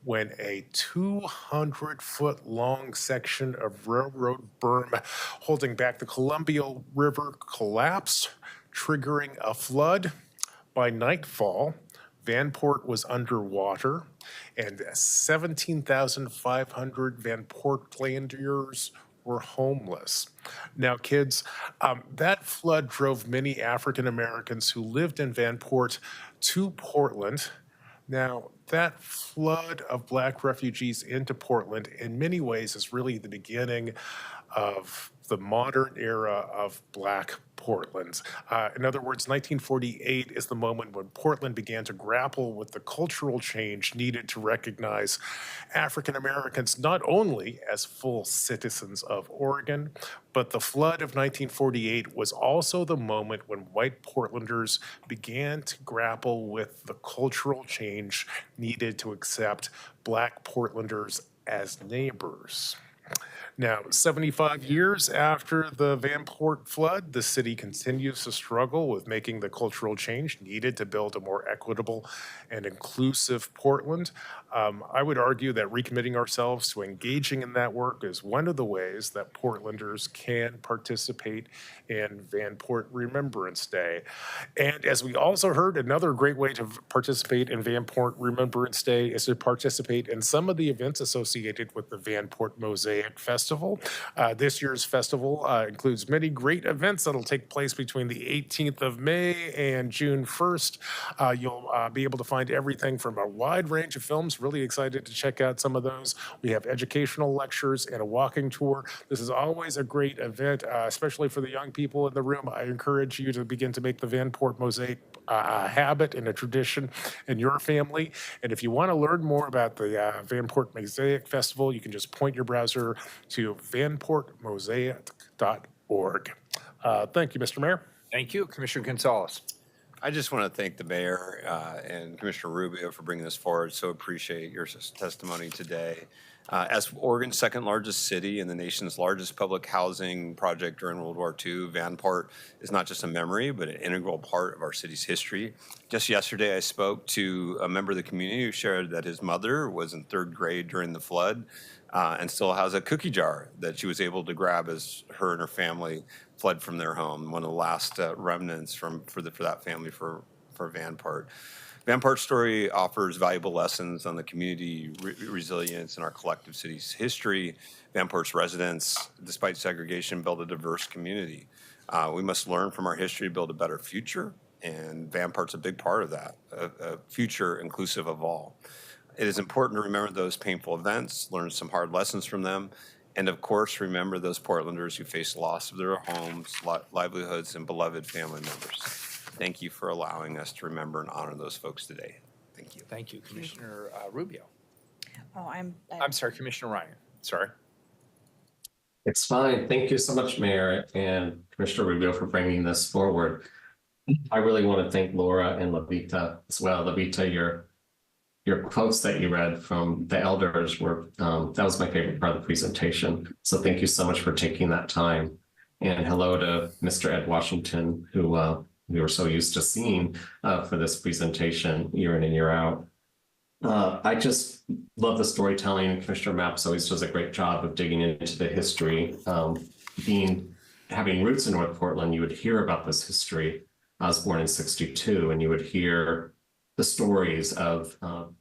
when a 200-foot-long section of railroad berm holding back the Columbia River collapsed, triggering a flood. By nightfall, Vanport was underwater, and 17,500 Vanportlanders were homeless. Now, kids, that flood drove many African Americans who lived in Vanport to Portland. Now, that flood of Black refugees into Portland, in many ways, is really the beginning of the modern era of Black Portland. In other words, 1948 is the moment when Portland began to grapple with the cultural change needed to recognize African Americans not only as full citizens of Oregon, but the flood of 1948 was also the moment when white Portlanders began to grapple with the cultural change needed to accept Black Portlanders as neighbors. Now, 75 years after the Vanport flood, the city continues to struggle with making the cultural change needed to build a more equitable and inclusive Portland. I would argue that recommitting ourselves to engaging in that work is one of the ways that Portlanders can participate in Vanport Remembrance Day. And as we also heard, another great way to participate in Vanport Remembrance Day is to participate in some of the events associated with the Vanport Mosaic Festival. This year's festival includes many great events that'll take place between the 18th of May and June 1st. You'll be able to find everything from a wide range of films. Really excited to check out some of those. We have educational lectures and a walking tour. This is always a great event, especially for the young people in the room. I encourage you to begin to make the Vanport Mosaic a habit and a tradition in your family. And if you want to learn more about the Vanport Mosaic Festival, you can just point your browser to vanportmosaic.org. Thank you, Mr. Mayor. Thank you, Commissioner Gonzalez. I just want to thank the mayor and Commissioner Rubio for bringing this forward. So appreciate your testimony today. As Oregon's second largest city and the nation's largest public housing project during World War II, Vanport is not just a memory, but an integral part of our city's history. Just yesterday, I spoke to a member of the community who shared that his mother was in third grade during the flood and still has a cookie jar that she was able to grab as her and her family fled from their home, one of the last remnants for that family for Vanport. Vanport's story offers valuable lessons on the community resilience in our collective city's history. Vanport's residents, despite segregation, build a diverse community. We must learn from our history to build a better future, and Vanport's a big part of that, a future inclusive of all. It is important to remember those painful events, learn some hard lessons from them, and of course, remember those Portlanders who faced loss of their homes, livelihoods, and beloved family members. Thank you for allowing us to remember and honor those folks today. Thank you. Thank you, Commissioner Rubio. Oh, I'm sorry, Commissioner Ryan. Sorry. It's fine. Thank you so much, Mayor and Commissioner Rubio, for bringing this forward. I really want to thank Laura and Levita as well. Levita, your quotes that you read from the elders were, that was my favorite part of the presentation. So thank you so much for taking that time. And hello to Mr. Ed Washington, who we were so used to seeing for this presentation year in and year out. I just love the storytelling. Commissioner Mapps always does a great job of digging into the history. Having roots in North Portland, you would hear about this history. I was born in '62, and you would hear the stories of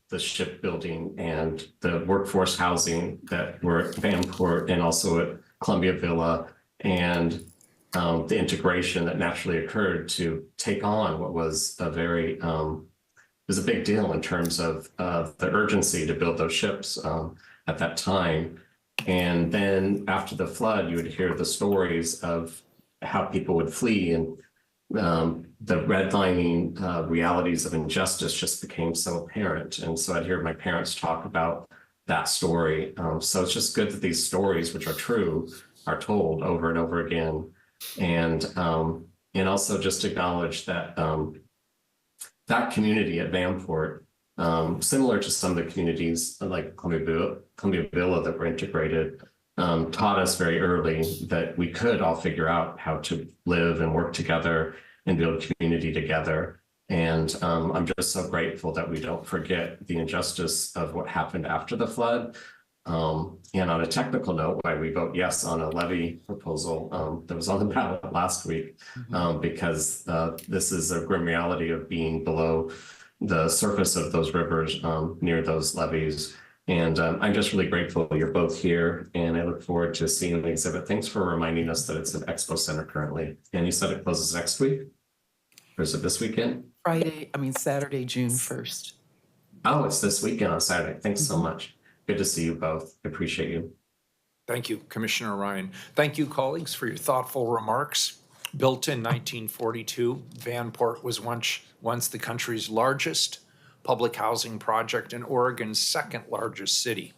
the shipbuilding and the workforce housing that were at Vanport and also at Columbia Villa, and the integration that naturally occurred to take on what was a very it was a big deal in terms of the urgency to build those ships at that time. And then after the flood, you would hear the stories of how people would flee, and the redlining realities of injustice just became so apparent. And so I'd hear my parents talk about that story. So it's just good that these stories, which are true, are told over and over again. And also just acknowledge that that community at Vanport, similar to some of the communities like Columbia Villa that were integrated, taught us very early that we could all figure out how to live and work together and build community together. And I'm just so grateful that we don't forget the injustice of what happened after the flood. And on a technical note, why we vote yes on a levy proposal that was on the ballot last week, because this is a grim reality of being below the surface of those rivers near those levees. And I'm just really grateful you're both here, and I look forward to seeing the exhibit. Thanks for reminding us that it's an expo center currently. And you said it closes next week? Or is it this weekend? Saturday, June 1st. Oh, it's this weekend on Saturday. Thanks so much. Good to see you both. I appreciate you. Thank you, Commissioner Ryan. Thank you, colleagues, for your thoughtful remarks. Built in 1942, Vanport was once the country's largest public housing project and Oregon's second largest city.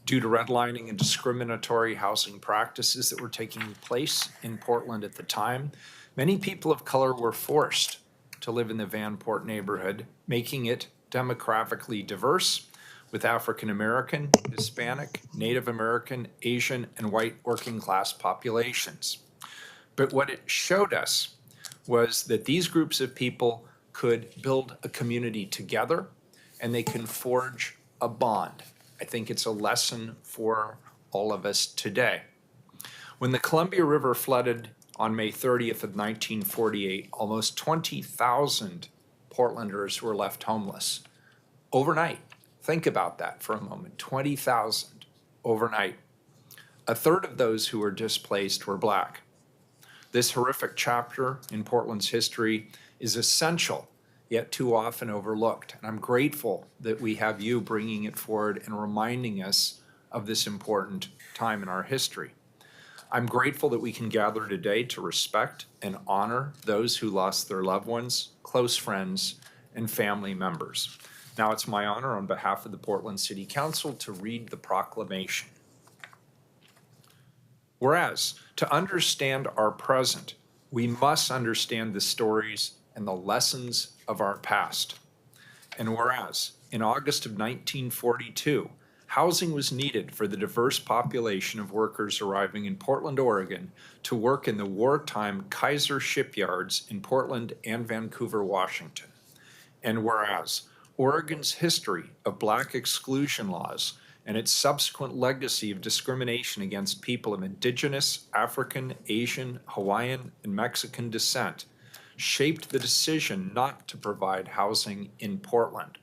Due to redlining and discriminatory housing practices that were taking place in Portland at the time, many people of color were forced to live in the Vanport neighborhood, making it demographically diverse, with African American, Hispanic, Native American, Asian, and white working class populations. But what it showed us was that these groups of people could build a community together, and they can forge a bond. I think it's a lesson for all of us today. When the Columbia River flooded on May 30th of 1948, almost 20,000 Portlanders were left homeless overnight. Think about that for a moment, 20,000 overnight. A third of those who were displaced were Black. This horrific chapter in Portland's history is essential, yet too often overlooked. And I'm grateful that we have you bringing it forward and reminding us of this important time in our history. I'm grateful that we can gather today to respect and honor those who lost their loved ones, close friends, and family members. Now it's my honor on behalf of the Portland City Council to read the proclamation. Whereas, to understand our present, we must understand the stories and the lessons of our past. And whereas, in August of 1942, housing was needed for the diverse population of workers arriving in Portland, Oregon, to work in the wartime Kaiser shipyards in Portland and Vancouver, Washington. And whereas, Oregon's history of Black exclusion laws and its subsequent legacy of discrimination against people of Indigenous, African, Asian, Hawaiian, and Mexican descent shaped the decision not to provide housing in Portland.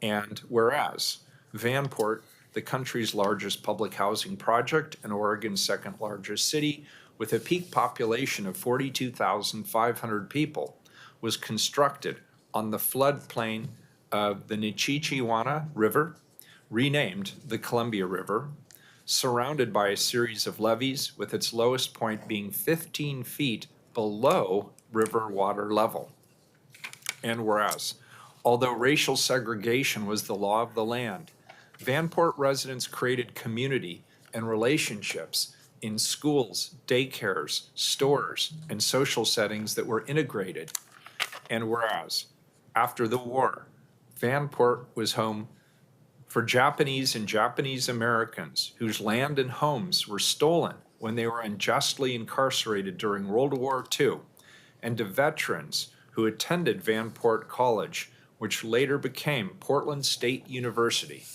And whereas, Vanport, the country's largest public housing project and Oregon's second largest city, with a peak population of 42,500 people, was constructed on the floodplain of the Nichichiwana River, renamed the Columbia River, surrounded by a series of levees, with its lowest point being 15 feet below river water level. And whereas, although racial segregation was the law of the land, Vanport residents created community and relationships in schools, daycares, stores, and social settings that were integrated. And whereas, after the war, Vanport was home for Japanese and Japanese Americans whose land and homes were stolen when they were unjustly incarcerated during World War II, and to veterans who attended Vanport College, which later became Portland State University.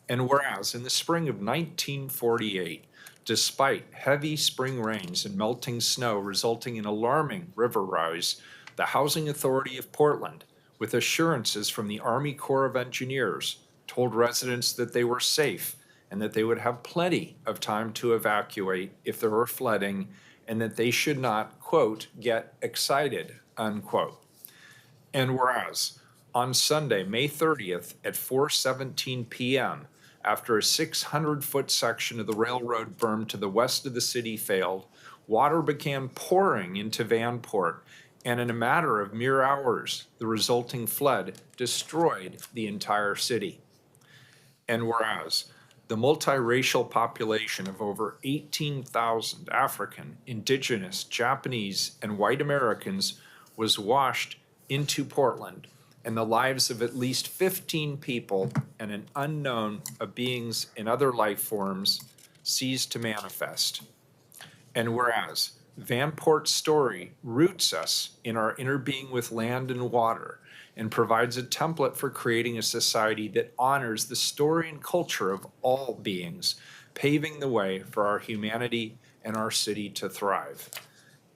And whereas in the spring of 1948, despite heavy spring rains and melting snow resulting in alarming river rise, the Housing Authority of Portland, with assurances from the Army Corps of Engineers, told residents that they were safe and that they would have plenty of time to evacuate if there were flooding, and that they should not, quote, get excited, unquote. And whereas on Sunday, May 30th at 4:17 p.m., after a 600-foot section of the railroad berm to the west of the city failed, water began pouring into Vanport, and in a matter of mere hours, the resulting flood destroyed the entire city. And whereas the multiracial population of over 18,000 African, Indigenous, Japanese, and white Americans was washed into Portland, and the lives of at least 15 people and an unknown of beings in other life forms ceased to manifest. And whereas Vanport's story roots us in our inner being with land and water and provides a template for creating a society that honors the story and culture of all beings, paving the way for our humanity and our city to thrive.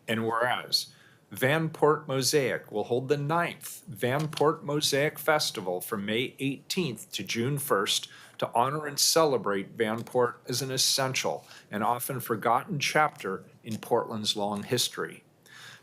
And whereas Vanport Mosaic will hold the 9th Vanport Mosaic Festival from May 18th to June 1st to honor and celebrate Vanport as an essential and often forgotten chapter in Portland's long history.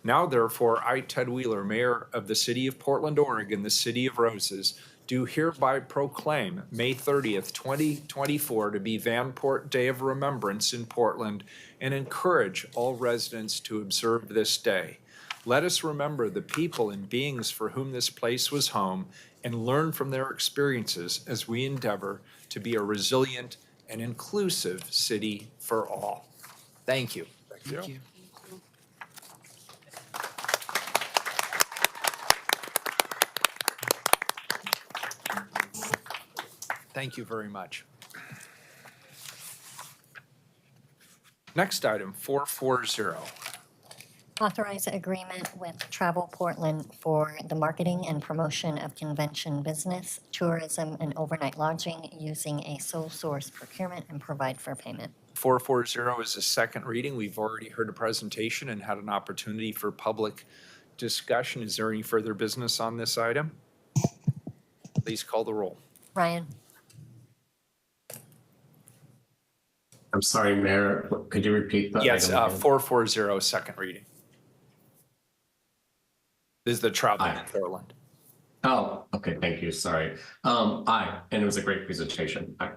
Now, therefore, I, Ted Wheeler, Mayor of the City of Portland, Oregon, the City of Roses, do hereby proclaim May 30th, 2024 to be Vanport Day of Remembrance in Portland and encourage all residents to observe this day. Let us remember the people and beings for whom this place was home and learn from their experiences as we endeavor to be a resilient and inclusive city for all. Thank you. Thank you. Thank you very much. Next item, 440. Authorize agreement with Travel Portland for the marketing and promotion of convention business, tourism, and overnight lodging using a sole source procurement and provide for payment. 440 is a second reading. We've already heard a presentation and had an opportunity for public discussion. Is there any further business on this item? Please call the roll. Ryan? I'm sorry, Mayor, could you repeat that? Yes, 440, second reading. This is the travel in Portland. Oh, okay, thank you, sorry. Aye, and it was a great presentation. Aye.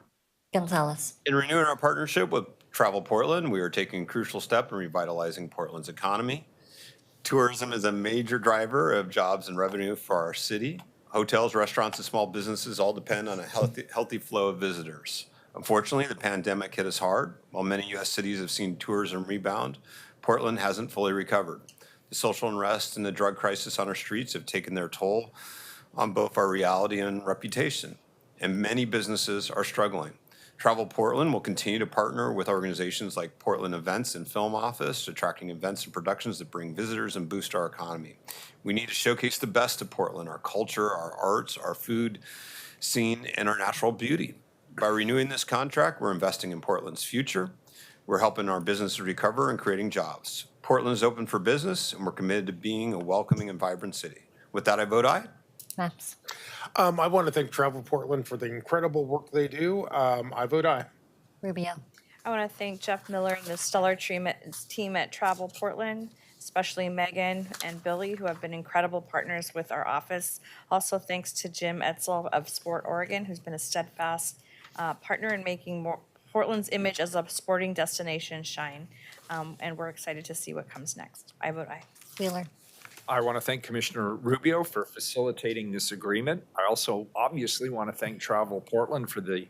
Gonzalez? In renewing our partnership with Travel Portland, we are taking a crucial step in revitalizing Portland's economy. Tourism is a major driver of jobs and revenue for our city. Hotels, restaurants, and small businesses all depend on a healthy flow of visitors. Unfortunately, the pandemic hit us hard. While many U.S. cities have seen tourism rebound, Portland hasn't fully recovered. The social unrest and the drug crisis on our streets have taken their toll on both our reality and reputation, and many businesses are struggling. Travel Portland will continue to partner with organizations like Portland Events and Film Office, attracting events and productions that bring visitors and boost our economy. We need to showcase the best of Portland, our culture, our arts, our food scene, and our natural beauty. By renewing this contract, we're investing in Portland's future. We're helping our businesses recover and creating jobs. Portland is open for business, and we're committed to being a welcoming and vibrant city. With that, I vote aye. Maps? I want to thank Travel Portland for the incredible work they do. I vote aye. Rubio? I want to thank Jeff Miller and the stellar team at Travel Portland, especially Megan and Billy, who have been incredible partners with our office. Also, thanks to Jim Etzel of Sport Oregon, who's been a steadfast partner in making Portland's image as a sporting destination shine. And we're excited to see what comes next. I vote aye. Wheeler? I want to thank Commissioner Rubio for facilitating this agreement. I also obviously want to thank Travel Portland for the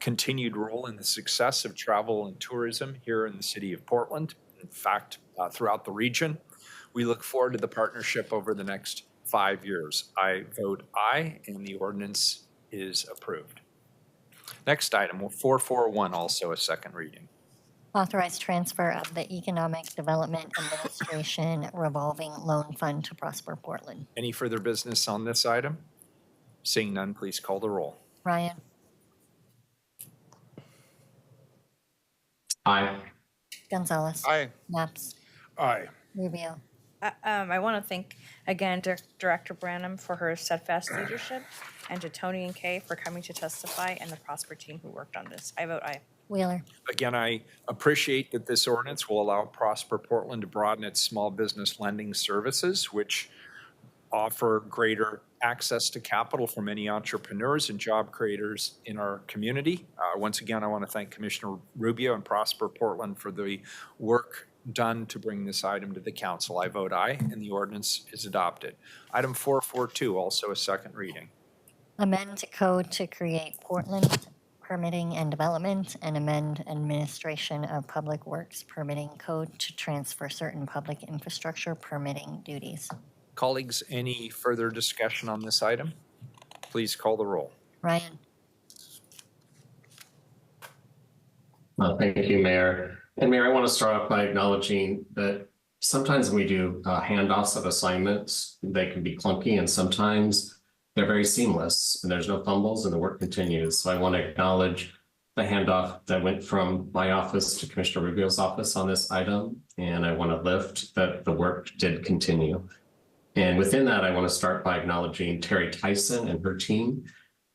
continued role in the success of travel and tourism here in the city of Portland. In fact, throughout the region, we look forward to the partnership over the next 5 years. I vote aye, and the ordinance is approved. Next item, 441, also a second reading. Authorize transfer of the Economic Development Administration revolving loan fund to Prosper Portland. Any further business on this item? Seeing none, please call the roll. Ryan, Aye. Gonzalez. Aye. Naps, Aye. Rubio. I want to thank again Director Branham for her steadfast leadership and to Tony and Kay for coming to testify and the Prosper team who worked on this. I vote aye. Wheeler. Again, I appreciate that this ordinance will allow Prosper Portland to broaden its small business lending services, which offer greater access to capital for many entrepreneurs and job creators in our community. Once again, I want to thank Commissioner Rubio and Prosper Portland for the work done to bring this item to the council. I vote aye, and the ordinance is adopted. Item 442, also a second reading. Amend code to create Portland Permitting and Development and amend Administration of Public Works Permitting Code to transfer certain public infrastructure permitting duties. Colleagues, any further discussion on this item? Please call the roll. Ryan, Thank you, Mayor. And Mayor, I want to start off by acknowledging that sometimes when we do handoffs of assignments, they can be clunky and sometimes they're very seamless and there's no fumbles and the work continues. So I want to acknowledge the handoff that went from my office to Commissioner Rubio's office on this item. And I want to lift that the work did continue. And within that, I want to start by acknowledging Terry Tyson and her team.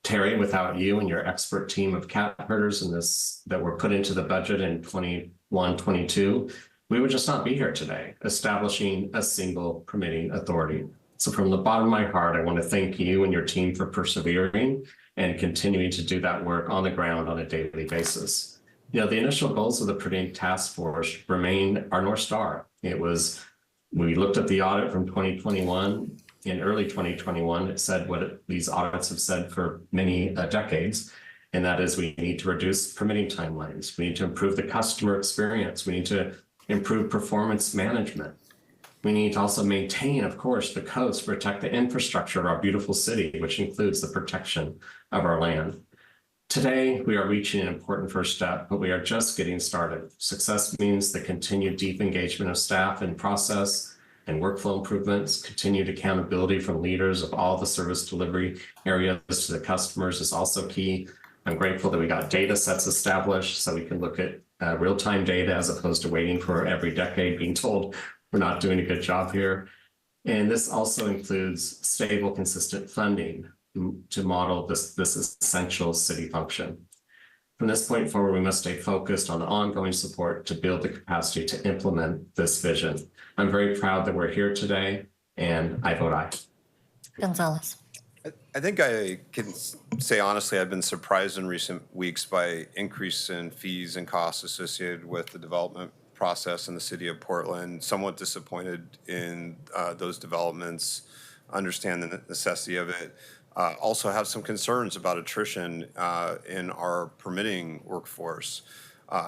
Terry, without you and your expert team of cat herders in this that were put into the budget in 21-22, we would just not be here today, establishing a single permitting authority. So from the bottom of my heart, I want to thank you and your team for persevering and continuing to do that work on the ground on a daily basis. You know, the initial goals of the permitting task force remain our North Star. We looked at the audit from 2021. In early 2021, it said what these audits have said for many decades, and that is we need to reduce permitting timelines. We need to improve the customer experience. We need to improve performance management. We need to also maintain, of course, the codes to protect the infrastructure of our beautiful city, which includes the protection of our land. Today, we are reaching an important first step, but we are just getting started. Success means the continued deep engagement of staff in process and workflow improvements, continued accountability from leaders of all the service delivery areas to the customers is also key. I'm grateful that we got data sets established so we can look at real-time data as opposed to waiting for every decade being told we're not doing a good job here. And this also includes stable, consistent funding to model this essential city function. From this point forward, we must stay focused on the ongoing support to build the capacity to implement this vision. I'm very proud that we're here today, and I vote aye. Gonzalez. I think I can say honestly, I've been surprised in recent weeks by increase in fees and costs associated with the development process in the city of Portland. Somewhat disappointed in those developments, understand the necessity of it. Also have some concerns about attrition in our permitting workforce.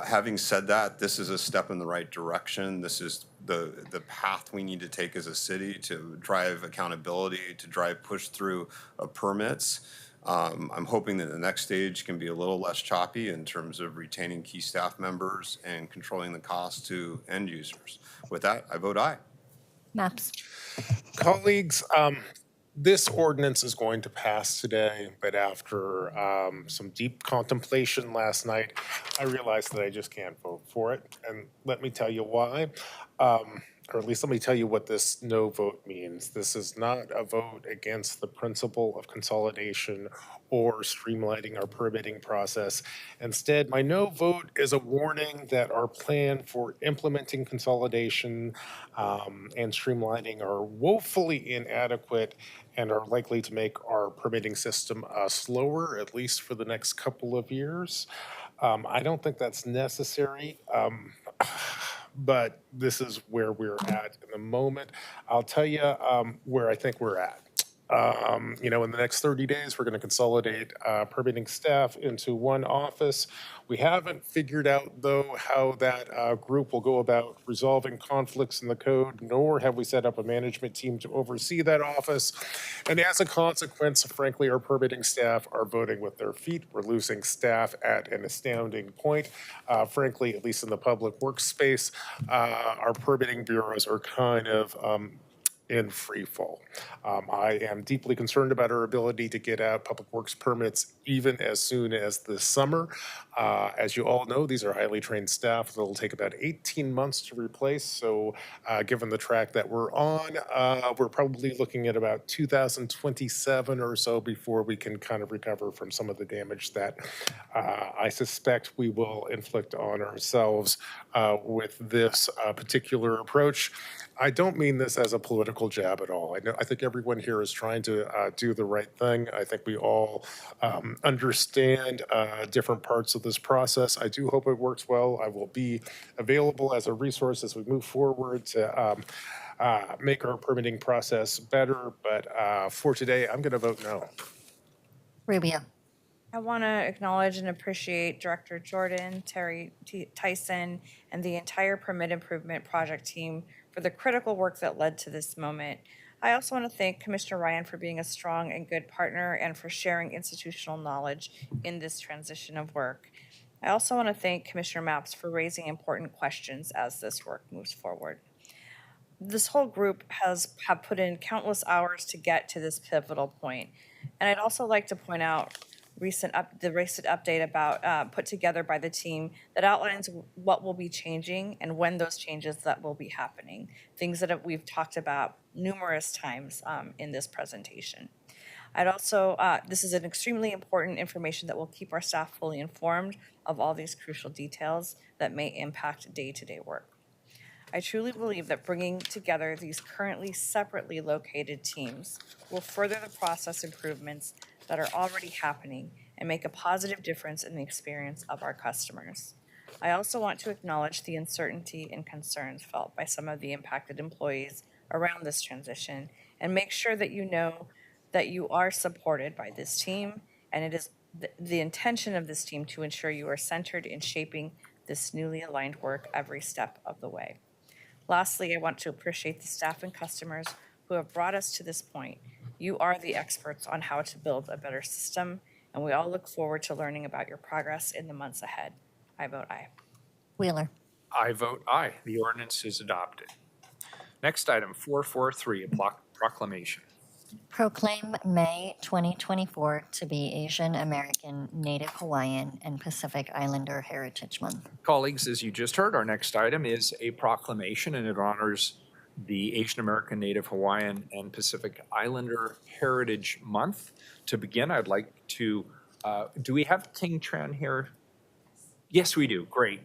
Having said that, this is a step in the right direction. This is the path we need to take as a city to drive accountability, to drive push through of permits. I'm hoping that the next stage can be a little less choppy in terms of retaining key staff members and controlling the cost to end users. With that, I vote aye. Maps. Colleagues, this ordinance is going to pass today, but after some deep contemplation last night, I realized that I just can't vote for it. And let me tell you why, or at least let me tell you what this no vote means. This is not a vote against the principle of consolidation or streamlining our permitting process. Instead, my no vote is a warning that our plan for implementing consolidation and streamlining are woefully inadequate and are likely to make our permitting system slower, at least for the next couple of years. I don't think that's necessary, but this is where we're at in the moment. I'll tell you where I think we're at. In the next 30 days, we're going to consolidate permitting staff into one office. We haven't figured out, though, how that group will go about resolving conflicts in the code, nor have we set up a management team to oversee that office. And as a consequence, frankly, our permitting staff are voting with their feet. We're losing staff at an astounding point. Frankly, at least in the public workspace, our permitting bureaus are kind of in free fall. I am deeply concerned about our ability to get out public works permits even as soon as this summer. As you all know, these are highly trained staff that will take about 18 months to replace. So given the track that we're on, we're probably looking at about 2027 or so before we can kind of recover from some of the damage that I suspect we will inflict on ourselves with this particular approach. I don't mean this as a political jab at all. I think everyone here is trying to do the right thing. I think we all understand different parts of this process. I do hope it works well. I will be available as a resource as we move forward to make our permitting process better. But for today, I'm going to vote no. Rubio. I want to acknowledge and appreciate Director Jordan, Terry Tyson, and the entire Permit Improvement Project team for the critical work that led to this moment. I also want to thank Commissioner Ryan for being a strong and good partner and for sharing institutional knowledge in this transition of work. I also want to thank Commissioner Mapps for raising important questions as this work moves forward. This whole group have put in countless hours to get to this pivotal point. And I'd also like to point out the recent update about put together by the team that outlines what will be changing and when those changes that will be happening, things that we've talked about numerous times in this presentation. I'd also, this is an extremely important information that will keep our staff fully informed of all these crucial details that may impact day-to-day work. I truly believe that bringing together these currently separately located teams will further the process improvements that are already happening and make a positive difference in the experience of our customers. I also want to acknowledge the uncertainty and concerns felt by some of the impacted employees around this transition and make sure that you know that you are supported by this team, and it is the intention of this team to ensure you are centered in shaping this newly aligned work every step of the way. Lastly, I want to appreciate the staff and customers who have brought us to this point. You are the experts on how to build a better system, and we all look forward to learning about your progress in the months ahead. I vote aye. Wheeler. I vote aye. The ordinance is adopted. Next item, 443, a proclamation. Proclaim May 2024 to be Asian American, Native Hawaiian, and Pacific Islander Heritage Month. Colleagues, as you just heard, our next item is a proclamation, and it honors the Asian American, Native Hawaiian, and Pacific Islander Heritage Month. To begin, I'd like to, do we have King Tran here? Yes, we do. Great.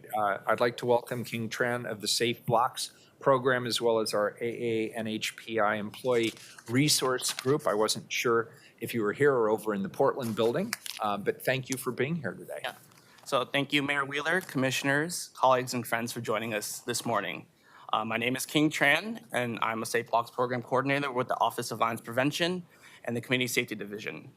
I'd like to welcome King Tran of the Safe Blocks program, as well as our AA-NHPI Employee Resource Group. I wasn't sure if you were here or over in the Portland building, but thank you for being here today. Yeah. So thank you, Mayor Wheeler, commissioners, colleagues, and friends for joining us this morning. My name is King Tran, and I'm a Safe Blocks Program Coordinator with the Office of Violence Prevention and the Community Safety Division.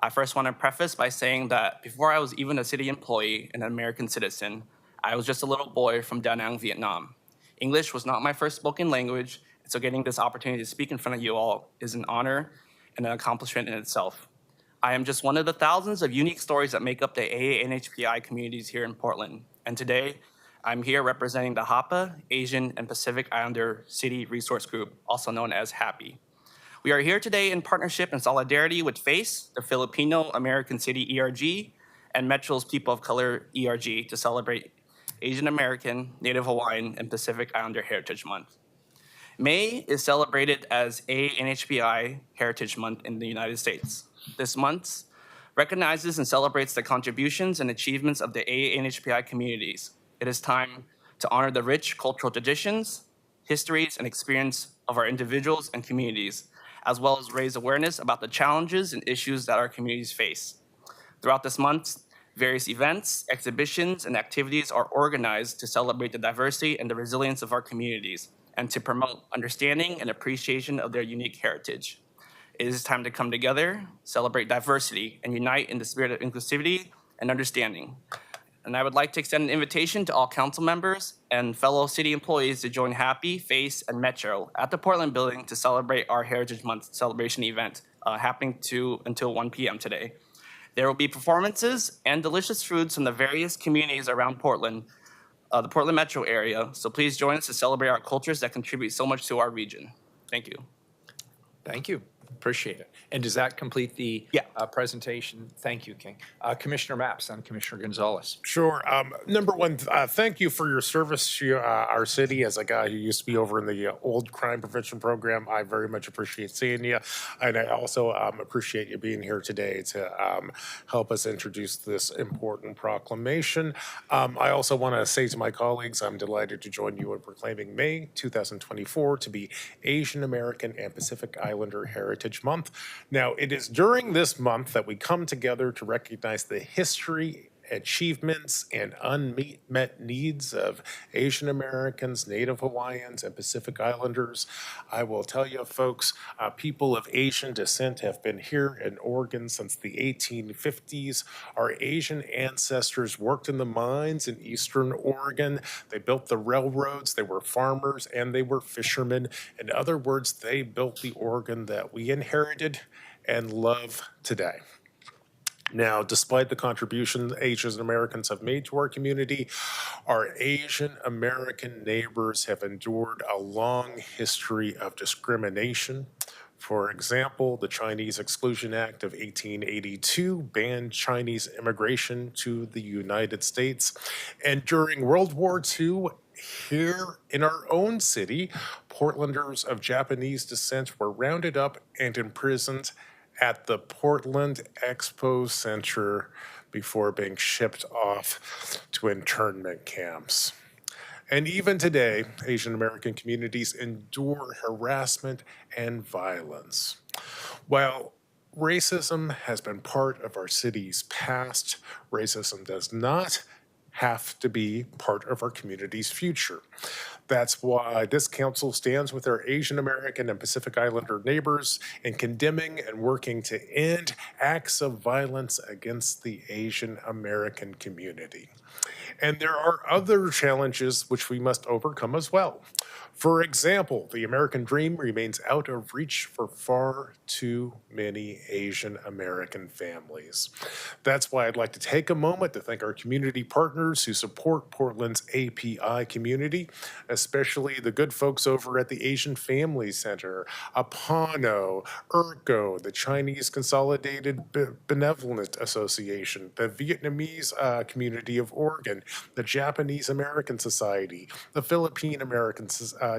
I first want to preface by saying that before I was even a city employee and an American citizen, I was just a little boy from Da Nang, Vietnam. English was not my first spoken language, so getting this opportunity to speak in front of you all is an honor and an accomplishment in itself. I am just one of the thousands of unique stories that make up the AA-NHPI communities here in Portland. And today, I'm here representing the HAPA, Asian and Pacific Islander City Resource Group, also known as HAPI. We are here today in partnership and solidarity with FACE, the Filipino American City ERG, and Metro's People of Color ERG to celebrate Asian American, Native Hawaiian, and Pacific Islander Heritage Month. May is celebrated as AA-NHPI Heritage Month in the United States. This month recognizes and celebrates the contributions and achievements of the AA-NHPI communities. It is time to honor the rich cultural traditions, histories, and experience of our individuals and communities, as well as raise awareness about the challenges and issues that our communities face. Throughout this month, various events, exhibitions, and activities are organized to celebrate the diversity and the resilience of our communities and to promote understanding and appreciation of their unique heritage. It is time to come together, celebrate diversity, and unite in the spirit of inclusivity and understanding. And I would like to extend an invitation to all council members and fellow city employees to join Happy, Face, and Metro at the Portland Building to celebrate our Heritage Month celebration event happening until 1 p.m. today. There will be performances and delicious foods from the various communities around Portland, the Portland metro area. So please join us to celebrate our cultures that contribute so much to our region. Thank you. Thank you. Appreciate it. And does that complete the presentation? Thank you, King. Commissioner Mapps and Commissioner Gonzalez. Sure. Number one, thank you for your service to our city. As a guy who used to be over in the old crime prevention program, I very much appreciate seeing you. And I also appreciate you being here today to help us introduce this important proclamation. I also want to say to my colleagues, I'm delighted to join you in proclaiming May 2024 to be Asian American and Pacific Islander Heritage Month. Now, it is during this month that we come together to recognize the history, achievements, and unmet needs of Asian Americans, Native Hawaiians, and Pacific Islanders. I will tell you, folks, people of Asian descent have been here in Oregon since the 1850s. Our Asian ancestors worked in the mines in eastern Oregon. They built the railroads, they were farmers, and they were fishermen. In other words, they built the Oregon that we inherited and love today. Now, despite the contribution Asian Americans have made to our community, our Asian American neighbors have endured a long history of discrimination. For example, the Chinese Exclusion Act of 1882 banned Chinese immigration to the United States. And during World War II, here in our own city, Portlanders of Japanese descent were rounded up and imprisoned at the Portland Expo Center before being shipped off to internment camps. And even today, Asian American communities endure harassment and violence. While racism has been part of our city's past, racism does not have to be part of our community's future. That's why this council stands with our Asian American and Pacific Islander neighbors in condemning and working to end acts of violence against the Asian American community. And there are other challenges which we must overcome as well. For example, the American dream remains out of reach for far too many Asian American families. That's why I'd like to take a moment to thank our community partners who support Portland's API community, especially the good folks over at the Asian Family Center, Apano, ERCO, the Chinese Consolidated Benevolent Association, the Vietnamese Community of Oregon, the Japanese American Society, the Philippine American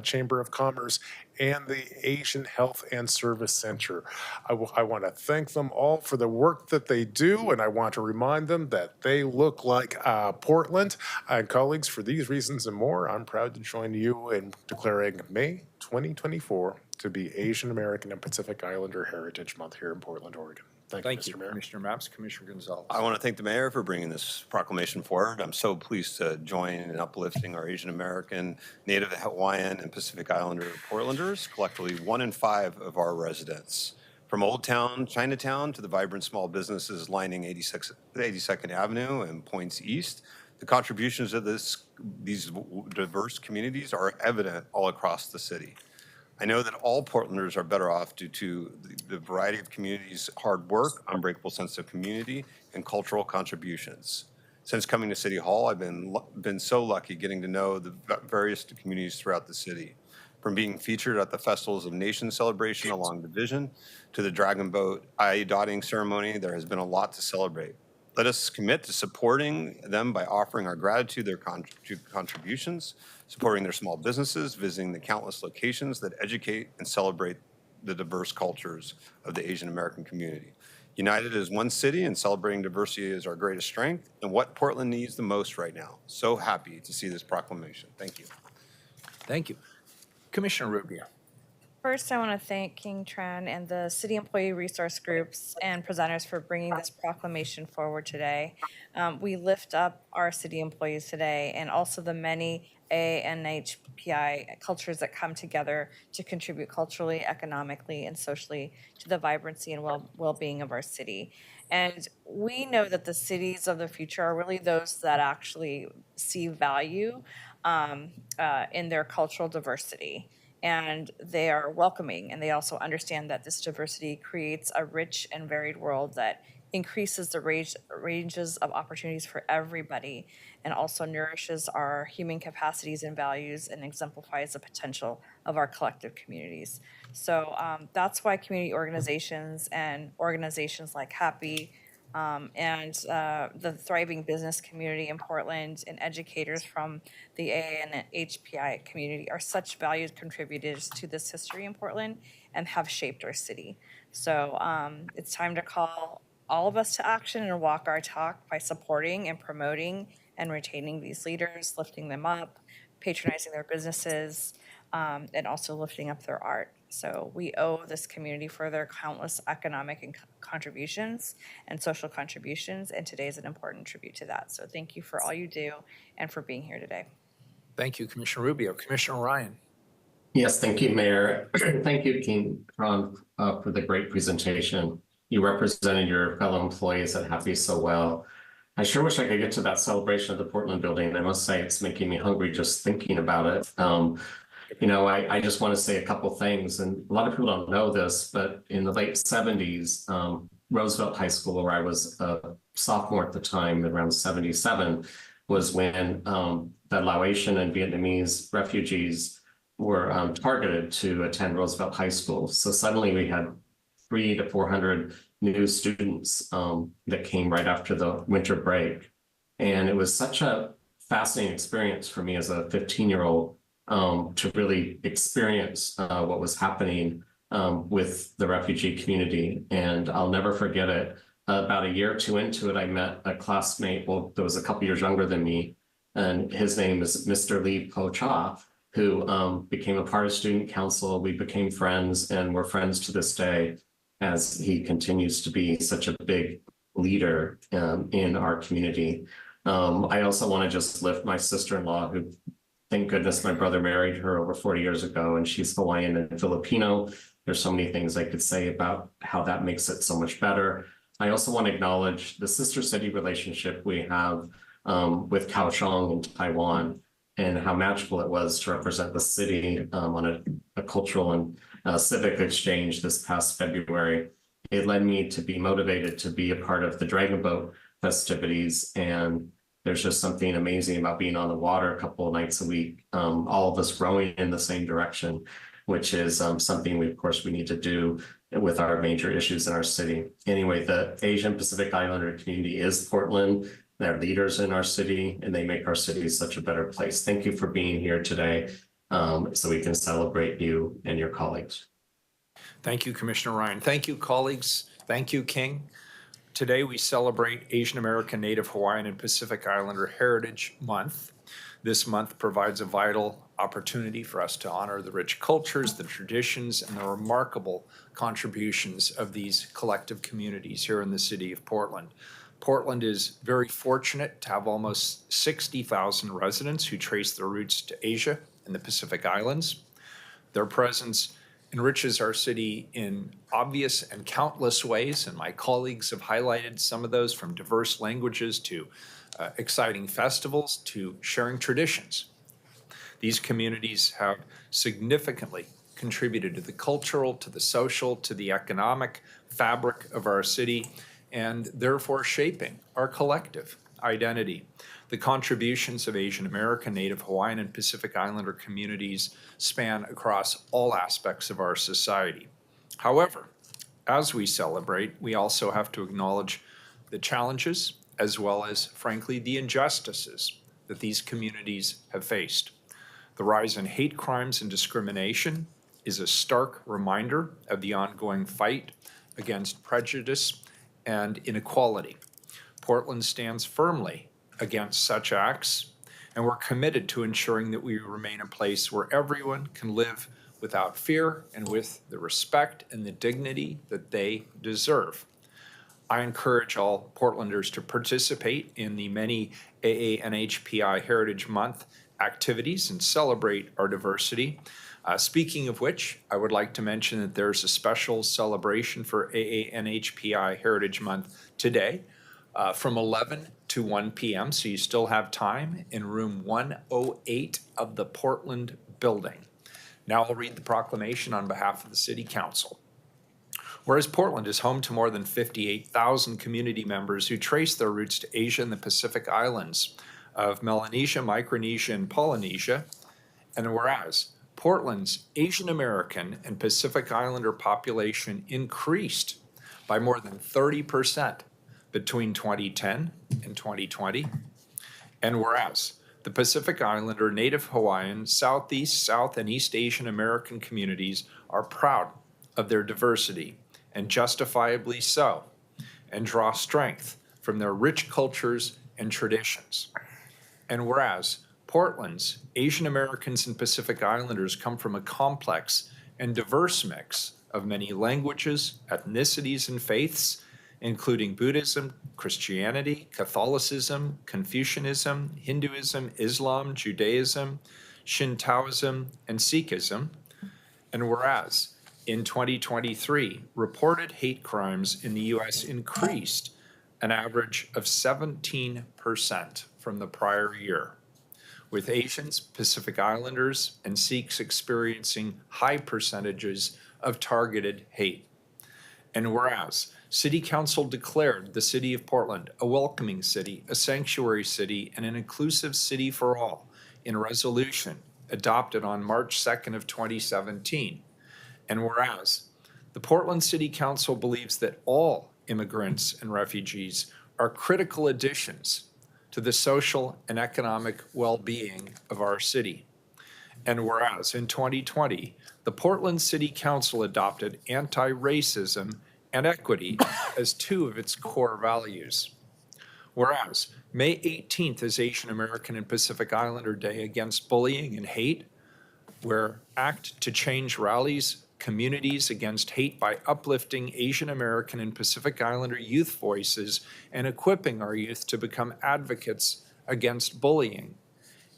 Chamber of Commerce, and the Asian Health and Service Center. I want to thank them all for the work that they do, and I want to remind them that they look like Portland. And colleagues, for these reasons and more, I'm proud to join you in declaring May 2024 to be Asian American and Pacific Islander Heritage Month here in Portland, Oregon. Thank you, Mr. Mayor. Commissioner Mapps, Commissioner Gonzalez. I want to thank the mayor for bringing this proclamation forward. I'm so pleased to join in uplifting our Asian American, Native Hawaiian, and Pacific Islander Portlanders, collectively 1 in 5 of our residents. From Old Town, Chinatown, to the vibrant small businesses lining 82nd Avenue and Points East, the contributions of these diverse communities are evident all across the city. I know that all Portlanders are better off due to the variety of communities' hard work, unbreakable sense of community, and cultural contributions. Since coming to City Hall, I've been so lucky getting to know the various communities throughout the city. From being featured at the Festivals of Nations celebration along Division to the Dragon Boat dotting ceremony, there has been a lot to celebrate. Let us commit to supporting them by offering our gratitude to their contributions, supporting their small businesses, visiting the countless locations that educate and celebrate the diverse cultures of the Asian American community. United as one city and celebrating diversity is our greatest strength and what Portland needs the most right now. So happy to see this proclamation. Thank you. Thank you. Commissioner Rubio. First, I want to thank King Tran and the City Employee Resource Groups and presenters for bringing this proclamation forward today. We lift up our city employees today and also the many AA and HPI cultures that come together to contribute culturally, economically, and socially to the vibrancy and well-being of our city. And we know that the cities of the future are really those that actually see value in their cultural diversity. And they are welcoming, and they also understand that this diversity creates a rich and varied world that increases the ranges of opportunities for everybody, and also nourishes our human capacities and values and exemplifies the potential of our collective communities. So that's why community organizations and organizations like Happy and the thriving business community in Portland and educators from the AA and HPI community are such valued contributors to this history in Portland and have shaped our city. So it's time to call all of us to action and walk our talk by supporting and promoting and retaining these leaders, lifting them up, patronizing their businesses, and also lifting up their art. So we owe this community for their countless economic and contributions and social contributions, and today is an important tribute to that. So thank you for all you do and for being here today. Thank you, Commissioner Rubio. Commissioner Ryan. Yes, thank you, Mayor. Thank you, King Tron, for the great presentation. You represented your fellow employees at Happy so well. I sure wish I could get to that celebration of the Portland building. I must say it's making me hungry just thinking about it. You know, I just want to say a couple things, and a lot of people don't know this, but in the late 70s, Roosevelt High School, where I was a sophomore at the time, around 77, was when the Laotian and Vietnamese refugees were targeted to attend Roosevelt High School. So suddenly we had 300 to 400 new students that came right after the winter break. And it was such a fascinating experience for me as a 15-year-old to really experience what was happening with the refugee community. And I'll never forget it. About a year or two into it, I met a classmate, well, that was a couple years younger than me, and his name is Mr. Lee Po Cha, who became a part of student council. We became friends, and we're friends to this day, as he continues to be such a big leader in our community. I also want to just lift my sister-in-law, who, thank goodness, my brother married her over 40 years ago, and she's Hawaiian and Filipino. There's so many things I could say about how that makes it so much better. I also want to acknowledge the sister city relationship we have with Kaohsiung in Taiwan, and how magical it was to represent the city on a cultural and civic exchange this past February. It led me to be motivated to be a part of the Dragon Boat festivities, and there's just something amazing about being on the water a couple of nights a week, all of us rowing in the same direction, which is something we, of course, we need to do with our major issues in our city. Anyway, the Asian Pacific Islander community is Portland. They're leaders in our city, and they make our city such a better place. Thank you for being here today so we can celebrate you and your colleagues. Thank you, Commissioner Ryan. Thank you, colleagues. Thank you, King. Today we celebrate Asian American, Native Hawaiian, and Pacific Islander Heritage Month. This month provides a vital opportunity for us to honor the rich cultures, the traditions, and the remarkable contributions of these collective communities here in the city of Portland. Portland is very fortunate to have almost 60,000 residents who trace their roots to Asia and the Pacific Islands. Their presence enriches our city in obvious and countless ways, and my colleagues have highlighted some of those, from diverse languages to exciting festivals to sharing traditions. These communities have significantly contributed to the cultural, to the social, to the economic fabric of our city, and therefore shaping our collective identity. The contributions of Asian American, Native Hawaiian, and Pacific Islander communities span across all aspects of our society. However, as we celebrate, we also have to acknowledge the challenges as well as, frankly, the injustices that these communities have faced. The rise in hate crimes and discrimination is a stark reminder of the ongoing fight against prejudice and inequality. Portland stands firmly against such acts, and we're committed to ensuring that we remain a place where everyone can live without fear and with the respect and the dignity that they deserve. I encourage all Portlanders to participate in the many AA and HPI Heritage Month activities and celebrate our diversity. Speaking of which, I would like to mention that there's a special celebration for AANHPI Heritage Month today from 11 to 1 p.m. So you still have time in room 108 of the Portland building. Now I'll read the proclamation on behalf of the City Council. Whereas Portland is home to more than 58,000 community members who trace their roots to Asia and the Pacific Islands of Melanesia, Micronesia, and Polynesia, and whereas Portland's Asian American and Pacific Islander population increased by more than 30% between 2010 and 2020, and whereas the Pacific Islander, Native Hawaiian, Southeast, South, and East Asian American communities are proud of their diversity, and justifiably so, and draw strength from their rich cultures and traditions. And whereas Portland's Asian Americans and Pacific Islanders come from a complex and diverse mix of many languages, ethnicities, and faiths, including Buddhism, Christianity, Catholicism, Confucianism, Hinduism, Islam, Judaism, Shintoism, and Sikhism. And whereas in 2023, reported hate crimes in the U.S. increased an average of 17% from the prior year, with Asians, Pacific Islanders, and Sikhs experiencing high percentages of targeted hate. And whereas City Council declared the City of Portland a welcoming city, a sanctuary city, and an inclusive city for all in a resolution adopted on March 2nd of 2017. And whereas the Portland City Council believes that all immigrants and refugees are critical additions to the social and economic well-being of our city. And whereas in 2020, the Portland City Council adopted anti-racism and equity as two of its core values. Whereas May 18th is Asian American and Pacific Islander Day Against Bullying and Hate, where Act to Change rallies communities against hate by uplifting Asian American and Pacific Islander youth voices and equipping our youth to become advocates against bullying.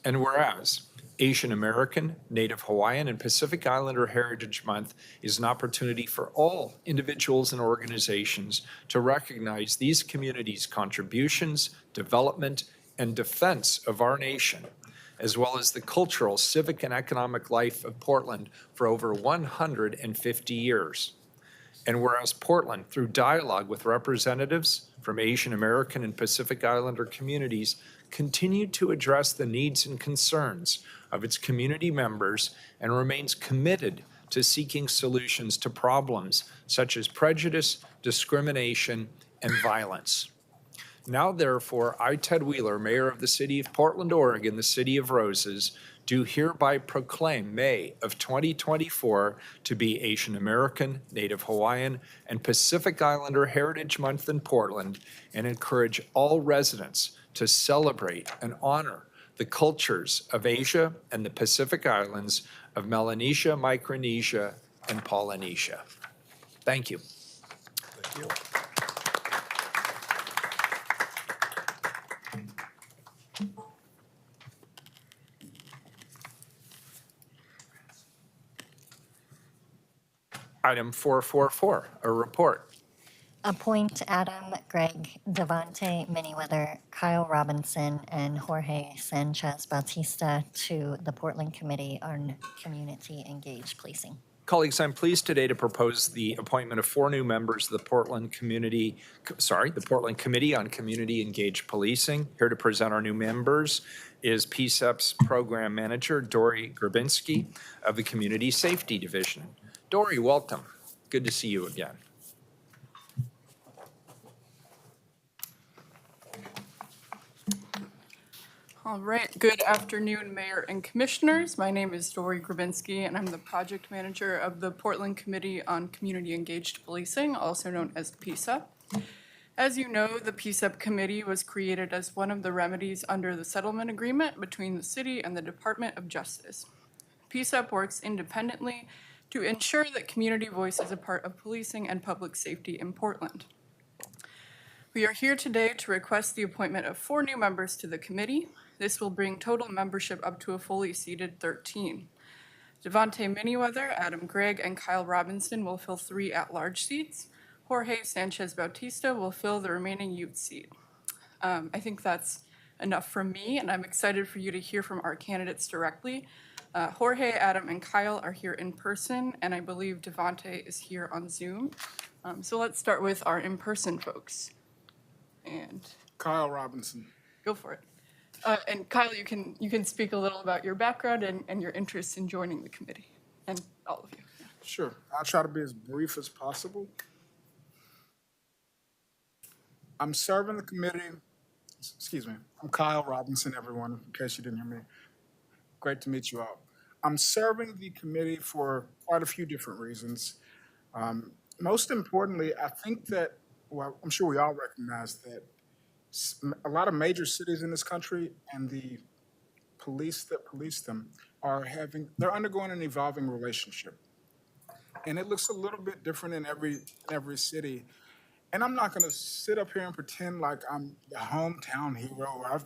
And whereas Asian American, Native Hawaiian, and Pacific Islander Heritage Month is an opportunity for all individuals and organizations to recognize these communities' contributions, development, and defense of our nation, as well as the cultural, civic, and economic life of Portland for over 150 years. And whereas Portland, through dialogue with representatives from Asian American and Pacific Islander communities, continued to address the needs and concerns of its community members and remains committed to seeking solutions to problems such as prejudice, discrimination, and violence. Now, therefore, I, Ted Wheeler, Mayor of the City of Portland, Oregon, the City of Roses, do hereby proclaim May of 2024 to be Asian American, Native Hawaiian, and Pacific Islander Heritage Month in Portland, and encourage all residents to celebrate and honor the cultures of Asia and the Pacific Islands of Melanesia, Micronesia, and Polynesia. Thank you. Thank you. Item 444, a report. Appoint Adam, Greg, Devontae Manyweather, Kyle Robinson, and Jorge Sanchez Bautista to the Portland Committee on Community Engaged Policing. Colleagues, I'm pleased today to propose the appointment of 4 new members of the Portland Committee on Community Engaged Policing. Here to present our new members is PSEP's Program Manager, Dory Grabinski of the Community Safety Division. Dory, welcome. Good to see you again. All right, good afternoon, Mayor and Commissioners. My name is Dory Grabinski, and I'm the Project Manager of the Portland Committee on Community Engaged Policing, also known as PSEP. As you know, the PSEP Committee was created as one of the remedies under the settlement agreement between the City and the Department of Justice. PSEP works independently to ensure that community voice is a part of policing and public safety in Portland. We are here today to request the appointment of 4 new members to the committee. This will bring total membership up to a fully seated 13. Devontae Miniweather, Adam Gregg, and Kyle Robinson will fill 3 at-large seats. Jorge Sanchez Bautista will fill the remaining youth seat. I think that's enough from me, and I'm excited for you to hear from our candidates directly. Jorge, Adam, and Kyle are here in person, and I believe Devontae is here on Zoom. So let's start with our in-person folks. And Kyle Robinson. go for it. And Kyle, you can speak a little about your background and your interest in joining the committee, and all of you. Sure. I'll try to be as brief as possible. I'm serving the committee. Excuse me. I'm Kyle Robinson, everyone, in case you didn't hear me. Great to meet you all. I'm serving the committee for quite a few different reasons. Most importantly, I think that, well, I'm sure we all recognize that a lot of major cities in this country and the police that police them they're undergoing an evolving relationship. And it looks a little bit different in every city. And I'm not gonna sit up here and pretend like I'm the hometown hero.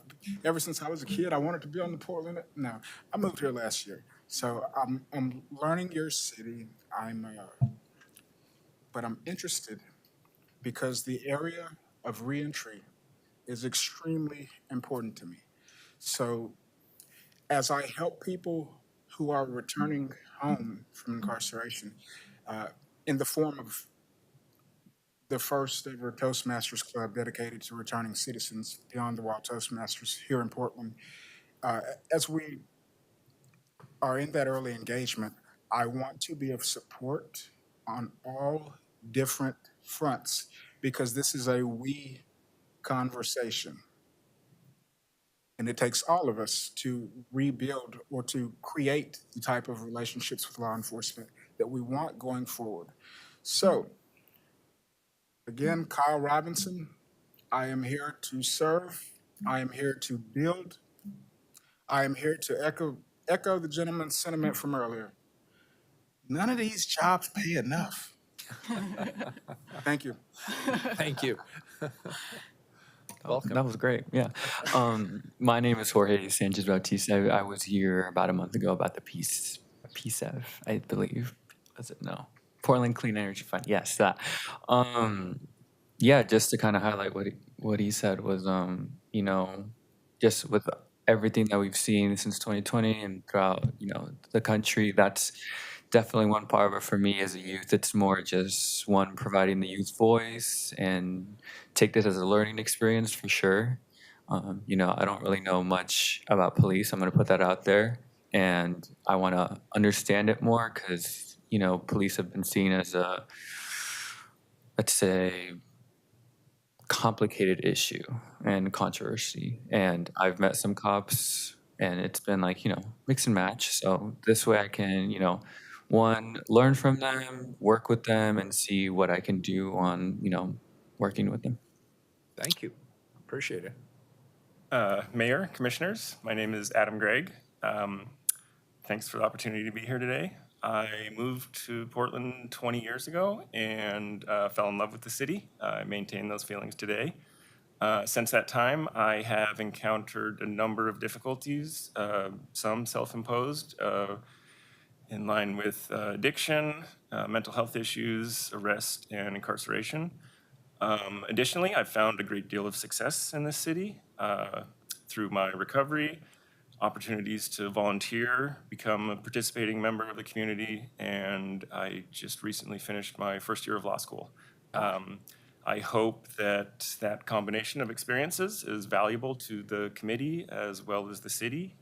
Ever since I was a kid, I wanted to be on the Portland. No, I moved here last year. So I'm learning your city. But I'm interested because the area of reentry is extremely important to me. So as I help people who are returning home from incarceration, in the form of the first ever Toastmasters Club dedicated to returning citizens beyond the wall Toastmasters here in Portland, as we are in that early engagement, I want to be of support on all different fronts because this is a we conversation. And it takes all of us to rebuild or to create the type of relationships with law enforcement that we want going forward. So, again, Kyle Robinson, I am here to serve. I am here to build. I am here to echo the gentleman's sentiment from earlier. None of these jobs pay enough. Thank you. Thank you. Welcome. That was great. Yeah. My name is Jorge Sanchez Bautista. I was here about a month ago about the PSEV, I believe. Was it? No. Portland Clean Energy Fund. Yes, that. Yeah, just to kind of highlight what he said was, just with everything that we've seen since 2020 and throughout, the country, that's definitely one part of it for me as a youth. It's more just one, providing the youth voice and take this as a learning experience for sure. I don't really know much about police. I'm going to put that out there. And I want to understand it more because, police have been seen as a, let's say, complicated issue and controversy. And I've met some cops and it's been like, mix and match. So this way I can, one, learn from them, work with them, and see what I can do on, working with them. Thank you. Appreciate it. Mayor, Commissioners, my name is Adam Gregg. Thanks for the opportunity to be here today. I moved to Portland 20 years ago and fell in love with the city. I maintain those feelings today. Since that time, I have encountered a number of difficulties, some self-imposed, in line with addiction, mental health issues, arrest, and incarceration. Additionally, I've found a great deal of success in this city through my recovery, opportunities to volunteer, become a participating member of the community, and I just recently finished my first year of law school. I hope that that combination of experiences is valuable to the committee as well as the city.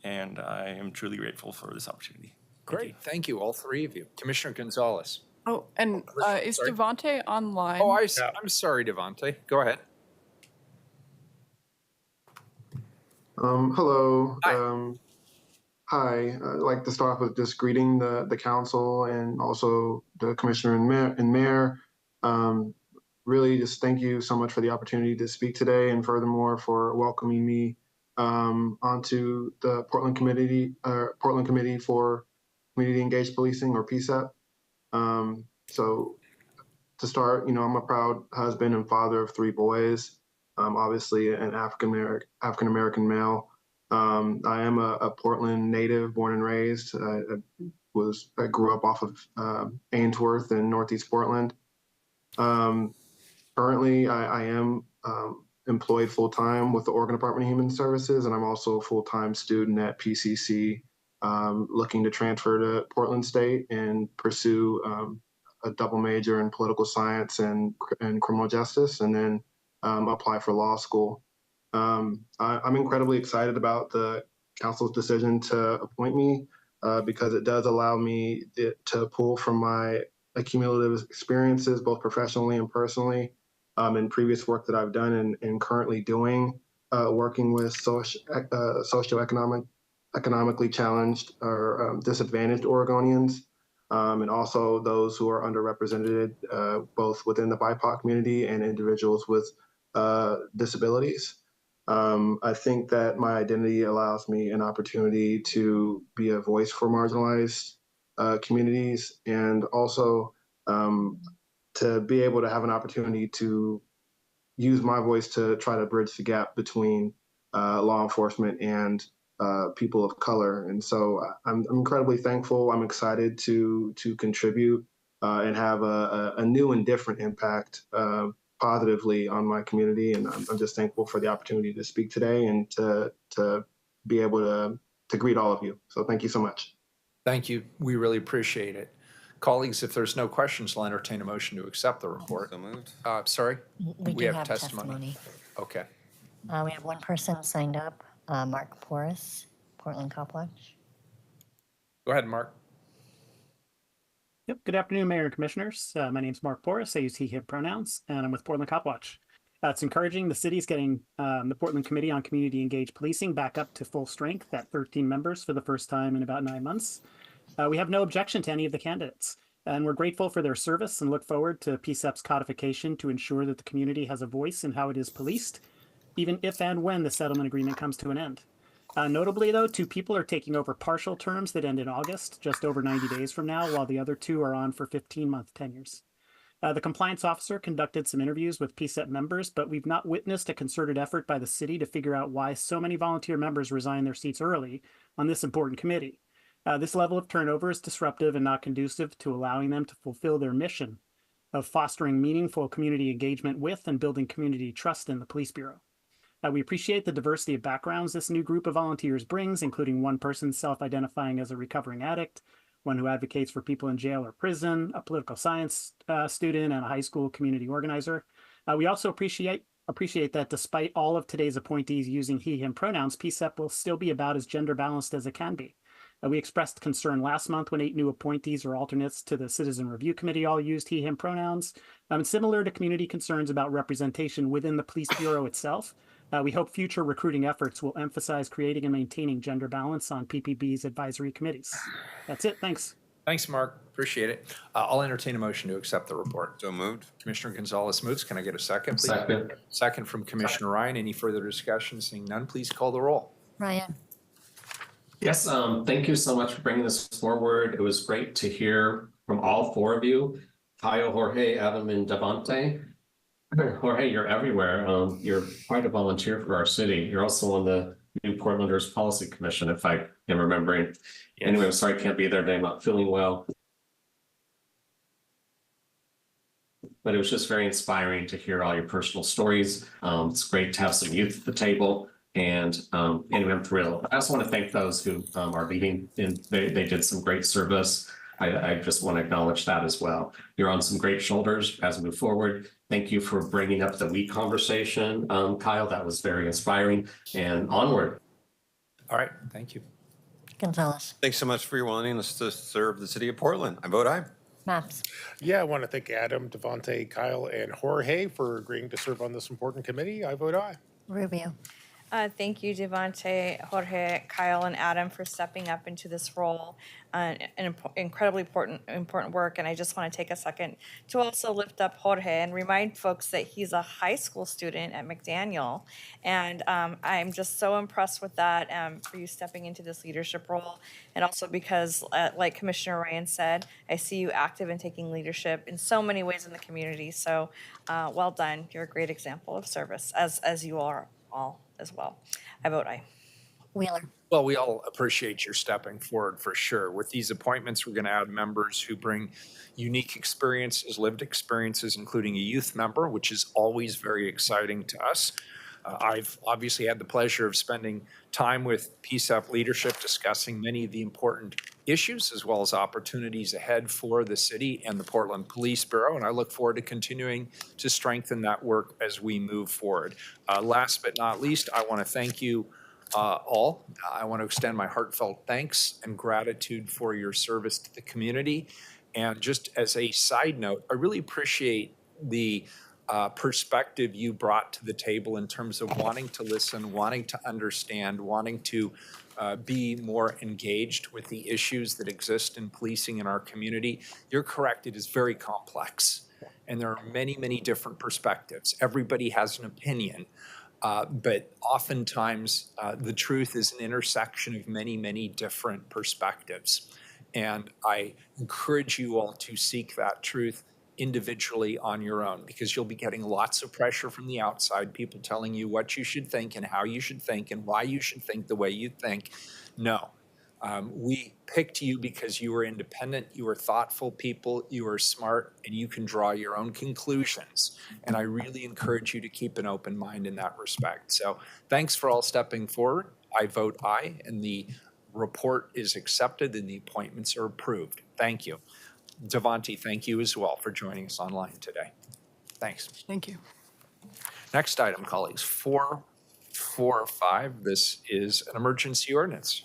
And I am truly grateful for this opportunity. Great. Thank you, all three of you. Commissioner Gonzalez. Oh, and is Sorry. Devontae online? Oh, I'm sorry, Devontae. Go ahead. Hello. Hi. I'd like to start off with just greeting the council and also the commissioner and mayor. Really just thank you so much for the opportunity to speak today, and furthermore for welcoming me onto the Portland Committee for Community Engaged Policing, or PSEP. So to start, I'm a proud husband and father of 3 boys. obviously an African American male. I am a Portland native, born and raised. I grew up off of Ainsworth in Northeast Portland. Currently, I am employed full-time with the Oregon Department of Human Services, and I'm also a full-time student at PCC, looking to transfer to Portland State and pursue a double major in political science and criminal justice, and then apply for law school. I'm incredibly excited about the council's decision to appoint me because it does allow me to pull from my accumulative experiences, both professionally and personally, in previous work that I've done and currently doing, working with economically challenged or disadvantaged Oregonians, and also those who are underrepresented, both within the BIPOC community and individuals with disabilities. I think that my identity allows me an opportunity to be a voice for marginalized communities, and also to be able to have an opportunity to use my voice to try to bridge the gap between law enforcement and people of color. And so I'm incredibly thankful. I'm excited to contribute and have a new and different impact positively on my community. And I'm just thankful for the opportunity to speak today and to be able to greet all of you. So thank you so much. Thank you. We really appreciate it. Colleagues, if there's no questions, I'll entertain a motion to accept the report. So moved. Sorry? We do have testimony. Okay. We have one person signed up, Mark Porras, Portland Cop Watch. Go ahead, Mark. Yep. Good afternoon, Mayor and Commissioners. My name's Mark Porras. I use he, him pronouns, and I'm with Portland Cop Watch. It's encouraging. The city's getting the Portland Committee on Community Engaged Policing back up to full strength at 13 members for the first time in about 9 months. We have no objection to any of the candidates, and we're grateful for their service and look forward to PSEP's codification to ensure that the community has a voice in how it is policed, even if and when the settlement agreement comes to an end. Notably, though, 2 people are taking over partial terms that end in August, just over 90 days from now, while the other 2 are on for 15-month tenures. The compliance officer conducted some interviews with PSEP members, but we've not witnessed a concerted effort by the city to figure out why so many volunteer members resign their seats early on this important committee. This level of turnover is disruptive and not conducive to allowing them to fulfill their mission of fostering meaningful community engagement with and building community trust in the Police Bureau. We appreciate the diversity of backgrounds this new group of volunteers brings, including one person self-identifying as a recovering addict, one who advocates for people in jail or prison, a political science student, and a high school community organizer. We also appreciate that despite all of today's appointees using he, him pronouns, PSEP will still be about as gender balanced as it can be. We expressed concern last month when 8 new appointees or alternates to the Citizen Review Committee all used he, him pronouns. Similar to community concerns about representation within the Police Bureau itself, we hope future recruiting efforts will emphasize creating and maintaining gender balance on PPB's advisory committees. That's it. Thanks. Thanks, Mark. Appreciate it. I'll entertain a motion to accept the report. So moved. Commissioner Gonzalez moves. Can I get a second, please? Second. Second from Commissioner Ryan. Any further discussion? Seeing none, please call the roll. Ryan. Yes, thank you so much for bringing this forward. It was great to hear from all 4 of you, Kyle, Jorge, Adam, and Devante. Jorge, you're everywhere. You're quite a volunteer for our city. You're also on the New Portlanders Policy Commission, if I am remembering. Yes. Anyway, I'm sorry I can't be there today. I'm not feeling well. But it was just very inspiring to hear all your personal stories. It's great to have some youth at the table. And anyway, I'm thrilled. I also want to thank those who are leading. They did some great service. I just want to acknowledge that as well. You're on some great shoulders as we move forward. Thank you for bringing up the week conversation, Kyle. That was very inspiring. And onward. All right. Thank you. Gonzalez. Thanks so much for your willingness to serve the city of Portland. I vote aye. Maps. Yeah, I want to thank Adam, Devante, Kyle, and Jorge for agreeing to serve on this important committee. I vote aye. Rubio. Thank you, Devante, Jorge, Kyle, and Adam for stepping up into this role. Incredibly important work. And I just want to take a second to also lift up Jorge and remind folks that he's a high school student at McDaniel. And I'm just so impressed with that for you stepping into this leadership role. And also because, like Commissioner Ryan said, I see you active and taking leadership in so many ways in the community. So well done. You're a great example of service, as you are all as well. I vote aye. Wheeler. Well, we all appreciate your stepping forward for sure. With these appointments, we're going to add members who bring unique experiences, lived experiences, including a youth member, which is always very exciting to us. I've obviously had the pleasure of spending time with PSEP leadership discussing many of the important issues as well as opportunities ahead for the city and the Portland Police Bureau, and I look forward to continuing to strengthen that work as we move forward. Last but not least, I want to thank you all. I want to extend my heartfelt thanks and gratitude for your service to the community. And just as a side note, I really appreciate the perspective you brought to the table in terms of wanting to listen, wanting to understand, wanting to be more engaged with the issues that exist in policing in our community. You're correct, it is very complex. And there are many, many different perspectives. Everybody has an opinion. But oftentimes, the truth is an intersection of many, many different perspectives. And I encourage you all to seek that truth individually on your own, because you'll be getting lots of pressure from the outside, people telling you what you should think and how you should think and why you should think the way you think. No. We picked you because you were independent, you were thoughtful people, you were smart, and you can draw your own conclusions. And I really encourage you to keep an open mind in that respect. So thanks for all stepping forward. I vote aye, and the report is accepted and the appointments are approved. Thank you. Devante, thank you as well for joining us online today. Thanks. Thank you. Next item, colleagues, 445. This is an emergency ordinance.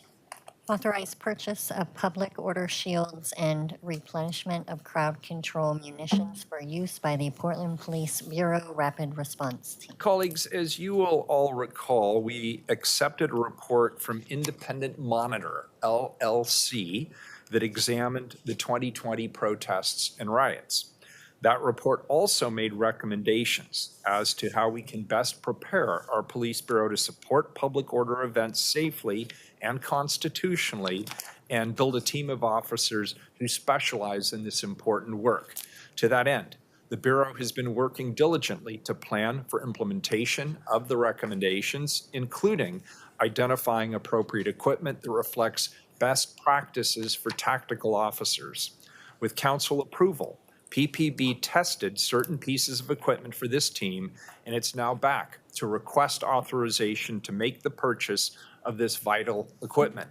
Authorize purchase of public order shields and replenishment of crowd control munitions for use by the Portland Police Bureau Rapid Response Team. Colleagues, as you will all recall, we accepted a report from Independent Monitor, LLC, that examined the 2020 protests and riots. That report also made recommendations as to how we can best prepare our police bureau to support public order events safely and constitutionally, and build a team of officers who specialize in this important work. To that end, the Bureau has been working diligently to plan for implementation of the recommendations, including identifying appropriate equipment that reflects best practices for tactical officers. With council approval, PPB tested certain pieces of equipment for this team, and it's now back to request authorization to make the purchase of this vital equipment.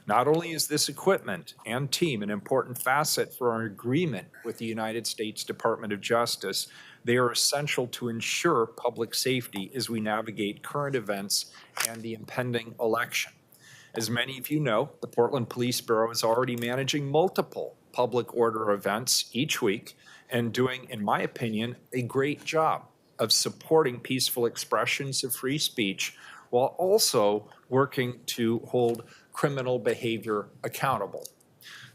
Not only is this equipment and team an important facet for our agreement with the United States Department of Justice, they are essential to ensure public safety as we navigate current events and the impending election. As many of you know, the Portland Police Bureau is already managing multiple public order events each week and doing, in my opinion, a great job of supporting peaceful expressions of free speech while also working to hold criminal behavior accountable.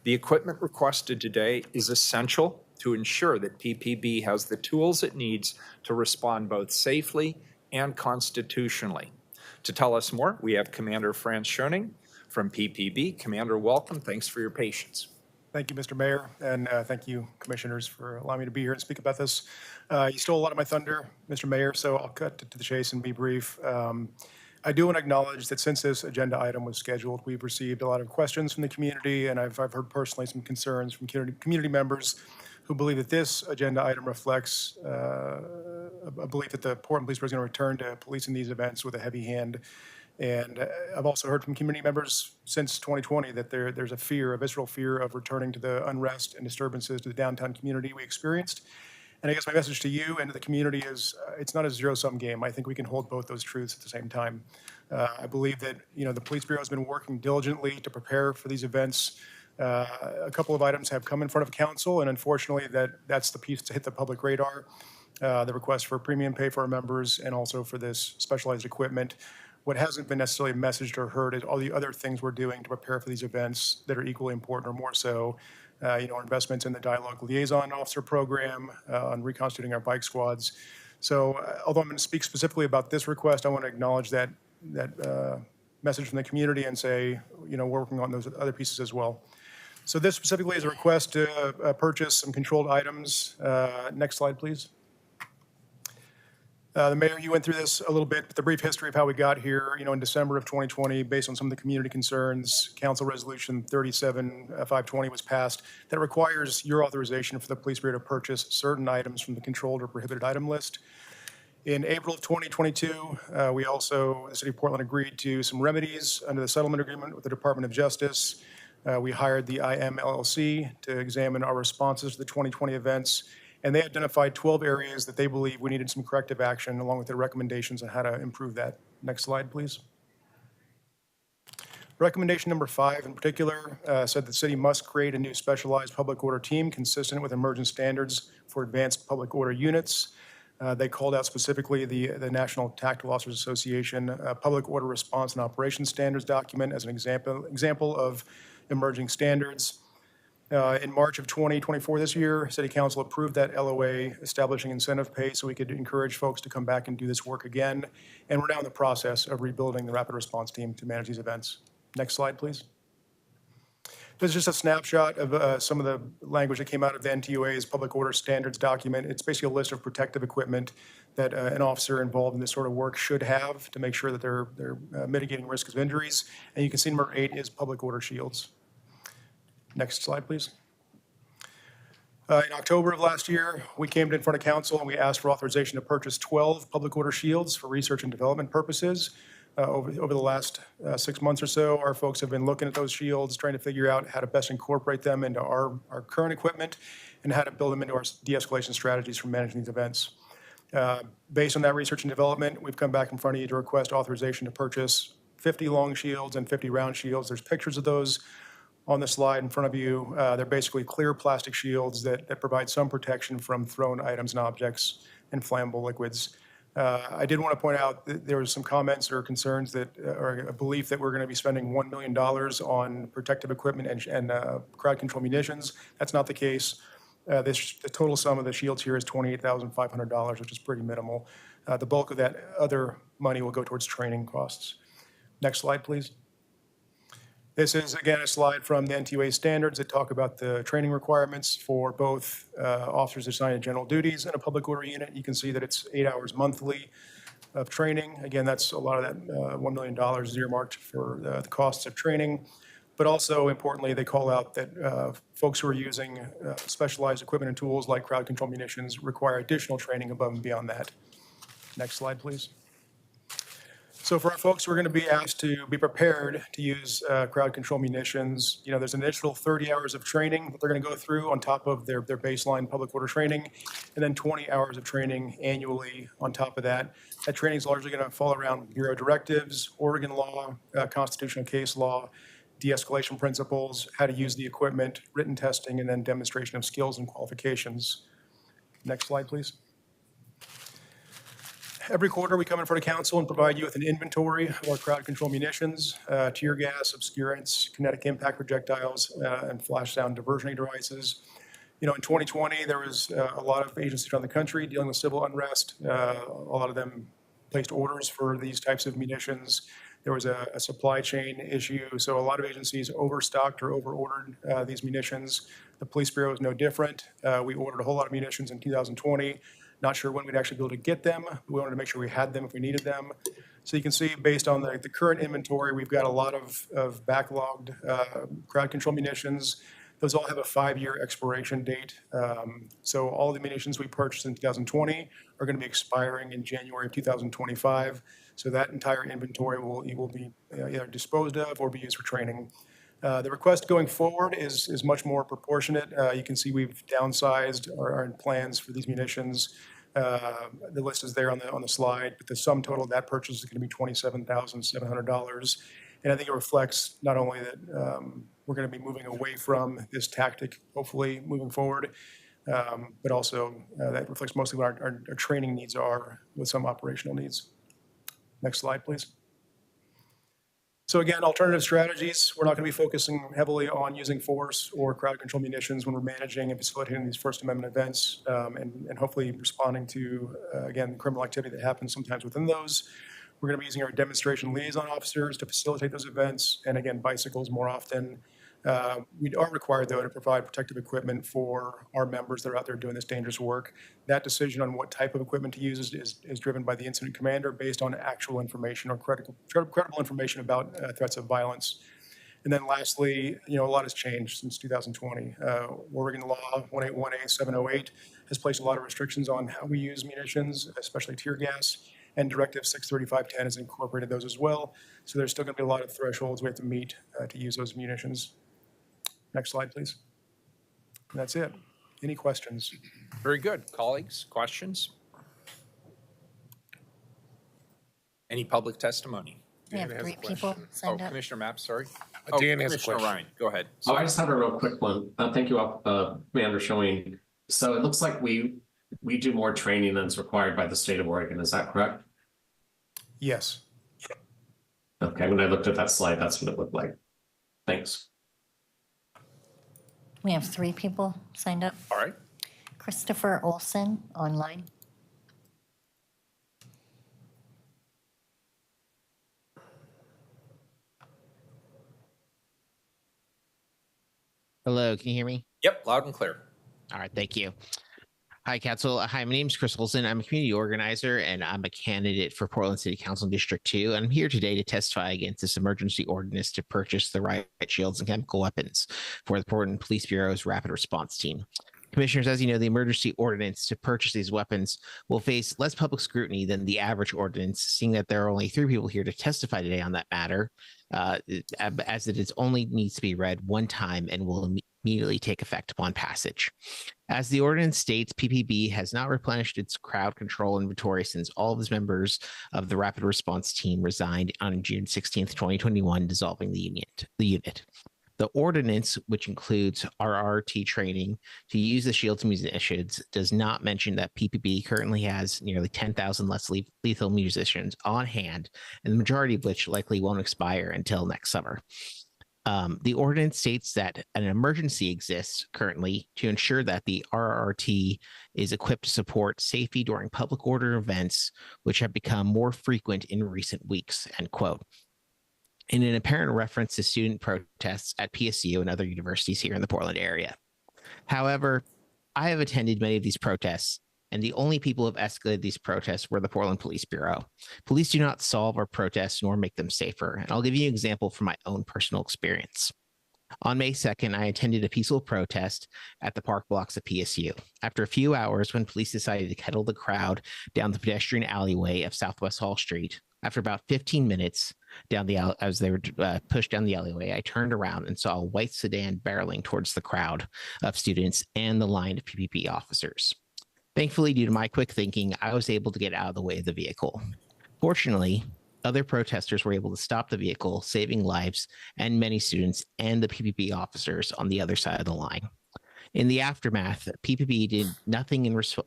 The equipment requested today is essential to ensure that PPB has the tools it needs to respond both safely and constitutionally. To tell us more, we have Commander Franz Schoening from PPB. Commander, welcome. Thanks for your patience. Thank you, Mr. Mayor, and thank you, commissioners, for allowing me to be here and speak about this. You stole a lot of my thunder, Mr. Mayor, so I'll cut to the chase and be brief. I do want to acknowledge that since this agenda item was scheduled, we've received a lot of questions from the community, and I've heard personally some concerns from community members who believe that this agenda item reflects a belief that the Portland Police Bureau is going to return to policing these events with a heavy hand. And I've also heard from community members since 2020 that there's a visceral fear of returning to the unrest and disturbances to the downtown community we experienced. And I guess my message to you and to the community is it's not a zero-sum game. I think we can hold both those truths at the same time. I believe that the Police Bureau has been working diligently to prepare for these events. A couple of items have come in front of council, and unfortunately that's the piece to hit the public radar. The request for premium pay for our members and also for this specialized equipment. What hasn't been necessarily messaged or heard is all the other things we're doing to prepare for these events that are equally important or more so. Our investments in the dialogue liaison officer program, on reconstituting our bike squads. So although I'm going to speak specifically about this request, I want to acknowledge that message from the community and say, we're working on those other pieces as well. So this specifically is a request to purchase some controlled items. Next slide, please. The mayor, you went through this a little bit, but the brief history of how we got here, in December of 2020, based on some of the community concerns, Council Resolution 37-520 was passed that requires your authorization for the police bureau to purchase certain items from the controlled or prohibited item list. In April of 2022, the City of Portland agreed to some remedies under the settlement agreement with the Department of Justice. We hired the IMLLC to examine our responses to the 2020 events, and they identified 12 areas that they believe we needed some corrective action along with their recommendations on how to improve that. Next slide, please. Recommendation number 5 in particular said the city must create a new specialized public order team consistent with emergent standards for advanced public order units. They called out specifically the National Tactical Officers Association Public Order Response and Operations Standards document as an example of emerging standards. In March of 2024 this year, City Council approved that LOA establishing incentive pay so we could encourage folks to come back and do this work again. And we're now in the process of rebuilding the rapid response team to manage these events. Next slide, please. This is just a snapshot of some of the language that came out of the NTUA's Public Order Standards document. It's basically a list of protective equipment that an officer involved in this sort of work should have to make sure that they're mitigating risk of injuries. And you can see number 8 is public order shields. Next slide, please. In October of last year, we came in front of council and we asked for authorization to purchase 12 public order shields for research and development purposes. Over the last 6 months or so, our folks have been looking at those shields, trying to figure out how to best incorporate them into our current equipment and how to build them into our de-escalation strategies for managing these events. Based on that research and development, we've come back in front of you to request authorization to purchase 50 long shields and 50 round shields. There's pictures of those on the slide in front of you. They're basically clear plastic shields that provide some protection from thrown items and objects and flammable liquids. I did want to point out that there was some comments or concerns or a belief that we're going to be spending $1 million on protective equipment and crowd control munitions. That's not the case. The total sum of the shields here is $28,500, which is pretty minimal. The bulk of that other money will go towards training costs. Next slide, please. This is, again, a slide from the NTUA standards that talk about the training requirements for both officers assigned to general duties and a public order unit. You can see that it's 8 hours monthly of training. Again, that's a lot of that $1 million earmarked for the costs of training. But also, importantly, they call out that folks who are using specialized equipment and tools like crowd control munitions require additional training above and beyond that. Next slide, please. So for our folks who are going to be asked to be prepared to use crowd control munitions, there's an additional 30 hours of training that they're going to go through on top of their baseline public order training, and then 20 hours of training annually on top of that. That training is largely going to fall around Bureau directives, Oregon law, constitutional case law, de-escalation principles, how to use the equipment, written testing, and then demonstration of skills and qualifications. Next slide, please. Every quarter, we come in front of council and provide you with an inventory of our crowd control munitions, tear gas, obscurants, kinetic impact projectiles, and flash sound diversioning devices. In 2020, there was a lot of agencies around the country dealing with civil unrest. A lot of them placed orders for these types of munitions. There was a supply chain issue, so a lot of agencies overstocked or overordered these munitions. The police bureau is no different. We ordered a whole lot of munitions in 2020. Not sure when we'd actually be able to get them. We wanted to make sure we had them if we needed them. So you can see, based on the current inventory, we've got a lot of backlogged crowd control munitions. Those all have a 5-year expiration date. So all the munitions we purchased in 2020 are going to be expiring in January of 2025. So that entire inventory will be either disposed of or be used for training. The request going forward is much more proportionate. You can see we've downsized our plans for these munitions. The list is there on the slide, but the sum total of that purchase is going to be $27,700. And I think it reflects not only that we're going to be moving away from this tactic, hopefully moving forward, but also that reflects mostly what our training needs are with some operational needs. Next slide, please. So again, alternative strategies. We're not going to be focusing heavily on using force or crowd control munitions when we're managing and facilitating these First Amendment events, and hopefully responding to, again, criminal activity that happens sometimes within those. We're going to be using our demonstration liaison officers to facilitate those events, and again, bicycles more often. We are required, though, to provide protective equipment for our members that are out there doing this dangerous work. That decision on what type of equipment to use is driven by the incident commander based on actual information or credible information about threats of violence. And then lastly, a lot has changed since 2020. Oregon law 181A708 has placed a lot of restrictions on how we use munitions, especially tear gas, and Directive 63510 has incorporated those as well. So there's still going to be a lot of thresholds we have to meet to use those munitions. Next slide, please. And that's it. Any questions? Very good. Colleagues, questions? Any public testimony? We have 3 people signed up. Commissioner Mapp, sorry. Dan has a Commissioner question. Ryan, go ahead. Oh, I just have a real quick one. Thank you, Commander, showing. So it looks like we do more training than is required by the state of Oregon. Is that correct? Yes. Okay, when I looked at that slide, that's what it looked like. Thanks. We have 3 people signed up. All right. Christopher Olson online. Hello, can you hear me? Yep, loud and clear. All right, thank you. Hi, Council. Hi, my name is Chris Olson. I'm a community organizer and I'm a candidate for Portland City Council District 2. And I'm here today to testify against this emergency ordinance to purchase the riot shields and chemical weapons for the Portland Police Bureau's rapid response team. Commissioners, as you know, the emergency ordinance to purchase these weapons will face less public scrutiny than the average ordinance, seeing that there are only 3 people here to testify today on that matter, as it only needs to be read one time and will immediately take effect upon passage. As the ordinance states, PPB has not replenished its crowd control inventory since all of its members of the rapid response team resigned on June 16th, 2021, dissolving the unit. The ordinance, which includes RRT training to use the shields and munitions, does not mention that PPB currently has nearly 10,000 less lethal munitions on hand, and the majority of which likely won't expire until next summer. The ordinance states that an emergency exists currently to ensure that the RRT is equipped to support safety during public order events, which have become more frequent in recent weeks, end quote. In an apparent reference to student protests at PSU and other universities here in the Portland area. However, I have attended many of these protests, and the only people who have escalated these protests were the Portland Police Bureau. Police do not solve our protests nor make them safer, and I'll give you an example from my own personal experience. On May 2nd, I attended a peaceful protest at the park blocks of PSU. After a few hours, when police decided to kettle the crowd down the pedestrian alleyway of Southwest Hall Street, after about 15 minutes down the as they were pushed down the alleyway, I turned around and saw a white sedan barreling towards the crowd of students and the line of PPP officers. Thankfully, due to my quick thinking, I was able to get out of the way of the vehicle. Fortunately, other protesters were able to stop the vehicle, saving lives and many students and the PPP officers on the other side of the line. In the aftermath, PPP did nothing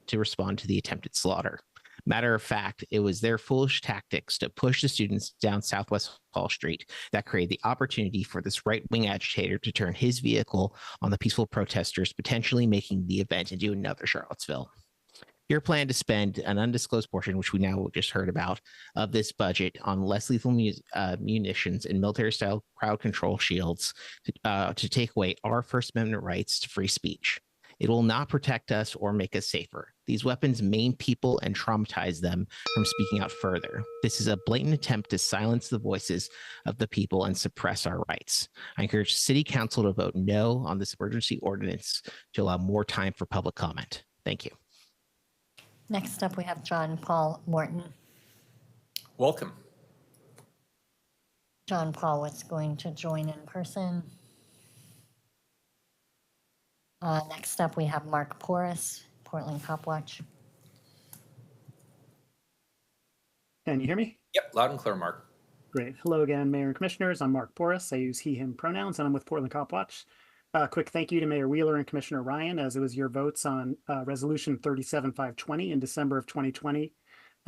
to respond to the attempted slaughter. Matter of fact, it was their foolish tactics to push the students down Southwest Hall Street that created the opportunity for this right-wing agitator to turn his vehicle on the peaceful protesters, potentially making the event into another Charlottesville. Your plan to spend an undisclosed portion, which we now just heard about, of this budget on less lethal munitions and military-style crowd control shields to take away our First Amendment rights to free speech. It will not protect us or make us safer. These weapons maim people and traumatize them from speaking out further. This is a blatant attempt to silence the voices of the people and suppress our rights. I encourage City Council to vote no on this emergency ordinance to allow more time for public comment. Thank you. Next up, we have John Paul Morton. Welcome. John Paul was going to join in person. Next up, we have Mark Porras, Portland Cop Watch. Can you hear me? Yep, loud and clear, Mark. Great. Hello again, Mayor and Commissioners. I'm Mark Porras. I use he, him pronouns, and I'm with Portland Cop Watch. Quick thank you to Mayor Wheeler and Commissioner Ryan, as it was your votes on Resolution 37520 in December of 2020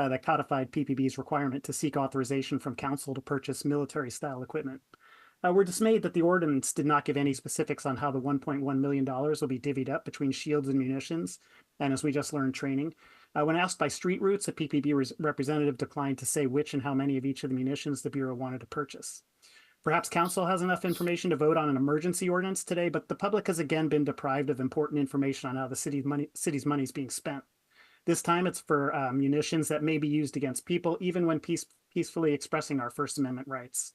that codified PPB's requirement to seek authorization from council to purchase military-style equipment. We're dismayed that the ordinance did not give any specifics on how the $1.1 million will be divvied up between shields and munitions, and as we just learned, training. When asked by Street Roots, a PPB representative declined to say which and how many of each of the munitions the Bureau wanted to purchase. Perhaps council has enough information to vote on an emergency ordinance today, but the public has again been deprived of important information on how the city's money is being spent. This time it's for munitions that may be used against people, even when peacefully expressing our First Amendment rights.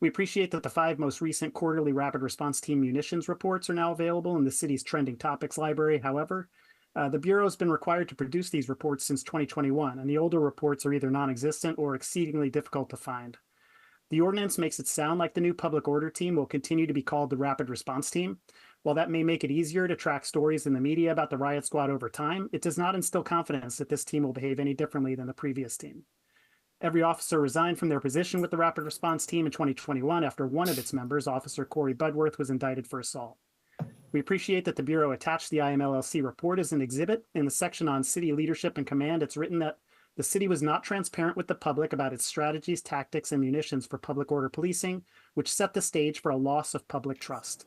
We appreciate that the 5 most recent quarterly rapid response team munitions reports are now available in the city's trending topics library. However, the Bureau has been required to produce these reports since 2021, and the older reports are either non-existent or exceedingly difficult to find. The ordinance makes it sound like the new public order team will continue to be called the Rapid Response Team. While that may make it easier to track stories in the media about the riot squad over time, it does not instill confidence that this team will behave any differently than the previous team. Every officer resigned from their position with the Rapid Response Team in 2021 after one of its members, Officer Corey Budworth, was indicted for assault. We appreciate that the Bureau attached the IMLLC report as an exhibit. In the section on city leadership and command, it's written that the city was not transparent with the public about its strategies, tactics, and munitions for public order policing, which set the stage for a loss of public trust.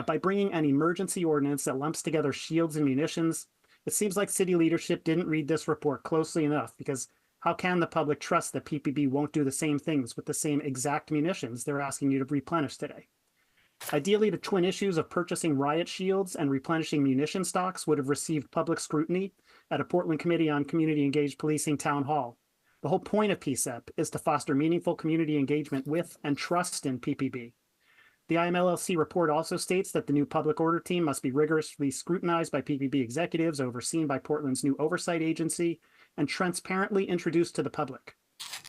By bringing an emergency ordinance that lumps together shields and munitions, it seems like city leadership didn't read this report closely enough, because how can the public trust that PPB won't do the same things with the same exact munitions they're asking you to replenish today? Ideally, the twin issues of purchasing riot shields and replenishing munition stocks would have received public scrutiny at a Portland Committee on Community Engaged Policing town hall. The whole point of PSEP is to foster meaningful community engagement with and trust in PPB. The IMLLC report also states that the new public order team must be rigorously scrutinized by PPB executives, overseen by Portland's new oversight agency, and transparently introduced to the public.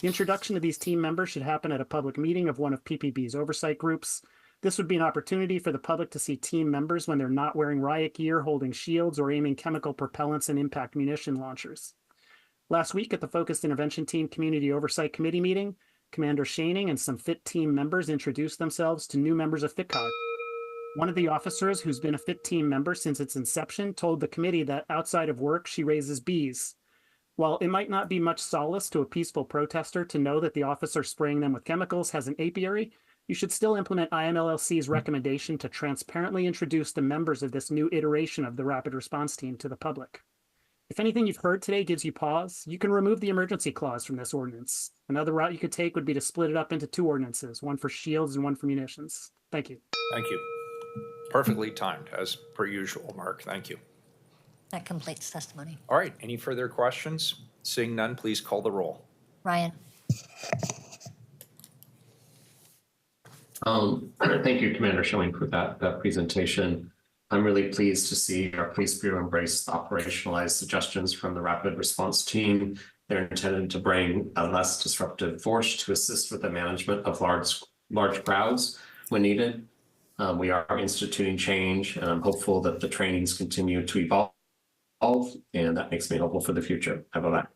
The introduction of these team members should happen at a public meeting of one of PPB's oversight groups. This would be an opportunity for the public to see team members when they're not wearing riot gear, holding shields, or aiming chemical propellants and impact munition launchers. Last week at the Focused Intervention Team Community Oversight Committee meeting, Commander Shaning and some FIT team members introduced themselves to new members of FITCOG. One of the officers, who's been a FIT team member since its inception, told the committee that outside of work, she raises bees. While it might not be much solace to a peaceful protester to know that the officer spraying them with chemicals has an apiary, you should still implement IMLLC's recommendation to transparently introduce the members of this new iteration of the Rapid Response Team to the public. If anything you've heard today gives you pause, you can remove the emergency clause from this ordinance. Another route you could take would be to split it up into 2 ordinances, one for shields and one for munitions. Thank you. Thank you. Perfectly timed, as per usual, Mark. Thank you. That completes testimony. All right, any further questions? Seeing none, please call the roll. Ryan. Thank you, Commander Schilling, for that presentation. I'm really pleased to see our police bureau embrace the operationalized suggestions from the rapid response team. They're intended to bring a less disruptive force to assist with the management of large crowds when needed. We are instituting change, and I'm hopeful that the trainings continue to evolve, and that makes me hopeful for the future. How about that?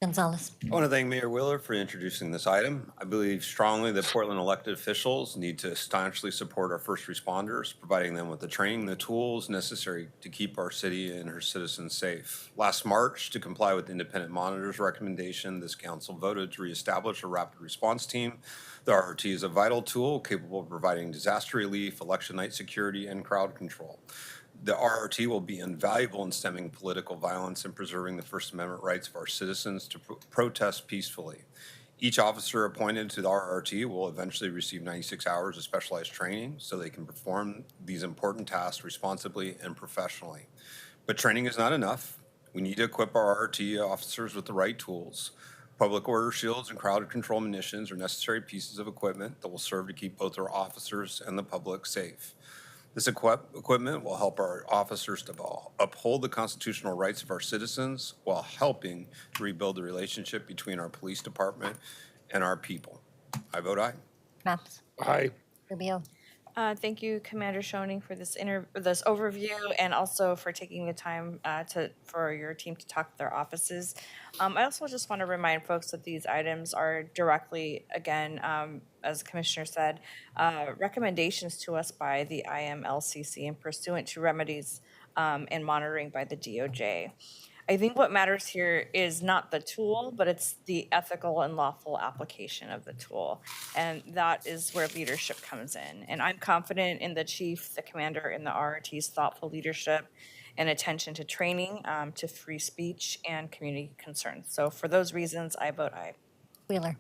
Gonzalez. I want to thank Mayor Wheeler for introducing this item. I believe strongly that Portland elected officials need to staunchly support our first responders, providing them with the training, the tools necessary to keep our city and her citizens safe. Last March, to comply with Independent Monitor's recommendation, this council voted to reestablish a rapid response team. The RRT is a vital tool capable of providing disaster relief, election night security, and crowd control. The RRT will be invaluable in stemming political violence and preserving the First Amendment rights of our citizens to protest peacefully. Each officer appointed to the RRT will eventually receive 96 hours of specialized training so they can perform these important tasks responsibly and professionally. But training is not enough. We need to equip our RRT officers with the right tools. Public order shields and crowd control munitions are necessary pieces of equipment that will serve to keep both our officers and the public safe. This equipment will help our officers to uphold the constitutional rights of our citizens while helping to rebuild the relationship between our police department and our people. I vote aye. Maps. Aye. Rubio. Thank you, Commander Schoening, for this overview, and also for taking the time for your team to talk to their offices. I also just want to remind folks that these items are directly, again, as the Commissioner said, recommendations to us by the IMLCC and pursuant to remedies and monitoring by the DOJ. I think what matters here is not the tool, but it's the ethical and lawful application of the tool. And that is where leadership comes in. And I'm confident in the chief, the commander, and the RRT's thoughtful leadership and attention to training, to free speech and community concerns. So for those reasons, I vote aye. Wheeler.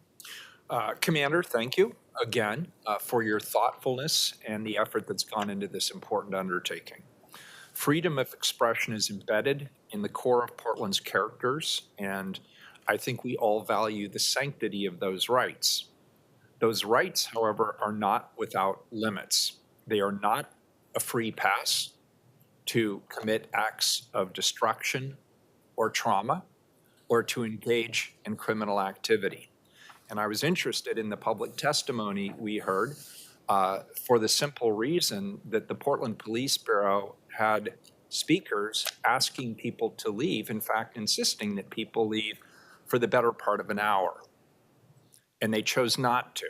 Commander, thank you again for your thoughtfulness and the effort that's gone into this important undertaking. Freedom of expression is embedded in the core of Portland's characters, and I think we all value the sanctity of those rights. Those rights, however, are not without limits. They are not a free pass to commit acts of destruction or trauma or to engage in criminal activity. And I was interested in the public testimony we heard for the simple reason that the Portland Police Bureau had speakers asking people to leave, in fact, insisting that people leave for the better part of an hour. And they chose not to.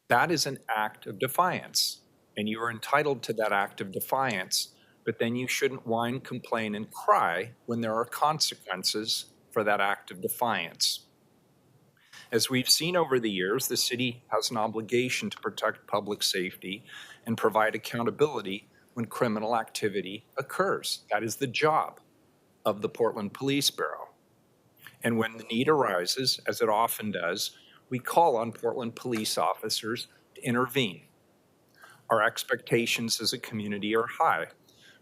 That is an act of defiance, and you are entitled to that act of defiance, but then you shouldn't whine, complain, and cry when there are consequences for that act of defiance. As we've seen over the years, the city has an obligation to protect public safety and provide accountability when criminal activity occurs. That is the job of the Portland Police Bureau. And when the need arises, as it often does, we call on Portland police officers to intervene. Our expectations as a community are high.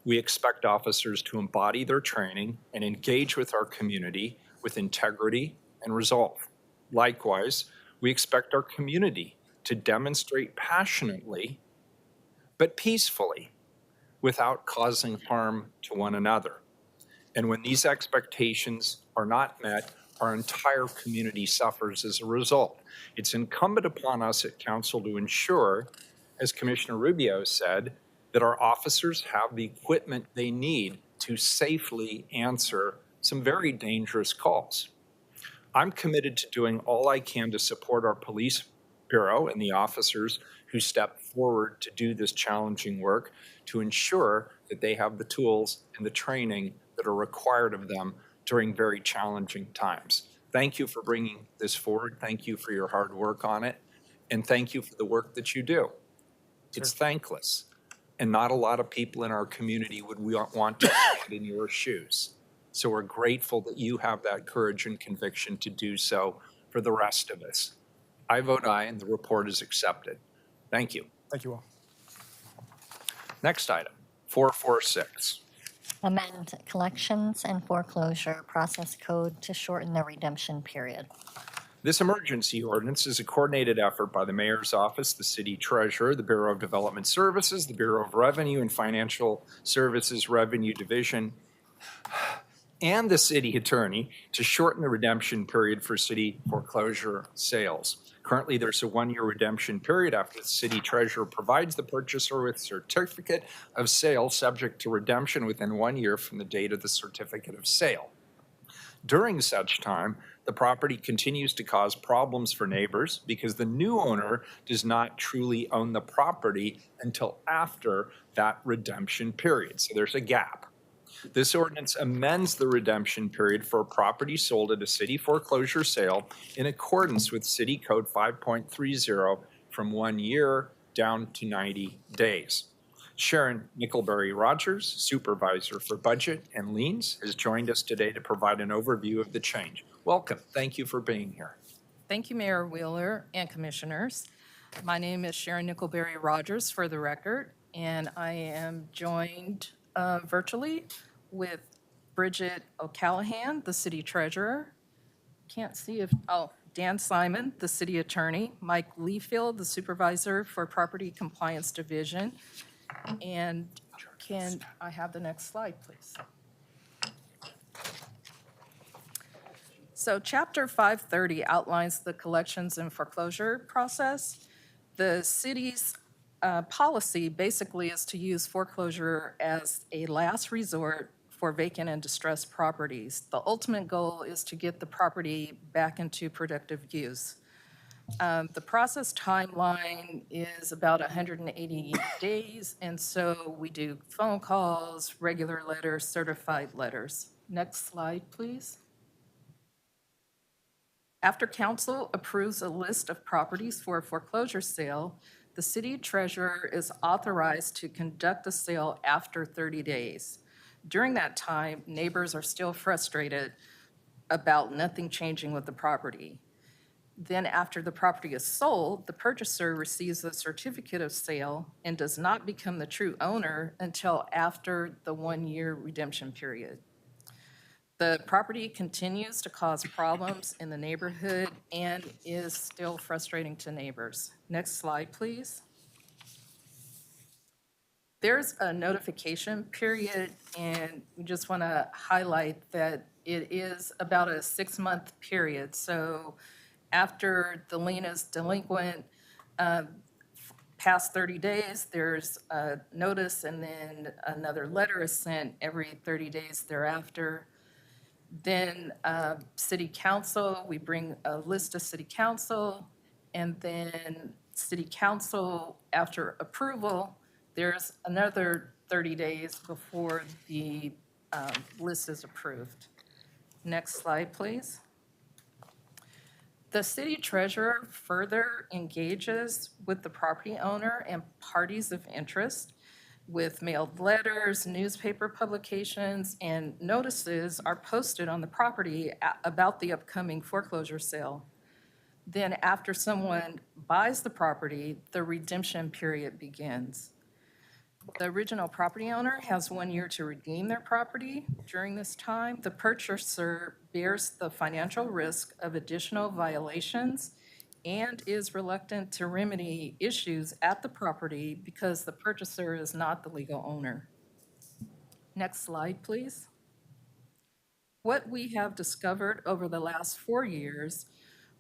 We expect officers to embody their training and engage with our community with integrity and resolve. Likewise, we expect our community to demonstrate passionately but peacefully without causing harm to one another. And when these expectations are not met, our entire community suffers as a result. It's incumbent upon us at Council to ensure, as Commissioner Rubio said, that our officers have the equipment they need to safely answer some very dangerous calls. I'm committed to doing all I can to support our police bureau and the officers who step forward to do this challenging work to ensure that they have the tools and the training that are required of them during very challenging times. Thank you for bringing this forward. Thank you for your hard work on it. And thank you for the work that you do. It's thankless. And not a lot of people in our community would want to stand in your shoes. So we're grateful that you have that courage and conviction to do so for the rest of us. I vote aye, and the report is accepted. Thank you. Thank you all. Next item, 446. Amend collections and foreclosure process code to shorten the redemption period. This emergency ordinance is a coordinated effort by the Mayor's Office, the City Treasurer, the Bureau of Development Services, the Bureau of Revenue and Financial Services Revenue Division, and the City Attorney to shorten the redemption period for city foreclosure sales. Currently, there's a one-year redemption period after the City Treasurer provides the purchaser with a certificate of sale subject to redemption within 1 year from the date of the certificate of sale. During such time, the property continues to cause problems for neighbors because the new owner does not truly own the property until after that redemption period. So there's a gap. This ordinance amends the redemption period for a property sold at a city foreclosure sale in accordance with City Code 5.30 from 1 year down to 90 days. Sharon Nickelberry-Rogers, Supervisor for Budget and Liens, has joined us today to provide an overview of the change. Welcome. Thank you for being here. Thank you, Mayor Wheeler and Commissioners. My name is Sharon Nickelberry-Rogers, for the record, and I am joined virtually with Bridget O'Callahan, the City Treasurer. Can't see if, Dan Simon, the City Attorney, Mike Leafield, the Supervisor for Property Compliance Division, and can I have the next slide, please? So Chapter 530 outlines the collections and foreclosure process. The city's policy basically is to use foreclosure as a last resort for vacant and distressed properties. The ultimate goal is to get the property back into productive use. The process timeline is about 180 days, and so we do phone calls, regular letters, certified letters. Next slide, please. After council approves a list of properties for a foreclosure sale, the city treasurer is authorized to conduct a sale after 30 days. During that time, neighbors are still frustrated about nothing changing with the property. Then after the property is sold, the purchaser receives a certificate of sale and does not become the true owner until after the 1-year redemption period. The property continues to cause problems in the neighborhood and is still frustrating to neighbors. Next slide, please. There's a notification period, and we just want to highlight that it is about a 6-month period. So after the lien is delinquent, past 30 days, there's a notice, and then another letter is sent every 30 days thereafter. Then city council, we bring a list to city council, and then city council, after approval, there's another 30 days before the list is approved. Next slide, please. The city treasurer further engages with the property owner and parties of interest with mailed letters, newspaper publications, and notices are posted on the property about the upcoming foreclosure sale. Then after someone buys the property, the redemption period begins. The original property owner has 1 year to redeem their property. During this time, the purchaser bears the financial risk of additional violations and is reluctant to remedy issues at the property because the purchaser is not the legal owner. Next slide, please. What we have discovered over the last 4 years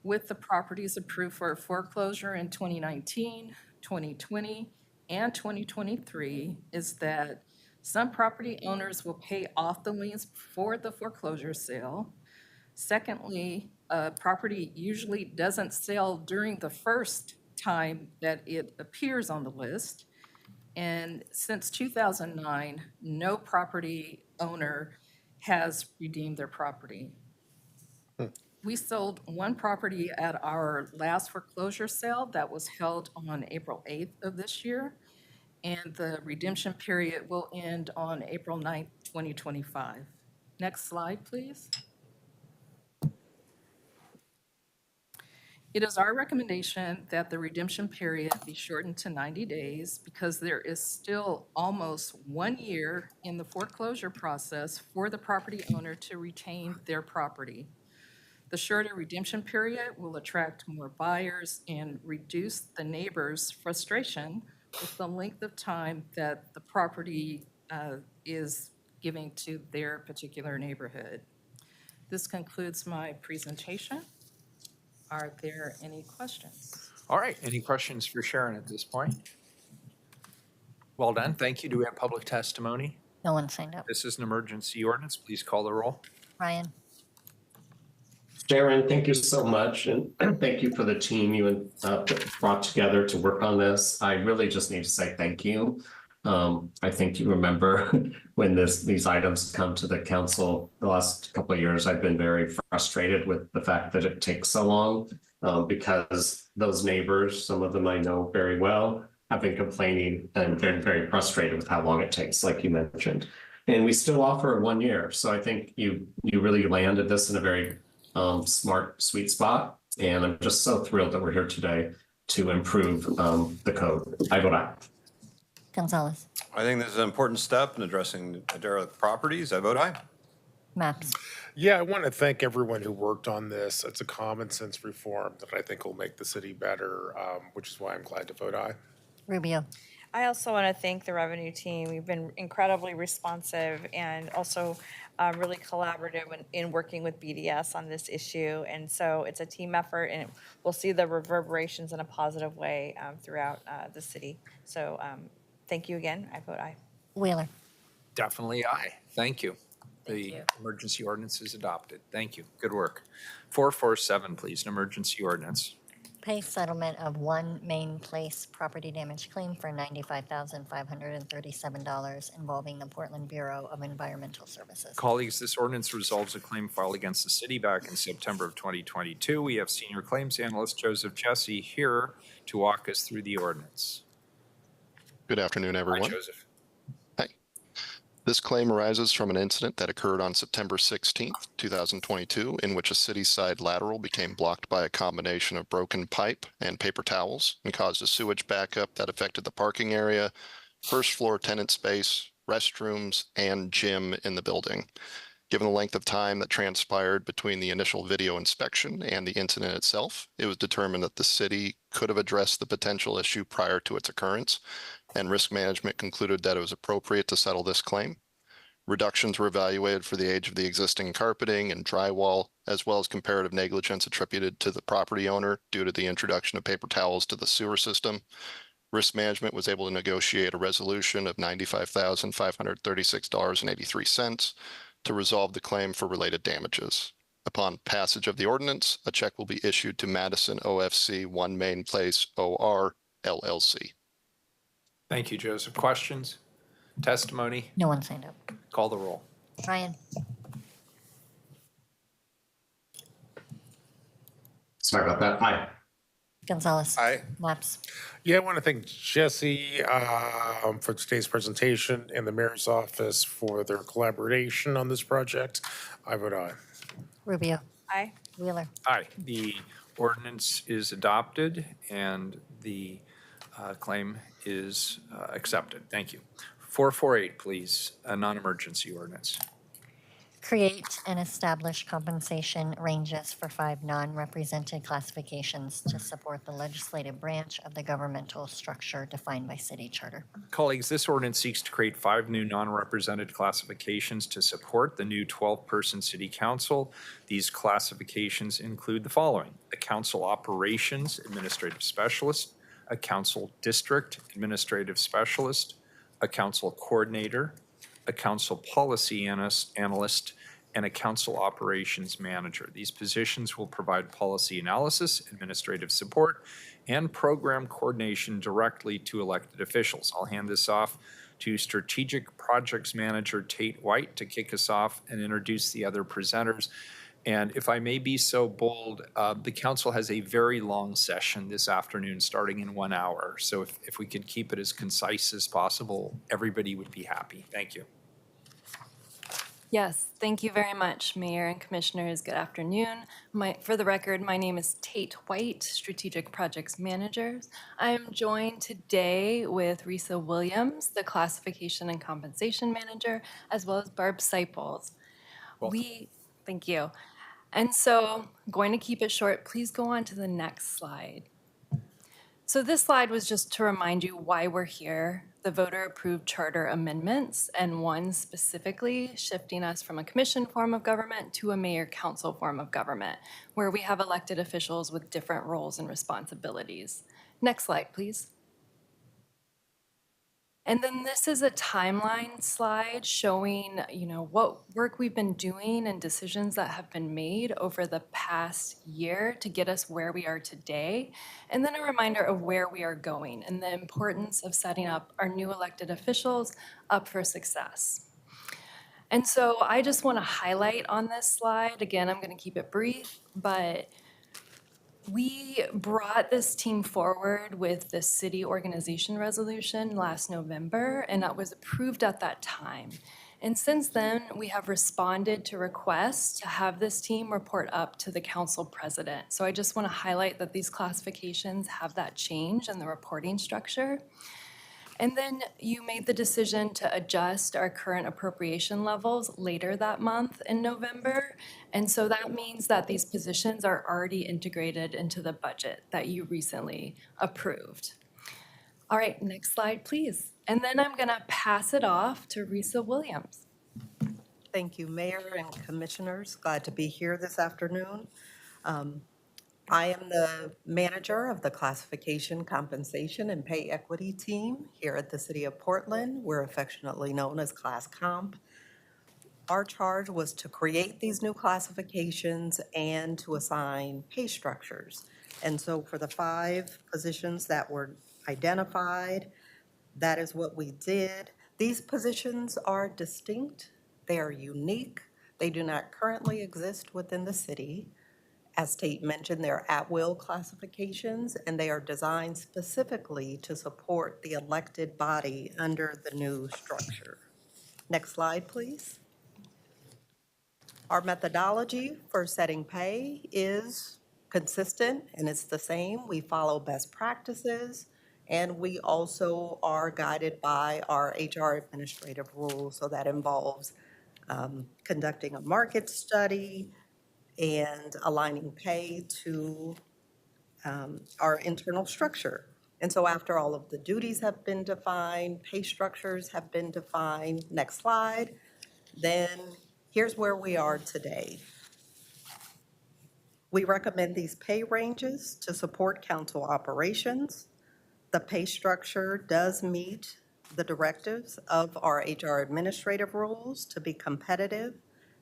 with the properties approved for foreclosure in 2019, 2020, and 2023 is that some property owners will pay off the liens before the foreclosure sale. Secondly, a property usually doesn't sell during the first time that it appears on the list. And since 2009, no property owner has redeemed their property. We sold one property at our last foreclosure sale that was held on April 8th of this year, and the redemption period will end on April 9th, 2025. Next slide, please. It is our recommendation that the redemption period be shortened to 90 days because there is still almost 1 year in the foreclosure process for the property owner to retain their property. The shorter redemption period will attract more buyers and reduce the neighbors' frustration with the length of time that the property is giving to their particular neighborhood. This concludes my presentation. Are there any questions? All right, any questions for Sharon at this point? Well done, thank you. Do we have public testimony? No one signed up. This is an emergency ordinance. Please call the roll. Ryan? Sharon, thank you so much, and thank you for the team you brought together to work on this. I really just need to say thank you. I think you remember when these items come to the council the last couple of years, I've been very frustrated with the fact that it takes so long because those neighbors, some of them I know very well, have been complaining and been very frustrated with how long it takes, like you mentioned. And we still offer 1 year. So I think you really landed this in a very smart, sweet spot. And I'm just so thrilled that we're here today to improve the code. I vote aye. Gonzalez? I think this is an important step in addressing derelict properties. I vote aye. Maps? Yeah, I want to thank everyone who worked on this. It's a common sense reform that I think will make the city better, which is why I'm glad to vote aye. Rubio? I also want to thank the revenue team. We've been incredibly responsive and also really collaborative in working with BDS on this issue. And so it's a team effort, and we'll see the reverberations in a positive way throughout the city. So thank you again. I vote aye. Wheeler? Definitely aye. Thank you. The emergency ordinance is adopted. Thank you. Good work. 447, please, an emergency ordinance. pay settlement of one Main Place property damage claim for $95,537 involving the Portland Bureau of Environmental Services. Colleagues, this ordinance resolves a claim filed against the city back in September of 2022. We have Senior Claims Analyst Joseph Jesse here to walk us through the ordinance. Good afternoon, everyone. Hi, Joseph. Hi. This claim arises from an incident that occurred on September 16th, 2022, in which a city-side lateral became blocked by a combination of broken pipe and paper towels and caused a sewage backup that affected the parking area, first floor tenant space, restrooms, and gym in the building. Given the length of time that transpired between the initial video inspection and the incident itself, it was determined that the city could have addressed the potential issue prior to its occurrence, and risk management concluded that it was appropriate to settle this claim. Reductions were evaluated for the age of the existing carpeting and drywall, as well as comparative negligence attributed to the property owner due to the introduction of paper towels to the sewer system. Risk management was able to negotiate a resolution of $95,536.83 to resolve the claim for related damages. Upon passage of the ordinance, a check will be issued to Madison OFC 1 Main Place OR LLC. Thank you, Joseph. Questions? Testimony? No one signed up. Call the roll. Ryan? Sorry about that. Aye. Gonzalez? Aye. Maps? Yeah, I want to thank Jesse for today's presentation and the mayor's office for their collaboration on this project. I vote aye. Rubio? Aye. Wheeler? Aye. The ordinance is adopted and the claim is accepted. Thank you. 448, please, a non-emergency ordinance. Create and establish compensation ranges for 5 non-represented classifications to support the legislative branch of the governmental structure defined by city charter. Colleagues, this ordinance seeks to create 5 new non-represented classifications to support the new 12-person city council. These classifications include the following: a council operations administrative specialist, a council district administrative specialist, a council coordinator, a council policy analyst, and a council operations manager. These positions will provide policy analysis, administrative support, and program coordination directly to elected officials. I'll hand this off to Strategic Projects Manager Tate White to kick us off and introduce the other presenters. And if I may be so bold, the council has a very long session this afternoon starting in 1 hour. So if we could keep it as concise as possible, everybody would be happy. Thank you. Yes, thank you very much, Mayor and Commissioners. Good afternoon. For the record, my name is Tate White, Strategic Projects Manager. I am joined today with Risa Williams, the Classification and Compensation Manager, as well as Barb Seipels. Thank you. And so, I'm going to keep it short. Please go on to the next slide. So this slide was just to remind you why we're here, the voter-approved charter amendments, and one specifically shifting us from a commission form of government to a mayor-council form of government, where we have elected officials with different roles and responsibilities. Next slide, please. And then this is a timeline slide showing, what work we've been doing and decisions that have been made over the past year to get us where we are today. And then a reminder of where we are going and the importance of setting up our new elected officials up for success. And so I just want to highlight on this slide, again, I'm going to keep it brief, but we brought this team forward with the city organization resolution last November, and that was approved at that time. And since then, we have responded to requests to have this team report up to the council president. So I just want to highlight that these classifications have that change in the reporting structure. And then you made the decision to adjust our current appropriation levels later that month in November. And so that means that these positions are already integrated into the budget that you recently approved. All right, next slide, please. And then I'm going to pass it off to Risa Williams. Thank you, Mayor and Commissioners. Glad to be here this afternoon. I am the manager of the Classification, Compensation, and Pay Equity team here at the City of Portland. We're affectionately known as Class Comp. Our charge was to create these new classifications and to assign pay structures And so for the 5 positions that were identified, that is what we did. These positions are distinct, they are unique, they do not currently exist within the city. As Tate mentioned, they're at-will classifications, and they are designed specifically to support the elected body under the new structure. Next slide, please. Our methodology for setting pay is consistent, and it's the same. We follow best practices, and we also are guided by our HR administrative rules. So that involves conducting a market study and aligning pay to our internal structure. And so after all of the duties have been defined, pay structures have been defined, next slide, then here's where we are today. We recommend these pay ranges to support council operations. The pay structure does meet the directives of our HR administrative rules to be competitive,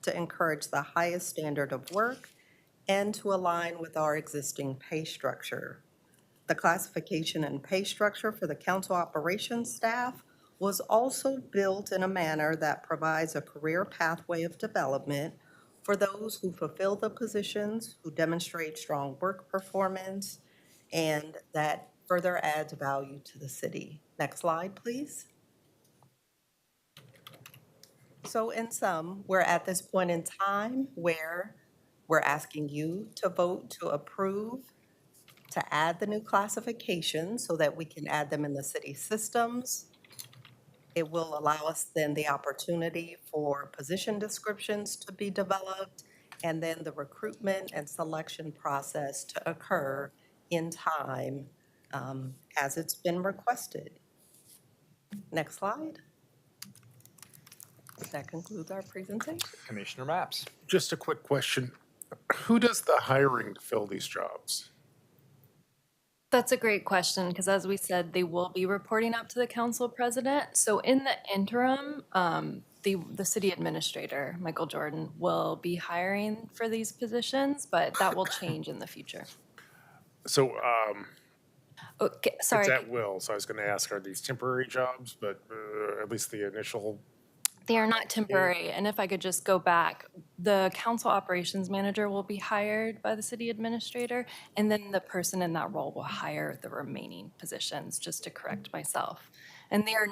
to encourage the highest standard of work, and to align with our existing pay structure. The classification and pay structure for the council operations staff was also built in a manner that provides a career pathway of development for those who fulfill the positions, who demonstrate strong work performance, and that further adds value to the city. Next slide, please. So in sum, we're at this point in time where we're asking you to vote to approve to add the new classifications so that we can add them in the city systems. It will allow us then the opportunity for position descriptions to be developed and then the recruitment and selection process to occur in time as it's been requested. Next slide. That concludes our presentation. Commissioner Maps. Just a quick question. Who does the hiring to fill these jobs? That's a great question, because as we said, they will be reporting up to the council president. So in the interim, the city administrator, Michael Jordan, will be hiring for these positions, but that will change in the future. So Okay, sorry. it's at will. So I was going to ask, are these temporary jobs, but at least the initial? They are not temporary. And if I could just go back, the council operations manager will be hired by the city administrator, and then the person in that role will hire the remaining positions, just to correct myself. And they are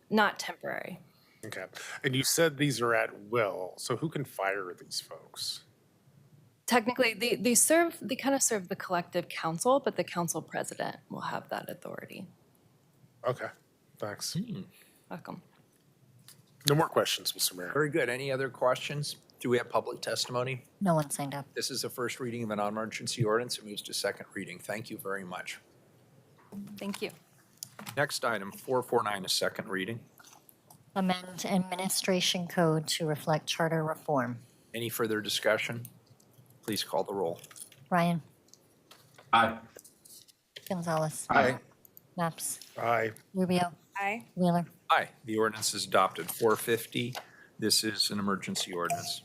not temporary. Okay. And you said these are at will. So who can fire these folks? Technically, they kind of serve the collective council, but the council president will have that authority. Okay. Thanks. Welcome. No more questions, Mr. Mayor. Very good. Any other questions? Do we have public testimony? No one signed up. This is the first reading of a non-emergency ordinance. It moves to second reading. Thank you very much. Thank you. Next item, 449, a second reading. Amend administration code to reflect charter reform. Any further discussion? Please call the roll. Ryan. Aye. Gonzalez. Aye. Maps. Aye. Rubio. Aye. Wheeler. Aye. The ordinance is adopted. 450, this is an emergency ordinance.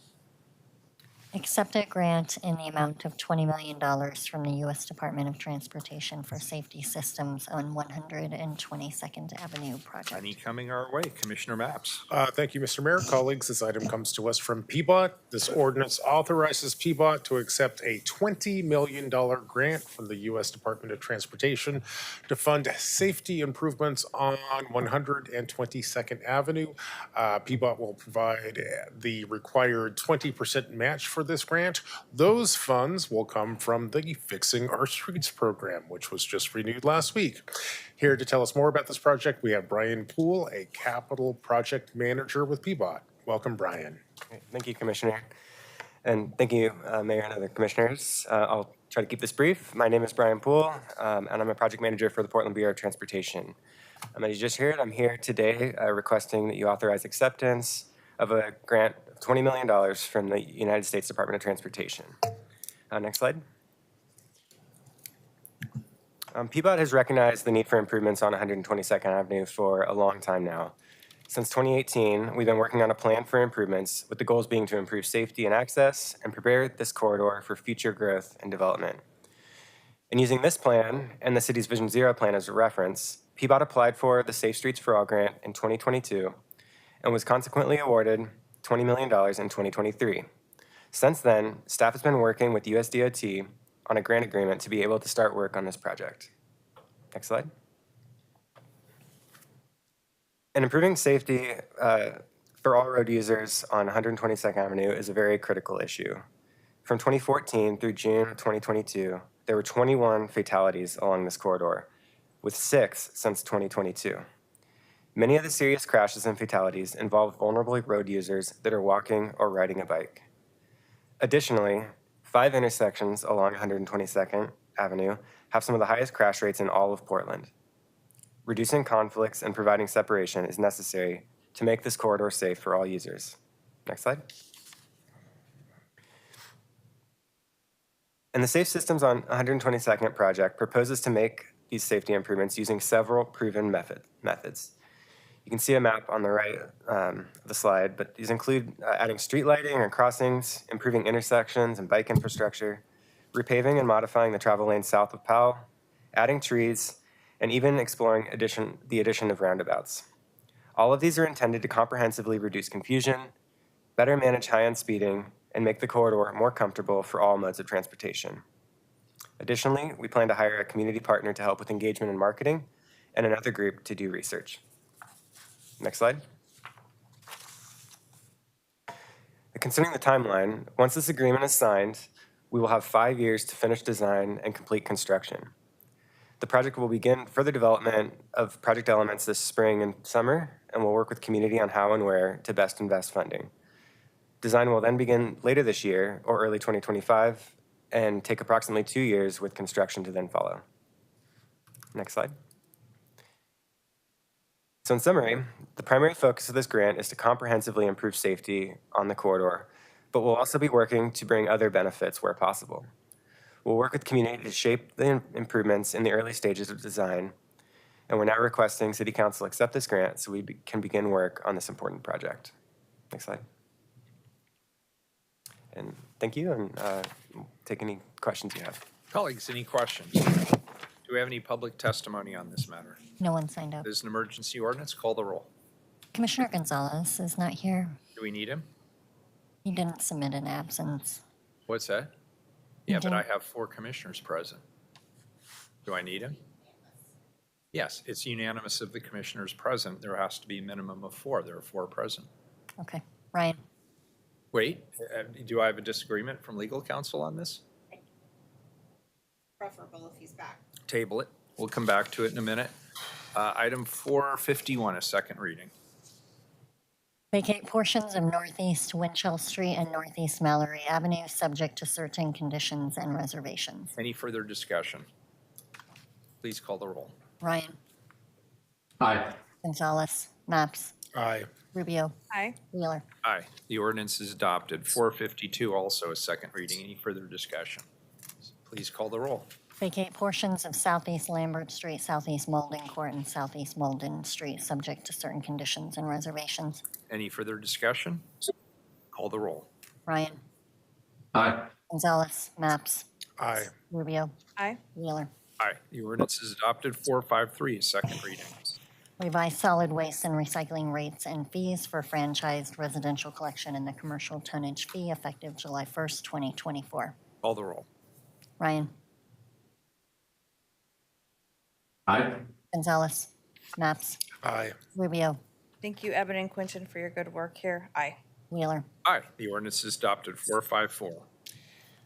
Accept a grant in the amount of $20 million from the U.S. Department of Transportation for safety systems on 122nd Avenue project. Money coming our way. Commissioner Maps. Thank you, Mr. Mayor. Colleagues, this item comes to us from PBOT. This ordinance authorizes PBOT to accept a $20 million grant from the U.S. Department of Transportation to fund safety improvements on 122nd Avenue. PBOT will provide the required 20% match for this grant. Those funds will come from the Fixing Our Streets program, which was just renewed last week. Here to tell us more about this project, we have Brian Poole, a capital project manager with PBOT. Welcome, Brian. Thank you, Commissioner. And thank you, Mayor and other commissioners. I'll try to keep this brief. My name is Brian Poole, and I'm a project manager for the Portland Bureau of Transportation. As you just heard, I'm here today requesting that you authorize acceptance of a grant of $20 million from the United States Department of Transportation. Next slide. PBOT has recognized the need for improvements on 122nd Avenue for a long time now. Since 2018, we've been working on a plan for improvements, with the goals being to improve safety and access and prepare this corridor for future growth and development. And using this plan and the city's Vision Zero plan as a reference, PBOT applied for the Safe Streets for All grant in 2022 and was consequently awarded $20 million in 2023. Since then, staff has been working with USDOT on a grant agreement to be able to start work on this project. Next slide. And improving safety for all road users on 122nd Avenue is a very critical issue. From 2014 through June of 2022, there were 21 fatalities along this corridor, with 6 since 2022. Many of the serious crashes and fatalities involve vulnerable road users that are walking or riding a bike. Additionally, 5 intersections along 122nd Avenue have some of the highest crash rates in all of Portland. Reducing conflicts and providing separation is necessary to make this corridor safe for all users. Next slide. And the Safe Systems on 122nd project proposes to make these safety improvements using several proven methods. You can see a map on the right of the slide, but these include adding street lighting and crossings, improving intersections and bike infrastructure, repaving and modifying the travel lane south of Powell, adding trees, and even exploring the addition of roundabouts. All of these are intended to comprehensively reduce confusion, better manage high-end speeding, and make the corridor more comfortable for all modes of transportation. Additionally, we plan to hire a community partner to help with engagement and marketing, and another group to do research. Next slide. Concerning the timeline, once this agreement is signed, we will have 5 years to finish design and complete construction. The project will begin further development of project elements this spring and summer, and we'll work with community on how and where to best invest funding. Design will then begin later this year or early 2025 and take approximately 2 years with construction to then follow. Next slide. So in summary, the primary focus of this grant is to comprehensively improve safety on the corridor, but we'll also be working to bring other benefits where possible. We'll work with community to shape the improvements in the early stages of design, and we're now requesting City Council accept this grant so we can begin work on this important project. Next slide. And thank you, and take any questions you have. Colleagues, any questions? Do we have any public testimony on this matter? No one signed up. This is an emergency ordinance. Call the roll. Commissioner Gonzalez is not here. Do we need him? He didn't submit an absence. What's that? Yeah, but I have 4 commissioners present. Do I need him? Yes, it's unanimous of the commissioners present. There has to be a minimum of 4. There are 4 present. Okay. Ryan? Wait, do I have a disagreement from legal counsel on this? Preferable if he's back. Table it. We'll come back to it in a minute. Item 451, a second reading. Vacate portions of Northeast Winchell Street and Northeast Mallory Avenue, subject to certain conditions and reservations. Any further discussion? Please call the roll. Ryan? Aye. Gonzalez? Maps? Aye. Rubio? Aye. Wheeler? Aye. The ordinance is adopted. 452, also a second reading. Any further discussion? Please call the roll. Vacate portions of Southeast Lambert Street, Southeast Malden Court, and Southeast Malden Street, subject to certain conditions and reservations. Any further discussion? Call the roll. Ryan? Aye. Gonzalez? Maps? Aye. Rubio? Aye. Wheeler? Aye. The ordinance is adopted. 453, a second reading. Revise solid waste and recycling rates and fees for franchised residential collection and the commercial tonnage fee effective July 1st, 2024. Call the roll. Ryan? Aye. Gonzalez? Maps? Aye. Rubio? Thank you, Eben and Quinton, for your good work here. Aye. Wheeler? Aye. The ordinance is adopted. 454.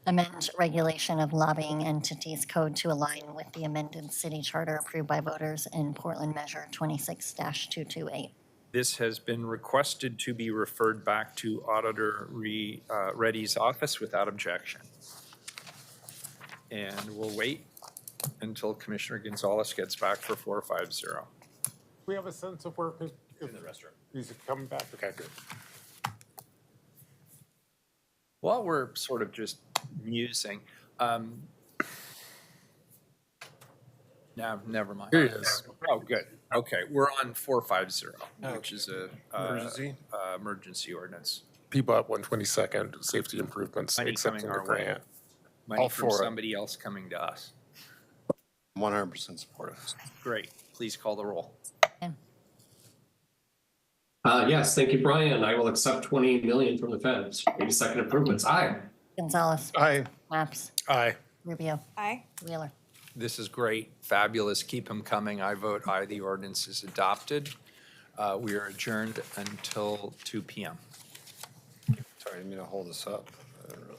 Amend regulation of lobbying entities code to align with the amended city charter approved by voters in Portland Measure 26-228. This has been requested to be referred back to Auditor Reddy's office without objection. And we'll wait until Commissioner Gonzalez gets back for 450. We have a sense of where in the restroom. He's coming back. Okay, good. While we're sort of just musing, no, never mind. Here he is. Oh, good. Okay, we're on 450, which is a Emergency? Emergency ordinance. PBOT 122nd, safety improvements, Money accepting coming the our way. grant. Money All from for it. somebody else coming to us. 100% supportive. Great. Please call the roll. Yes, thank you, Brian. I will accept 20 million from the feds. 82nd improvements. Aye. Gonzalez. Aye. Maps. Aye. Rubio. Aye. Wheeler. This is great, fabulous. Keep them coming. I vote aye. The ordinance is adopted. We are adjourned until 2 p.m. Sorry, I didn't mean to hold this up. I didn't really.